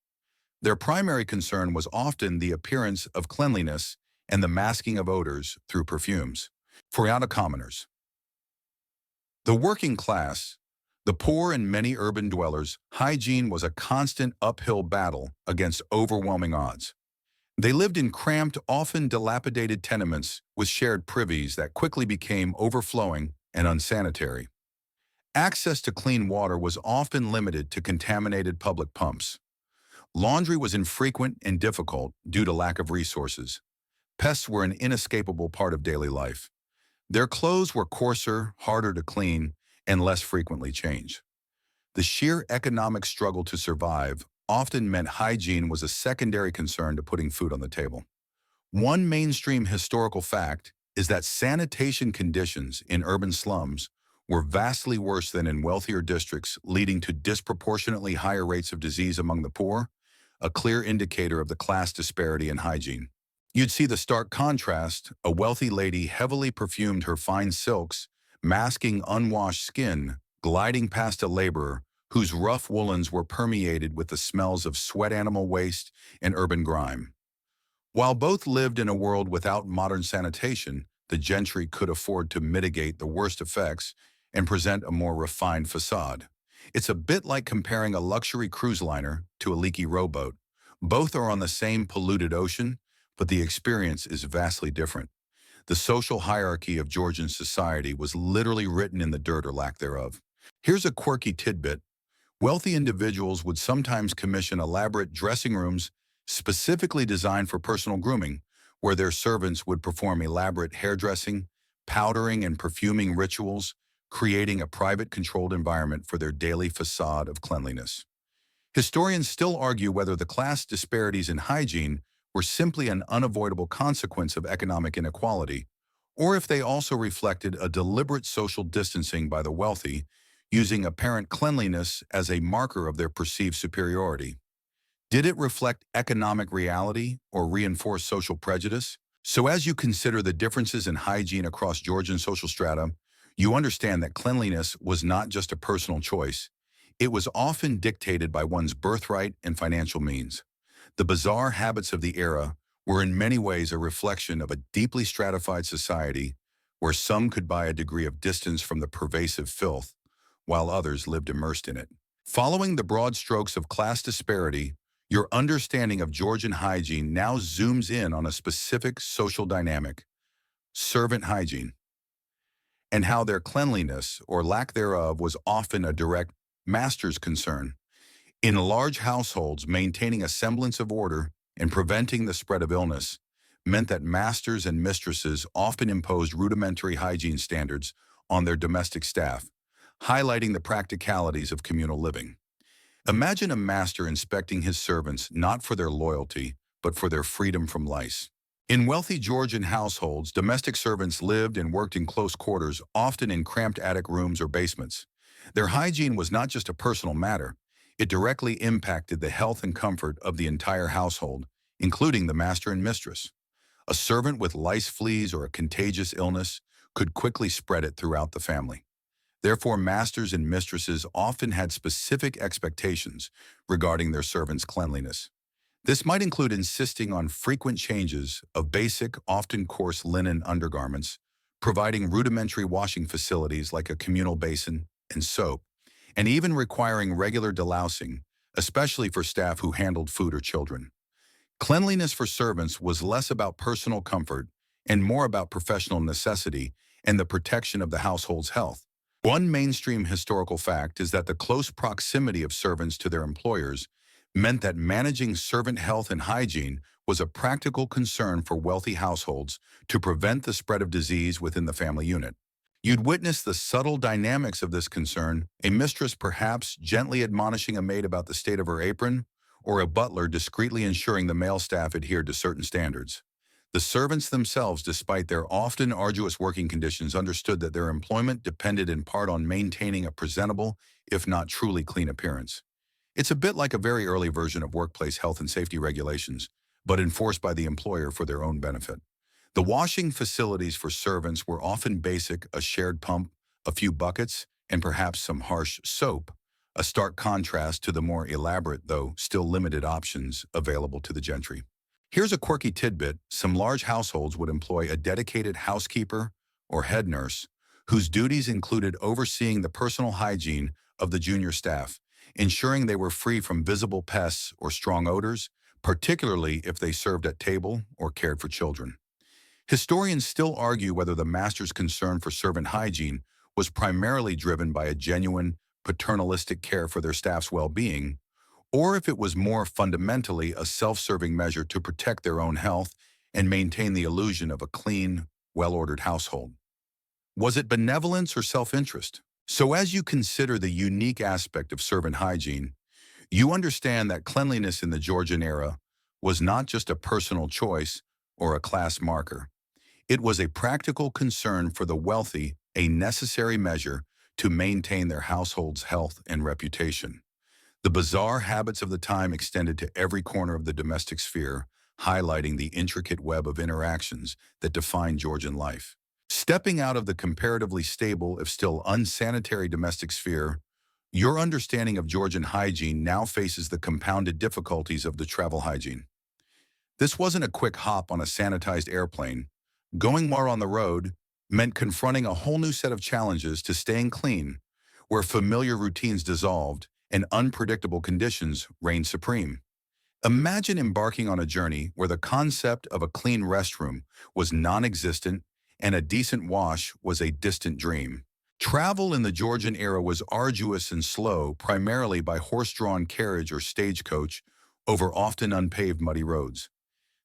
A: Their primary concern was often the appearance of cleanliness and the masking of odors through perfumes. For out commoners, the working class, the poor and many urban dwellers, hygiene was a constant uphill battle against overwhelming odds. They lived in cramped, often dilapidated tenements with shared privies that quickly became overflowing and unsanitary. Access to clean water was often limited to contaminated public pumps. Laundry was infrequent and difficult due to lack of resources. Pests were an inescapable part of daily life. Their clothes were coarser, harder to clean, and less frequently changed. The sheer economic struggle to survive often meant hygiene was a secondary concern to putting food on the table. One mainstream historical fact is that sanitation conditions in urban slums were vastly worse than in wealthier districts, leading to disproportionately higher rates of disease among the poor, a clear indicator of the class disparity in hygiene. You'd see the stark contrast. A wealthy lady heavily perfumed her fine silks, masking unwashed skin, gliding past a laborer whose rough woolens were permeated with the smells of sweat animal waste and urban grime. While both lived in a world without modern sanitation, the gentry could afford to mitigate the worst effects and present a more refined facade. It's a bit like comparing a luxury cruise liner to a leaky rowboat. Both are on the same polluted ocean, but the experience is vastly different. The social hierarchy of Georgian society was literally written in the dirt or lack thereof. Here's a quirky tidbit. Wealthy individuals would sometimes commission elaborate dressing rooms specifically designed for personal grooming, where their servants would perform elaborate hairdressing, powdering, and perfuming rituals, creating a private, controlled environment for their daily facade of cleanliness. Historians still argue whether the class disparities in hygiene were simply an unavoidable consequence of economic inequality, or if they also reflected a deliberate social distancing by the wealthy, using apparent cleanliness as a marker of their perceived superiority. Did it reflect economic reality or reinforce social prejudice? So as you consider the differences in hygiene across Georgian social strata, you understand that cleanliness was not just a personal choice. It was often dictated by one's birthright and financial means. The bizarre habits of the era were in many ways a reflection of a deeply stratified society where some could buy a degree of distance from the pervasive filth, while others lived immersed in it. Following the broad strokes of class disparity, your understanding of Georgian hygiene now zooms in on a specific social dynamic, servant hygiene, and how their cleanliness or lack thereof was often a direct master's concern. In large households, maintaining a semblance of order and preventing the spread of illness meant that masters and mistresses often imposed rudimentary hygiene standards on their domestic staff, highlighting the practicalities of communal living. Imagine a master inspecting his servants not for their loyalty, but for their freedom from lice. In wealthy Georgian households, domestic servants lived and worked in close quarters, often in cramped attic rooms or basements. Their hygiene was not just a personal matter. It directly impacted the health and comfort of the entire household, including the master and mistress. A servant with lice, fleas, or a contagious illness could quickly spread it throughout the family. Therefore, masters and mistresses often had specific expectations regarding their servants' cleanliness. This might include insisting on frequent changes of basic, often coarse linen undergarments, providing rudimentary washing facilities like a communal basin and soap, and even requiring regular delousing, especially for staff who handled food or children. Cleanliness for servants was less about personal comfort and more about professional necessity and the protection of the household's health. One mainstream historical fact is that the close proximity of servants to their employers meant that managing servant health and hygiene was a practical concern for wealthy households to prevent the spread of disease within the family unit. You'd witness the subtle dynamics of this concern, a mistress perhaps gently admonishing a maid about the state of her apron, or a butler discreetly ensuring the male staff adhered to certain standards. The servants themselves, despite their often arduous working conditions, understood that their employment depended in part on maintaining a presentable, if not truly clean appearance. It's a bit like a very early version of workplace health and safety regulations, but enforced by the employer for their own benefit. The washing facilities for servants were often basic: a shared pump, a few buckets, and perhaps some harsh soap, a stark contrast to the more elaborate, though still limited options available to the gentry. Here's a quirky tidbit: some large households would employ a dedicated housekeeper or head nurse whose duties included overseeing the personal hygiene of the junior staff, ensuring they were free from visible pests or strong odors, particularly if they served at table or cared for children. Historians still argue whether the master's concern for servant hygiene was primarily driven by a genuine paternalistic care for their staff's well-being, or if it was more fundamentally a self-serving measure to protect their own health and maintain the illusion of a clean, well-ordered household. Was it benevolence or self-interest? So as you consider the unique aspect of servant hygiene, you understand that cleanliness in the Georgian era was not just a personal choice or a class marker. It was a practical concern for the wealthy, a necessary measure to maintain their household's health and reputation. The bizarre habits of the time extended to every corner of the domestic sphere, highlighting the intricate web of interactions that define Georgian life. Stepping out of the comparatively stable, if still unsanitary domestic sphere, your understanding of Georgian hygiene now faces the compounded difficulties of the travel hygiene. This wasn't a quick hop on a sanitized airplane. Going more on the road meant confronting a whole new set of challenges to staying clean, where familiar routines dissolved and unpredictable conditions reigned supreme. Imagine embarking on a journey where the concept of a clean restroom was non-existent and a decent wash was a distant dream. Travel in the Georgian era was arduous and slow, primarily by horse-drawn carriage or stagecoach over often unpaved muddy roads.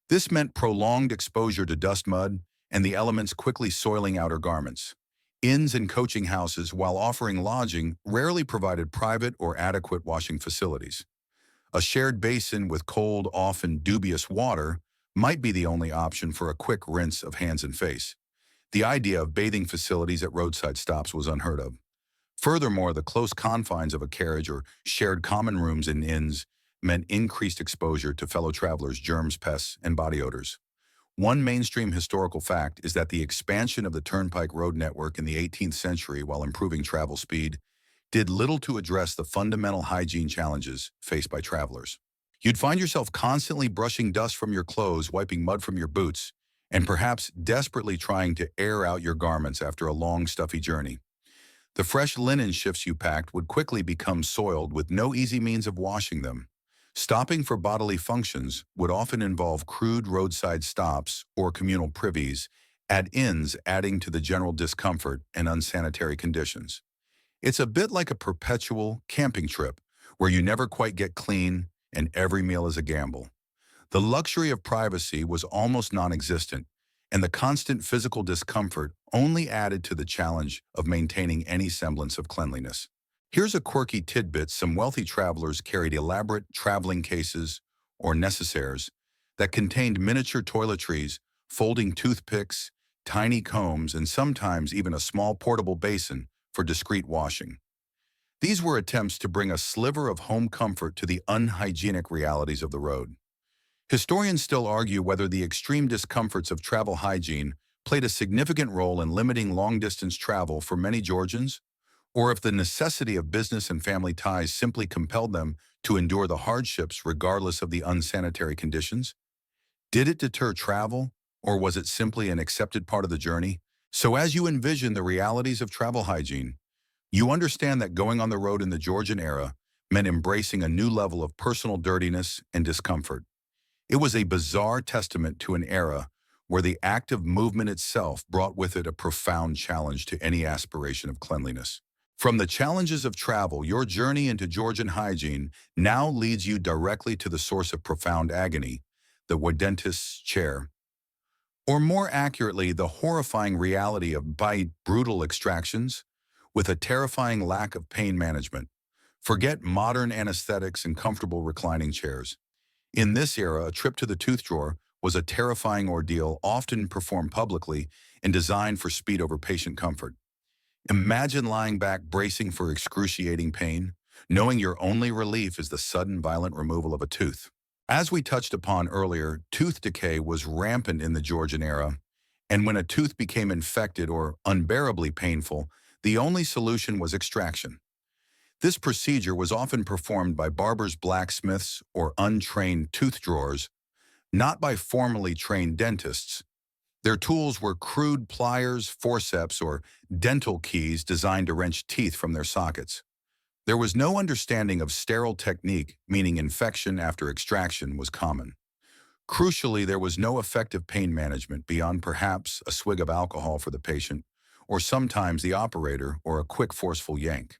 A: This meant prolonged exposure to dust, mud, and the elements quickly soiling outer garments. Inns and coaching houses, while offering lodging, rarely provided private or adequate washing facilities. A shared basin with cold, often dubious water might be the only option for a quick rinse of hands and face. The idea of bathing facilities at roadside stops was unheard of. Furthermore, the close confines of a carriage or shared common rooms in inns meant increased exposure to fellow travelers' germs, pests, and body odors. One mainstream historical fact is that the expansion of the turnpike road network in the 18th century, while improving travel speed, did little to address the fundamental hygiene challenges faced by travelers. You'd find yourself constantly brushing dust from your clothes, wiping mud from your boots, and perhaps desperately trying to air out your garments after a long, stuffy journey. The fresh linen shifts you packed would quickly become soiled with no easy means of washing them. Stopping for bodily functions would often involve crude roadside stops or communal privies at inns, adding to the general discomfort and unsanitary conditions. It's a bit like a perpetual camping trip where you never quite get clean and every meal is a gamble. The luxury of privacy was almost non-existent, and the constant physical discomfort only added to the challenge of maintaining any semblance of cleanliness. Here's a quirky tidbit: some wealthy travelers carried elaborate traveling cases, or necessaires, that contained miniature toiletries, folding toothpicks, tiny combs, and sometimes even a small portable basin for discreet washing. These were attempts to bring a sliver of home comfort to the unhygienic realities of the road. Historians still argue whether the extreme discomforts of travel hygiene played a significant role in limiting long-distance travel for many Georgians, or if the necessity of business and family ties simply compelled them to endure the hardships regardless of the unsanitary conditions. Did it deter travel, or was it simply an accepted part of the journey? So as you envision the realities of travel hygiene, you understand that going on the road in the Georgian era meant embracing a new level of personal dirtiness and discomfort. It was a bizarre testament to an era where the act of movement itself brought with it a profound challenge to any aspiration of cleanliness. From the challenges of travel, your journey into Georgian hygiene now leads you directly to the source of profound agony, the dentist's chair. Or more accurately, the horrifying reality of by brutal extractions with a terrifying lack of pain management. Forget modern anesthetics and comfortable reclining chairs. In this era, a trip to the tooth drawer was a terrifying ordeal often performed publicly and designed for speed over patient comfort. Imagine lying back bracing for excruciating pain, knowing your only relief is the sudden violent removal of a tooth. As we touched upon earlier, tooth decay was rampant in the Georgian era, and when a tooth became infected or unbearably painful, the only solution was extraction. This procedure was often performed by barbers, blacksmiths, or untrained tooth drawers, not by formally trained dentists. Their tools were crude pliers, forceps, or dental keys designed to wrench teeth from their sockets. There was no understanding of sterile technique, meaning infection after extraction was common. Crucially, there was no effective pain management beyond perhaps a swig of alcohol for the patient, or sometimes the operator, or a quick forceful yank.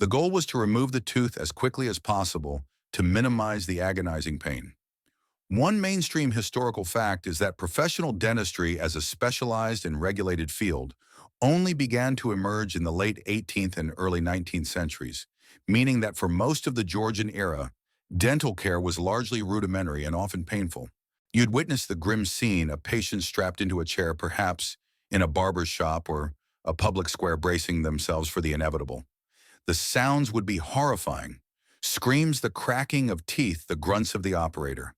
A: The goal was to remove the tooth as quickly as possible to minimize the agonizing pain. One mainstream historical fact is that professional dentistry as a specialized and regulated field only began to emerge in the late 18th and early 19th centuries, meaning that for most of the Georgian era, dental care was largely rudimentary and often painful. You'd witness the grim scene, a patient strapped into a chair, perhaps in a barber's shop or a public square bracing themselves for the inevitable. The sounds would be horrifying. Screams, the cracking of teeth, the grunts of the operator.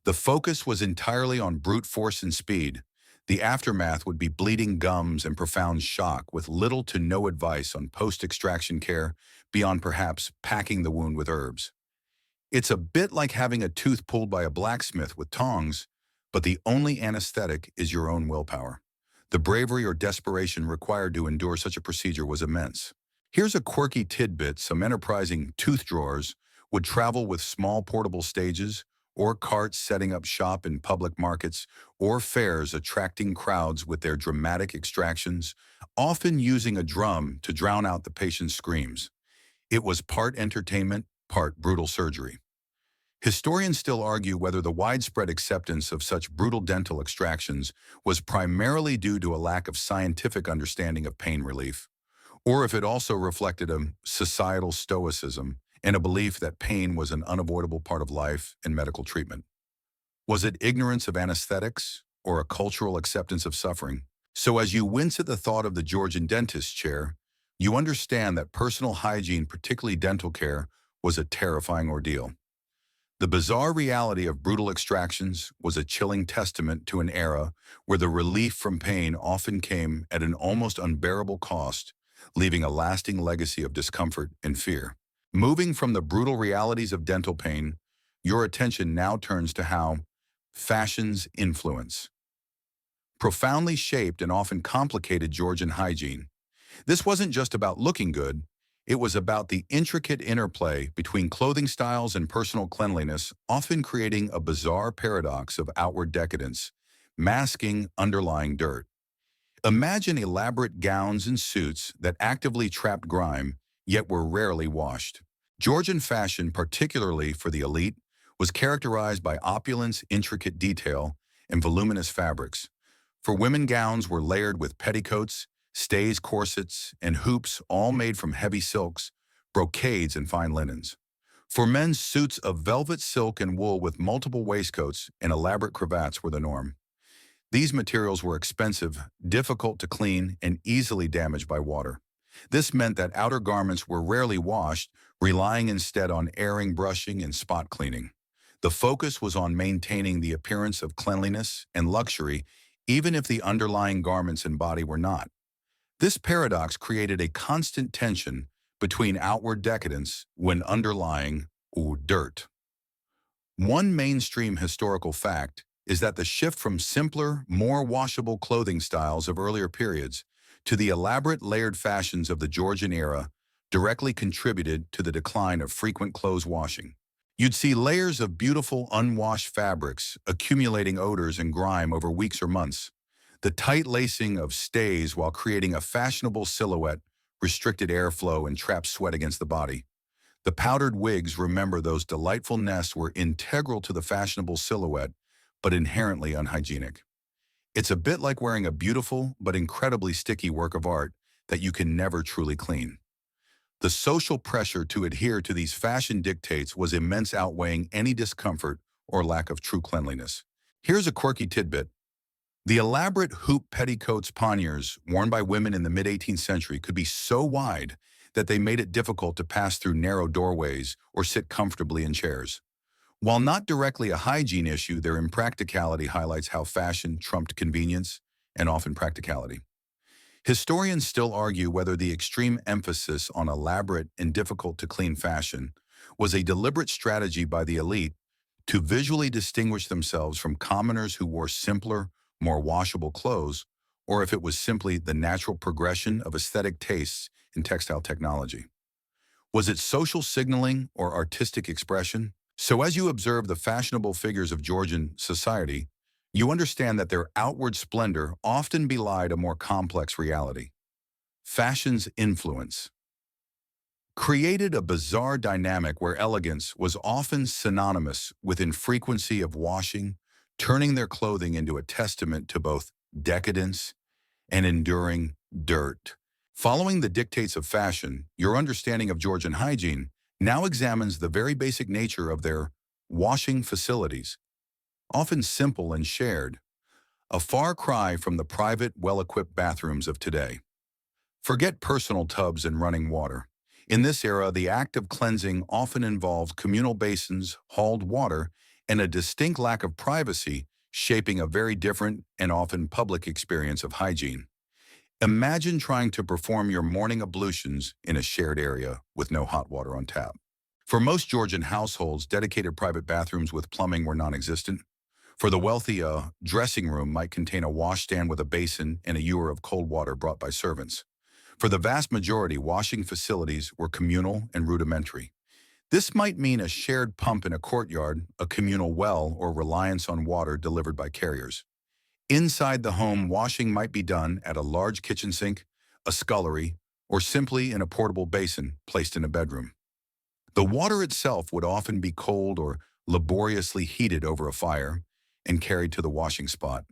A: The focus was entirely on brute force and speed. The aftermath would be bleeding gums and profound shock with little to no advice on post-extraction care beyond perhaps packing the wound with herbs. It's a bit like having a tooth pulled by a blacksmith with tongs, but the only anesthetic is your own willpower. The bravery or desperation required to endure such a procedure was immense. Here's a quirky tidbit: some enterprising tooth drawers would travel with small portable stages or carts, setting up shop in public markets or fairs, attracting crowds with their dramatic extractions, often using a drum to drown out the patient's screams. It was part entertainment, part brutal surgery. Historians still argue whether the widespread acceptance of such brutal dental extractions was primarily due to a lack of scientific understanding of pain relief, or if it also reflected a societal stoicism and a belief that pain was an unavoidable part of life and medical treatment. Was it ignorance of anesthetics or a cultural acceptance of suffering? So as you wince at the thought of the Georgian dentist chair, you understand that personal hygiene, particularly dental care, was a terrifying ordeal. The bizarre reality of brutal extractions was a chilling testament to an era where the relief from pain often came at an almost unbearable cost, leaving a lasting legacy of discomfort and fear. Moving from the brutal realities of dental pain, your attention now turns to how fashion's influence profoundly shaped and often complicated Georgian hygiene. This wasn't just about looking good, it was about the intricate interplay between clothing styles and personal cleanliness, often creating a bizarre paradox of outward decadence, masking underlying dirt. Imagine elaborate gowns and suits that actively trapped grime, yet were rarely washed. Georgian fashion, particularly for the elite, was characterized by opulence, intricate detail, and voluminous fabrics. For women, gowns were layered with petticoats, stays, corsets, and hoops, all made from heavy silks, brocades, and fine linens. For men, suits of velvet, silk, and wool with multiple waistcoats and elaborate cravats were the norm. These materials were expensive, difficult to clean, and easily damaged by water. This meant that outer garments were rarely washed, relying instead on airing, brushing, and spot cleaning. The focus was on maintaining the appearance of cleanliness and luxury, even if the underlying garments and body were not. This paradox created a constant tension between outward decadence when underlying dirt. One mainstream historical fact is that the shift from simpler, more washable clothing styles of earlier periods to the elaborate layered fashions of the Georgian era directly contributed to the decline of frequent clothes washing. You'd see layers of beautiful unwashed fabrics accumulating odors and grime over weeks or months. The tight lacing of stays while creating a fashionable silhouette restricted airflow and trapped sweat against the body. The powdered wigs, remember, those delightful nests were integral to the fashionable silhouette, but inherently unhygienic. It's a bit like wearing a beautiful but incredibly sticky work of art that you can never truly clean. The social pressure to adhere to these fashion dictates was immense, outweighing any discomfort or lack of true cleanliness. Here's a quirky tidbit. The elaborate hoop petticoats panniers worn by women in the mid-18th century could be so wide that they made it difficult to pass through narrow doorways or sit comfortably in chairs. While not directly a hygiene issue, their impracticality highlights how fashion trumped convenience and often practicality. Historians still argue whether the extreme emphasis on elaborate and difficult-to-clean fashion was a deliberate strategy by the elite to visually distinguish themselves from commoners who wore simpler, more washable clothes, or if it was simply the natural progression of aesthetic tastes in textile technology. Was it social signaling or artistic expression? So as you observe the fashionable figures of Georgian society, you understand that their outward splendor often belied a more complex reality. Fashion's influence created a bizarre dynamic where elegance was often synonymous with infrequency of washing, turning their clothing into a testament to both decadence and enduring dirt. Following the dictates of fashion, your understanding of Georgian hygiene now examines the very basic nature of their washing facilities, often simple and shared, a far cry from the private, well-equipped bathrooms of today. Forget personal tubs and running water. In this era, the act of cleansing often involved communal basins, hauled water, and a distinct lack of privacy, shaping a very different and often public experience of hygiene. Imagine trying to perform your morning ablutions in a shared area with no hot water on tap. For most Georgian households, dedicated private bathrooms with plumbing were non-existent. For the wealthy, a dressing room might contain a washstand with a basin and a ewer of cold water brought by servants. For the vast majority, washing facilities were communal and rudimentary. This might mean a shared pump in a courtyard, a communal well, or reliance on water delivered by carriers. Inside the home, washing might be done at a large kitchen sink, a scullery, or simply in a portable basin placed in a bedroom. The water itself would often be cold or laboriously heated over a fire and carried to the washing spot.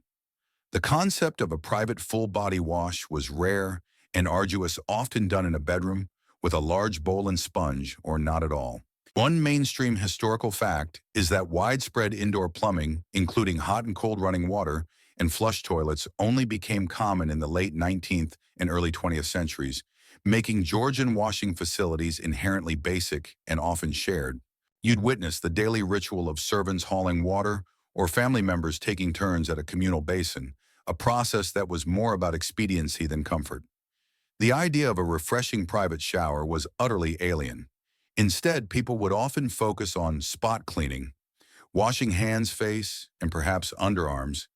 A: The concept of a private full-body wash was rare and arduous, often done in a bedroom with a large bowl and sponge, or not at all. One mainstream historical fact is that widespread indoor plumbing, including hot and cold running water and flush toilets, only became common in the late 19th and early 20th centuries, making Georgian washing facilities inherently basic and often shared. You'd witness the daily ritual of servants hauling water or family members taking turns at a communal basin, a process that was more about expediency than comfort. The idea of a refreshing private shower was utterly alien. Instead, people would often focus on spot cleaning, washing hands, face, and perhaps underarms,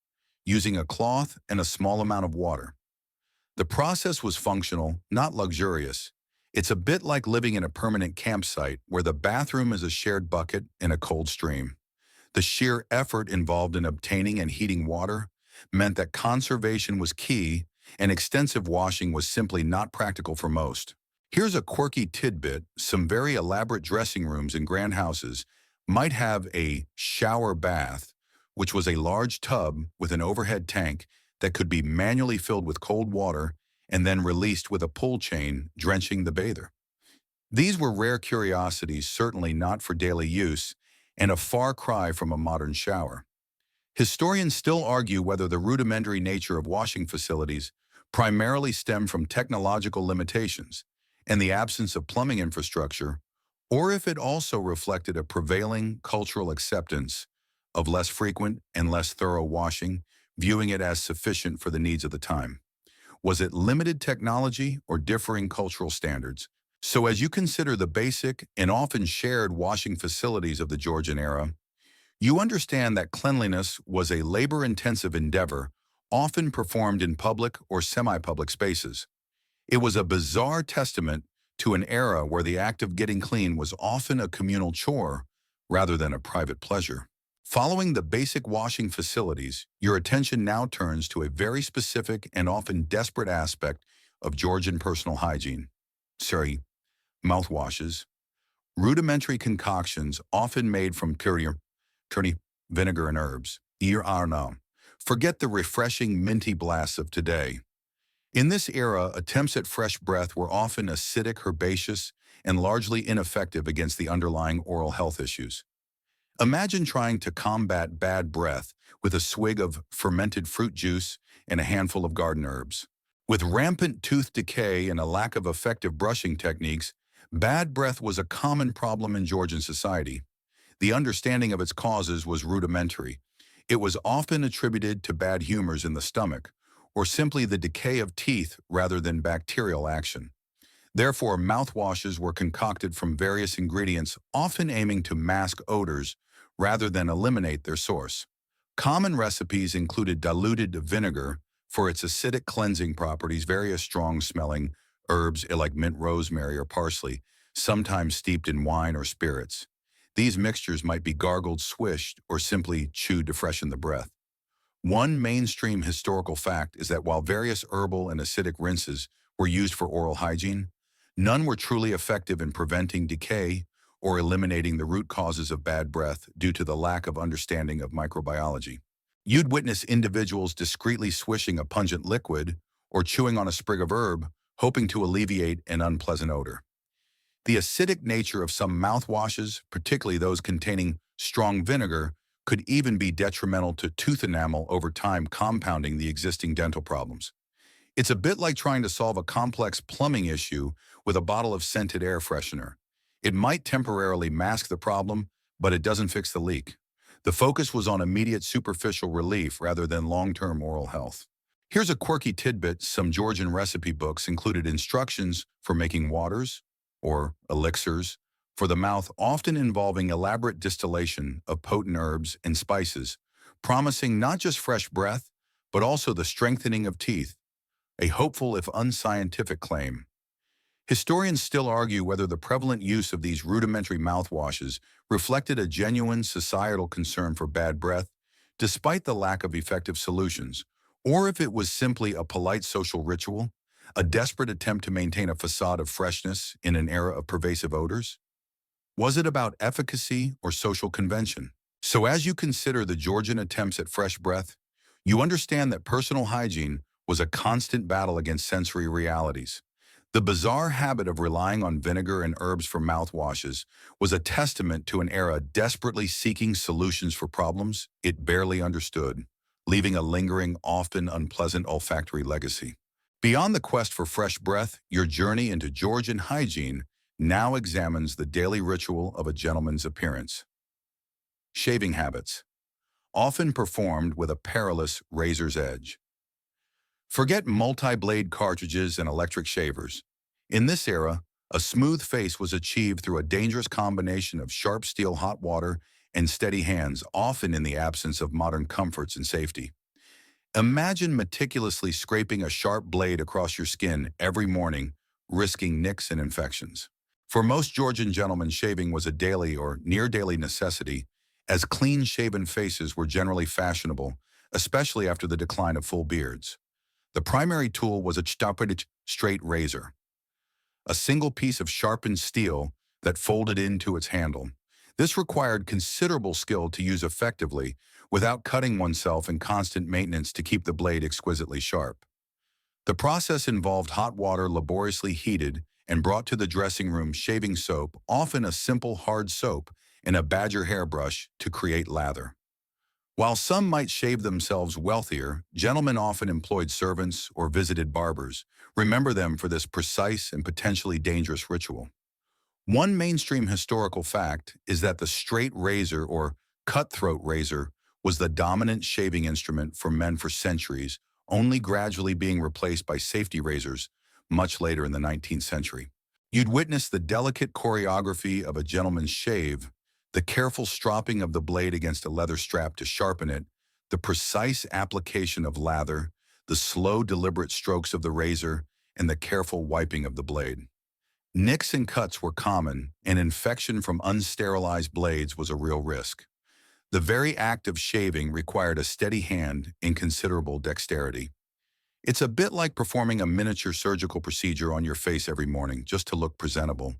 A: using a cloth and a small amount of water. The process was functional, not luxurious. It's a bit like living in a permanent campsite where the bathroom is a shared bucket in a cold stream. The sheer effort involved in obtaining and heating water meant that conservation was key and extensive washing was simply not practical for most. Here's a quirky tidbit. Some very elaborate dressing rooms in grand houses might have a shower bath, which was a large tub with an overhead tank that could be manually filled with cold water and then released with a pull chain, drenching the bather. These were rare curiosities, certainly not for daily use, and a far cry from a modern shower. Historians still argue whether the rudimentary nature of washing facilities primarily stemmed from technological limitations and the absence of plumbing infrastructure, or if it also reflected a prevailing cultural acceptance of less frequent and less thorough washing, viewing it as sufficient for the needs of the time. Was it limited technology or differing cultural standards? So as you consider the basic and often shared washing facilities of the Georgian era, you understand that cleanliness was a labor-intensive endeavor, often performed in public or semi-public spaces. It was a bizarre testament to an era where the act of getting clean was often a communal chore rather than a private pleasure. Following the basic washing facilities, your attention now turns to a very specific and often desperate aspect of Georgian personal hygiene. Mouthwashes. Rudimentary concoctions often made from curry, vinegar, and herbs. Forget the refreshing minty blasts of today. In this era, attempts at fresh breath were often acidic, herbaceous, and largely ineffective against the underlying oral health issues. Imagine trying to combat bad breath with a swig of fermented fruit juice and a handful of garden herbs. With rampant tooth decay and a lack of effective brushing techniques, bad breath was a common problem in Georgian society. The understanding of its causes was rudimentary. It was often attributed to bad humors in the stomach, or simply the decay of teeth rather than bacterial action. Therefore, mouthwashes were concocted from various ingredients, often aiming to mask odors rather than eliminate their source. Common recipes included diluted vinegar for its acidic cleansing properties, various strong-smelling herbs like mint, rosemary, or parsley, sometimes steeped in wine or spirits. These mixtures might be gargled, swished, or simply chewed to freshen the breath. One mainstream historical fact is that while various herbal and acidic rinses were used for oral hygiene, none were truly effective in preventing decay or eliminating the root causes of bad breath due to the lack of understanding of microbiology. You'd witness individuals discreetly swishing a pungent liquid or chewing on a sprig of herb, hoping to alleviate an unpleasant odor. The acidic nature of some mouthwashes, particularly those containing strong vinegar, could even be detrimental to tooth enamel over time, compounding the existing dental problems. It's a bit like trying to solve a complex plumbing issue with a bottle of scented air freshener. It might temporarily mask the problem, but it doesn't fix the leak. The focus was on immediate superficial relief rather than long-term oral health. Here's a quirky tidbit: some Georgian recipe books included instructions for making waters, or elixirs, for the mouth, often involving elaborate distillation of potent herbs and spices, promising not just fresh breath, but also the strengthening of teeth, a hopeful if unscientific claim. Historians still argue whether the prevalent use of these rudimentary mouthwashes reflected a genuine societal concern for bad breath, despite the lack of effective solutions, or if it was simply a polite social ritual, a desperate attempt to maintain a facade of freshness in an era of pervasive odors. Was it about efficacy or social convention? So as you consider the Georgian attempts at fresh breath, you understand that personal hygiene was a constant battle against sensory realities. The bizarre habit of relying on vinegar and herbs for mouthwashes was a testament to an era desperately seeking solutions for problems it barely understood, leaving a lingering, often unpleasant olfactory legacy. Beyond the quest for fresh breath, your journey into Georgian hygiene now examines the daily ritual of a gentleman's appearance. Shaving habits, often performed with a perilous razor's edge. Forget multi-blade cartridges and electric shavers. In this era, a smooth face was achieved through a dangerous combination of sharp steel hot water and steady hands, often in the absence of modern comforts and safety. Imagine meticulously scraping a sharp blade across your skin every morning, risking nicks and infections. For most Georgian gentlemen, shaving was a daily or near-daily necessity, as clean-shaven faces were generally fashionable, especially after the decline of full beards. The primary tool was a straight razor, a single piece of sharpened steel that folded into its handle. This required considerable skill to use effectively without cutting oneself and constant maintenance to keep the blade exquisitely sharp. The process involved hot water laboriously heated and brought to the dressing room, shaving soap, often a simple hard soap, and a badger hairbrush to create lather. While some might shave themselves wealthier, gentlemen often employed servants or visited barbers. Remember them for this precise and potentially dangerous ritual. One mainstream historical fact is that the straight razor, or cutthroat razor, was the dominant shaving instrument for men for centuries, only gradually being replaced by safety razors much later in the 19th century. You'd witness the delicate choreography of a gentleman's shave, the careful stropping of the blade against a leather strap to sharpen it, the precise application of lather, the slow, deliberate strokes of the razor, and the careful wiping of the blade. Nicks and cuts were common, and infection from unsterilized blades was a real risk. The very act of shaving required a steady hand and considerable dexterity. It's a bit like performing a miniature surgical procedure on your face every morning just to look presentable.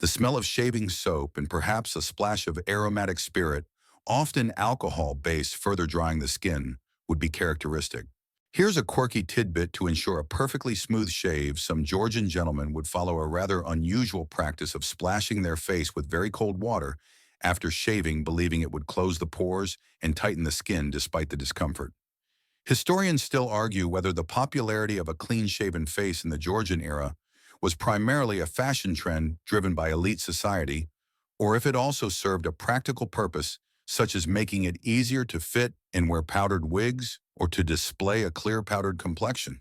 A: The smell of shaving soap and perhaps a splash of aromatic spirit, often alcohol-based, further drying the skin, would be characteristic. Here's a quirky tidbit to ensure a perfectly smooth shave. Some Georgian gentlemen would follow a rather unusual practice of splashing their face with very cold water after shaving, believing it would close the pores and tighten the skin despite the discomfort. Historians still argue whether the popularity of a clean-shaven face in the Georgian era was primarily a fashion trend driven by elite society, or if it also served a practical purpose, such as making it easier to fit and wear powdered wigs or to display a clear powdered complexion.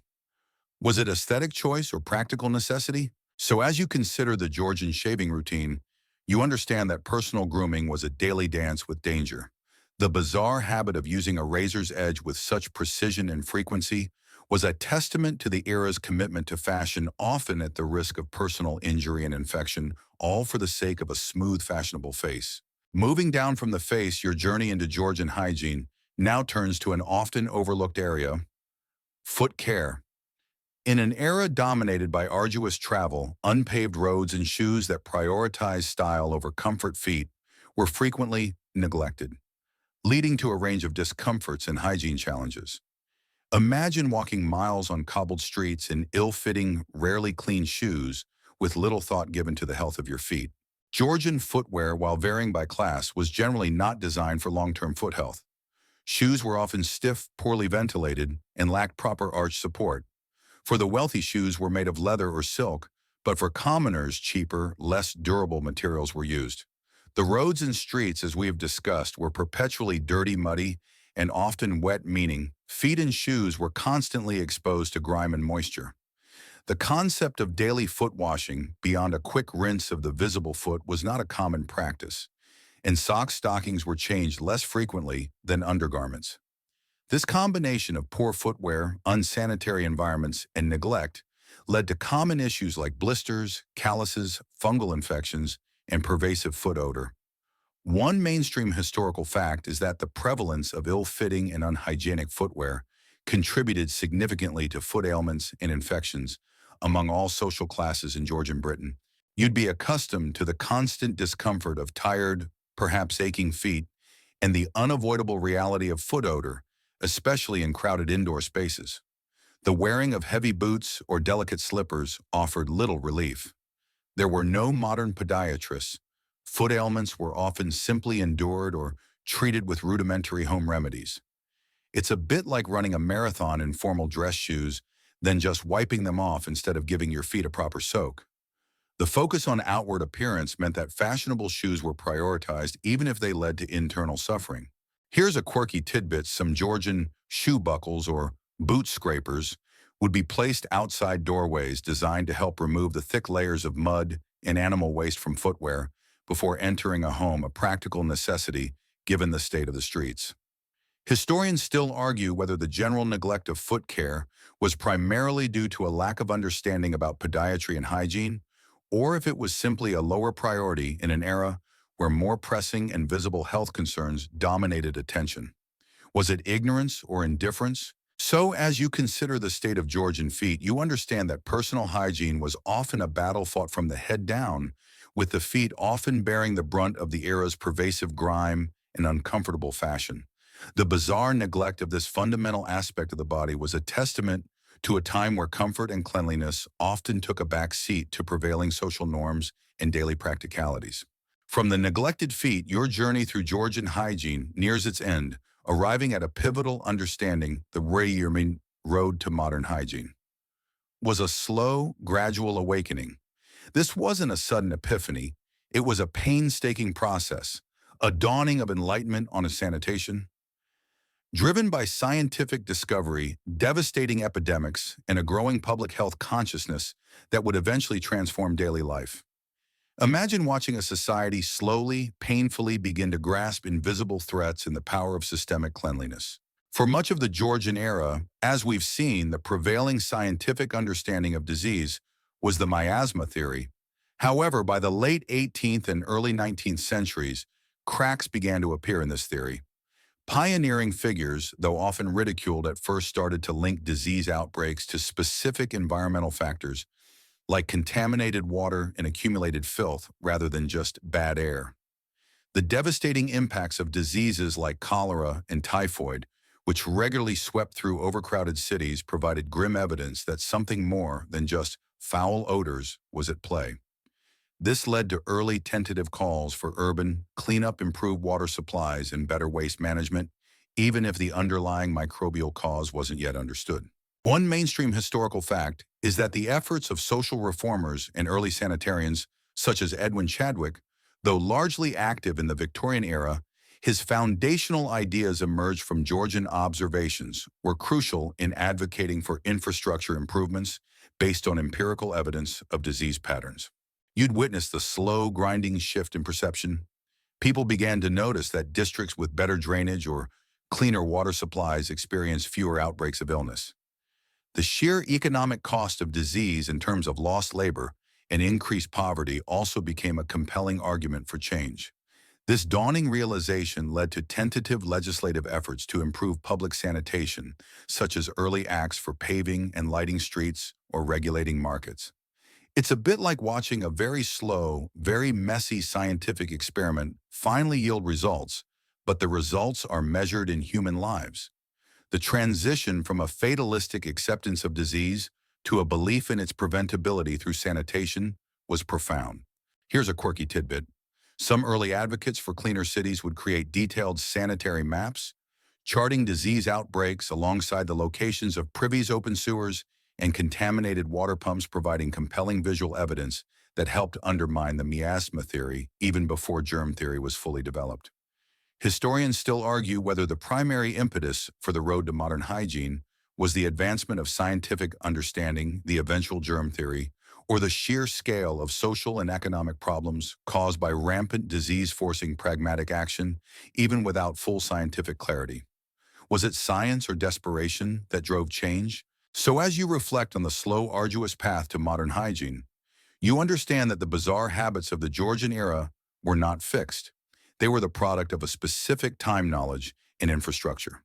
A: Was it aesthetic choice or practical necessity? So as you consider the Georgian shaving routine, you understand that personal grooming was a daily dance with danger. The bizarre habit of using a razor's edge with such precision and frequency was a testament to the era's commitment to fashion, often at the risk of personal injury and infection, all for the sake of a smooth, fashionable face. Moving down from the face, your journey into Georgian hygiene now turns to an often overlooked area: foot care. In an era dominated by arduous travel, unpaved roads and shoes that prioritized style over comfort, feet were frequently neglected, leading to a range of discomforts and hygiene challenges. Imagine walking miles on cobbled streets in ill-fitting, rarely clean shoes with little thought given to the health of your feet. Georgian footwear, while varying by class, was generally not designed for long-term foot health. Shoes were often stiff, poorly ventilated, and lacked proper arch support. For the wealthy, shoes were made of leather or silk, but for commoners, cheaper, less durable materials were used. The roads and streets, as we have discussed, were perpetually dirty, muddy, and often wet, meaning feet and shoes were constantly exposed to grime and moisture. The concept of daily foot washing, beyond a quick rinse of the visible foot, was not a common practice, and stockings were changed less frequently than undergarments. This combination of poor footwear, unsanitary environments, and neglect led to common issues like blisters, calluses, fungal infections, and pervasive foot odor. One mainstream historical fact is that the prevalence of ill-fitting and unhygienic footwear contributed significantly to foot ailments and infections among all social classes in Georgian Britain. You'd be accustomed to the constant discomfort of tired, perhaps aching feet, and the unavoidable reality of foot odor, especially in crowded indoor spaces. The wearing of heavy boots or delicate slippers offered little relief. There were no modern podiatrists. Foot ailments were often simply endured or treated with rudimentary home remedies. It's a bit like running a marathon in formal dress shoes, then just wiping them off instead of giving your feet a proper soak. The focus on outward appearance meant that fashionable shoes were prioritized even if they led to internal suffering. Here's a quirky tidbit: some Georgian shoe buckles or boot scrapers would be placed outside doorways designed to help remove the thick layers of mud and animal waste from footwear before entering a home, a practical necessity given the state of the streets. Historians still argue whether the general neglect of foot care was primarily due to a lack of understanding about podiatry and hygiene, or if it was simply a lower priority in an era where more pressing and visible health concerns dominated attention. Was it ignorance or indifference? So, as you consider the state of Georgian feet, you understand that personal hygiene was often a battle fought from the head down, with the feet often bearing the brunt of the era's pervasive grime and uncomfortable fashion. The bizarre neglect of this fundamental aspect of the body was a testament to a time where comfort and cleanliness often took a back seat to prevailing social norms and daily practicalities. From the neglected feet, your journey through Georgian hygiene nears its end, arriving at a pivotal understanding: the road to modern hygiene was a slow, gradual awakening. This wasn't a sudden epiphany. It was a painstaking process, a dawning of enlightenment on sanitation, driven by scientific discovery, devastating epidemics, and a growing public health consciousness that would eventually transform daily life. Imagine watching a society slowly, painfully begin to grasp invisible threats in the power of systemic cleanliness. For much of the Georgian era, as we've seen, the prevailing scientific understanding of disease was the miasma theory. However, by the late 18th and early 19th centuries, cracks began to appear in this theory. Pioneering figures, though often ridiculed at first, started to link disease outbreaks to specific environmental factors, like contaminated water and accumulated filth, rather than just bad air. The devastating impacts of diseases like cholera and typhoid which regularly swept through overcrowded cities, provided grim evidence that something more than just foul odors was at play. This led to early tentative calls for urban cleanup, improved water supplies, and better waste management, even if the underlying microbial cause wasn't yet understood. One mainstream historical fact is that the efforts of social reformers and early sanitarians, such as Edwin Chadwick, though largely active in the Victorian era, his foundational ideas emerged from Georgian observations, were crucial in advocating for infrastructure improvements based on empirical evidence of disease patterns. You'd witness the slow, grinding shift in perception. People began to notice that districts with better drainage or cleaner water supplies experienced fewer outbreaks of illness. The sheer economic cost of disease in terms of lost labor and increased poverty also became a compelling argument for change. This dawning realization led to tentative legislative efforts to improve public sanitation, such as early acts for paving and lighting streets or regulating markets. It's a bit like watching a very slow, very messy scientific experiment finally yield results, but the results are measured in human lives. The transition from a fatalistic acceptance of disease to a belief in its preventability through sanitation was profound. Here's a quirky tidbit. Some early advocates for cleaner cities would create detailed sanitary maps, charting disease outbreaks alongside the locations of privies, open sewers, and contaminated water pumps, providing compelling visual evidence that helped undermine the miasma theory even before germ theory was fully developed. Historians still argue whether the primary impetus for the road to modern hygiene was the advancement of scientific understanding, the eventual germ theory, or the sheer scale of social and economic problems caused by rampant disease forcing pragmatic action, even without full scientific clarity. Was it science or desperation that drove change? So as you reflect on the slow, arduous path to modern hygiene, you understand that the bizarre habits of the Georgian era were not fixed. They were the product of a specific time knowledge and infrastructure.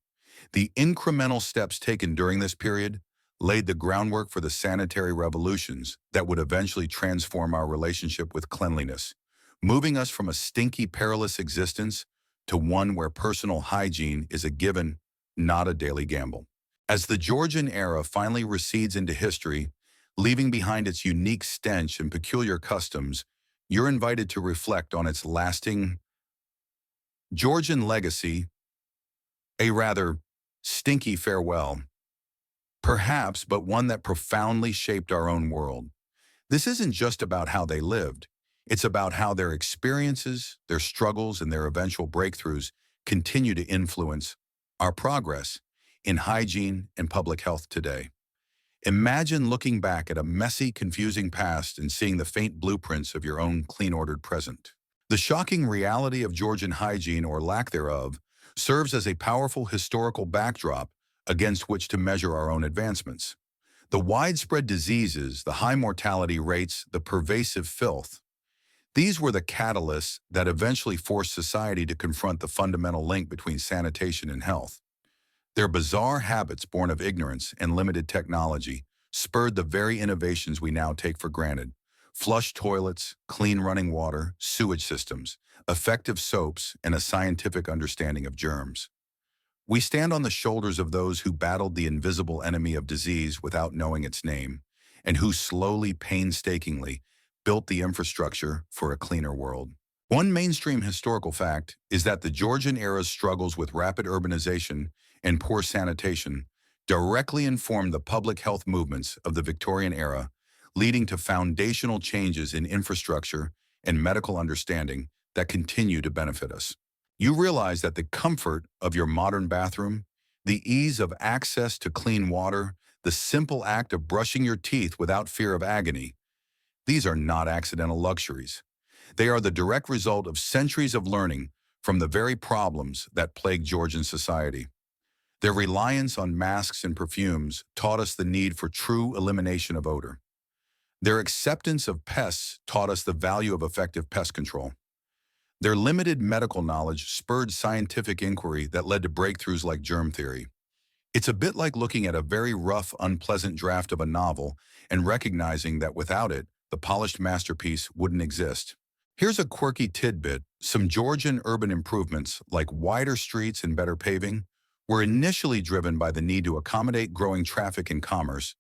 A: The incremental steps taken during this period laid the groundwork for the sanitary revolutions that would eventually transform our relationship with cleanliness, moving us from a stinky, perilous existence to one where personal hygiene is a given, not a daily gamble. As the Georgian era finally recedes into history, leaving behind its unique stench and peculiar customs, you're invited to reflect on its lasting Georgian legacy, a rather stinky farewell, perhaps, but one that profoundly shaped our own world. This isn't just about how they lived. It's about how their experiences, their struggles, and their eventual breakthroughs continue to influence our progress in hygiene and public health today. Imagine looking back at a messy, confusing past and seeing the faint blueprints of your own clean-ordered present. The shocking reality of Georgian hygiene, or lack thereof, serves as a powerful historical backdrop against which to measure our own advancements. The widespread diseases, the high mortality rates, the pervasive filth, these were the catalysts that eventually forced society to confront the fundamental link between sanitation and health. Their bizarre habits, born of ignorance and limited technology, spurred the very innovations we now take for granted. Flush toilets, clean running water, sewage systems, effective soaps, and a scientific understanding of germs. We stand on the shoulders of those who battled the invisible enemy of disease without knowing its name, and who slowly, painstakingly, built the infrastructure for a cleaner world. One mainstream historical fact is that the Georgian era's struggles with rapid urbanization and poor sanitation directly informed the public health movements of the Victorian era, leading to foundational changes in infrastructure and medical understanding that continue to benefit us. You realize that the comfort of your modern bathroom, the ease of access to clean water, the simple act of brushing your teeth without fear of agony, these are not accidental luxuries. They are the direct result of centuries of learning from the very problems that plague Georgian society. Their reliance on masks and perfumes taught us the need for true elimination of odor. Their acceptance of pests taught us the value of effective pest control. Their limited medical knowledge spurred scientific inquiry that led to breakthroughs like germ theory. It's a bit like looking at a very rough, unpleasant draft of a novel and recognizing that without it, the polished masterpiece wouldn't exist. Here's a quirky tidbit. Some Georgian urban improvements, like wider streets and better paving, were initially driven by the need to accommodate growing traffic and commerce,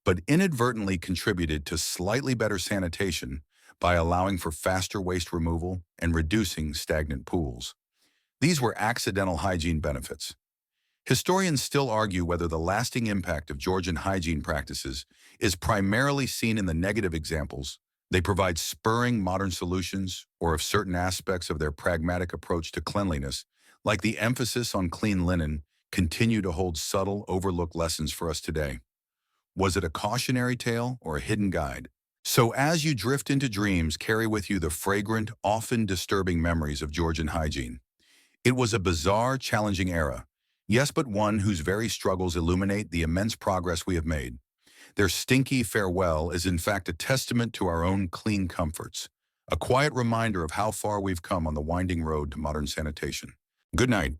A: but inadvertently contributed to slightly better sanitation by allowing for faster waste removal and reducing stagnant pools. These were accidental hygiene benefits. Historians still argue whether the lasting impact of Georgian hygiene practices is primarily seen in the negative examples they provide spurring modern solutions, or if certain aspects of their pragmatic approach to cleanliness, like the emphasis on clean linen, continue to hold subtle, overlooked lessons for us today. Was it a cautionary tale or a hidden guide? So as you drift into dreams, carry with you the fragrant, often disturbing memories of Georgian hygiene. It was a bizarre, challenging era, yes, but one whose very struggles illuminate the immense progress we have made. Their stinky farewell is in fact a testament to our own clean comforts, a quiet reminder of how far we've come on the winding road to modern sanitation. Good night.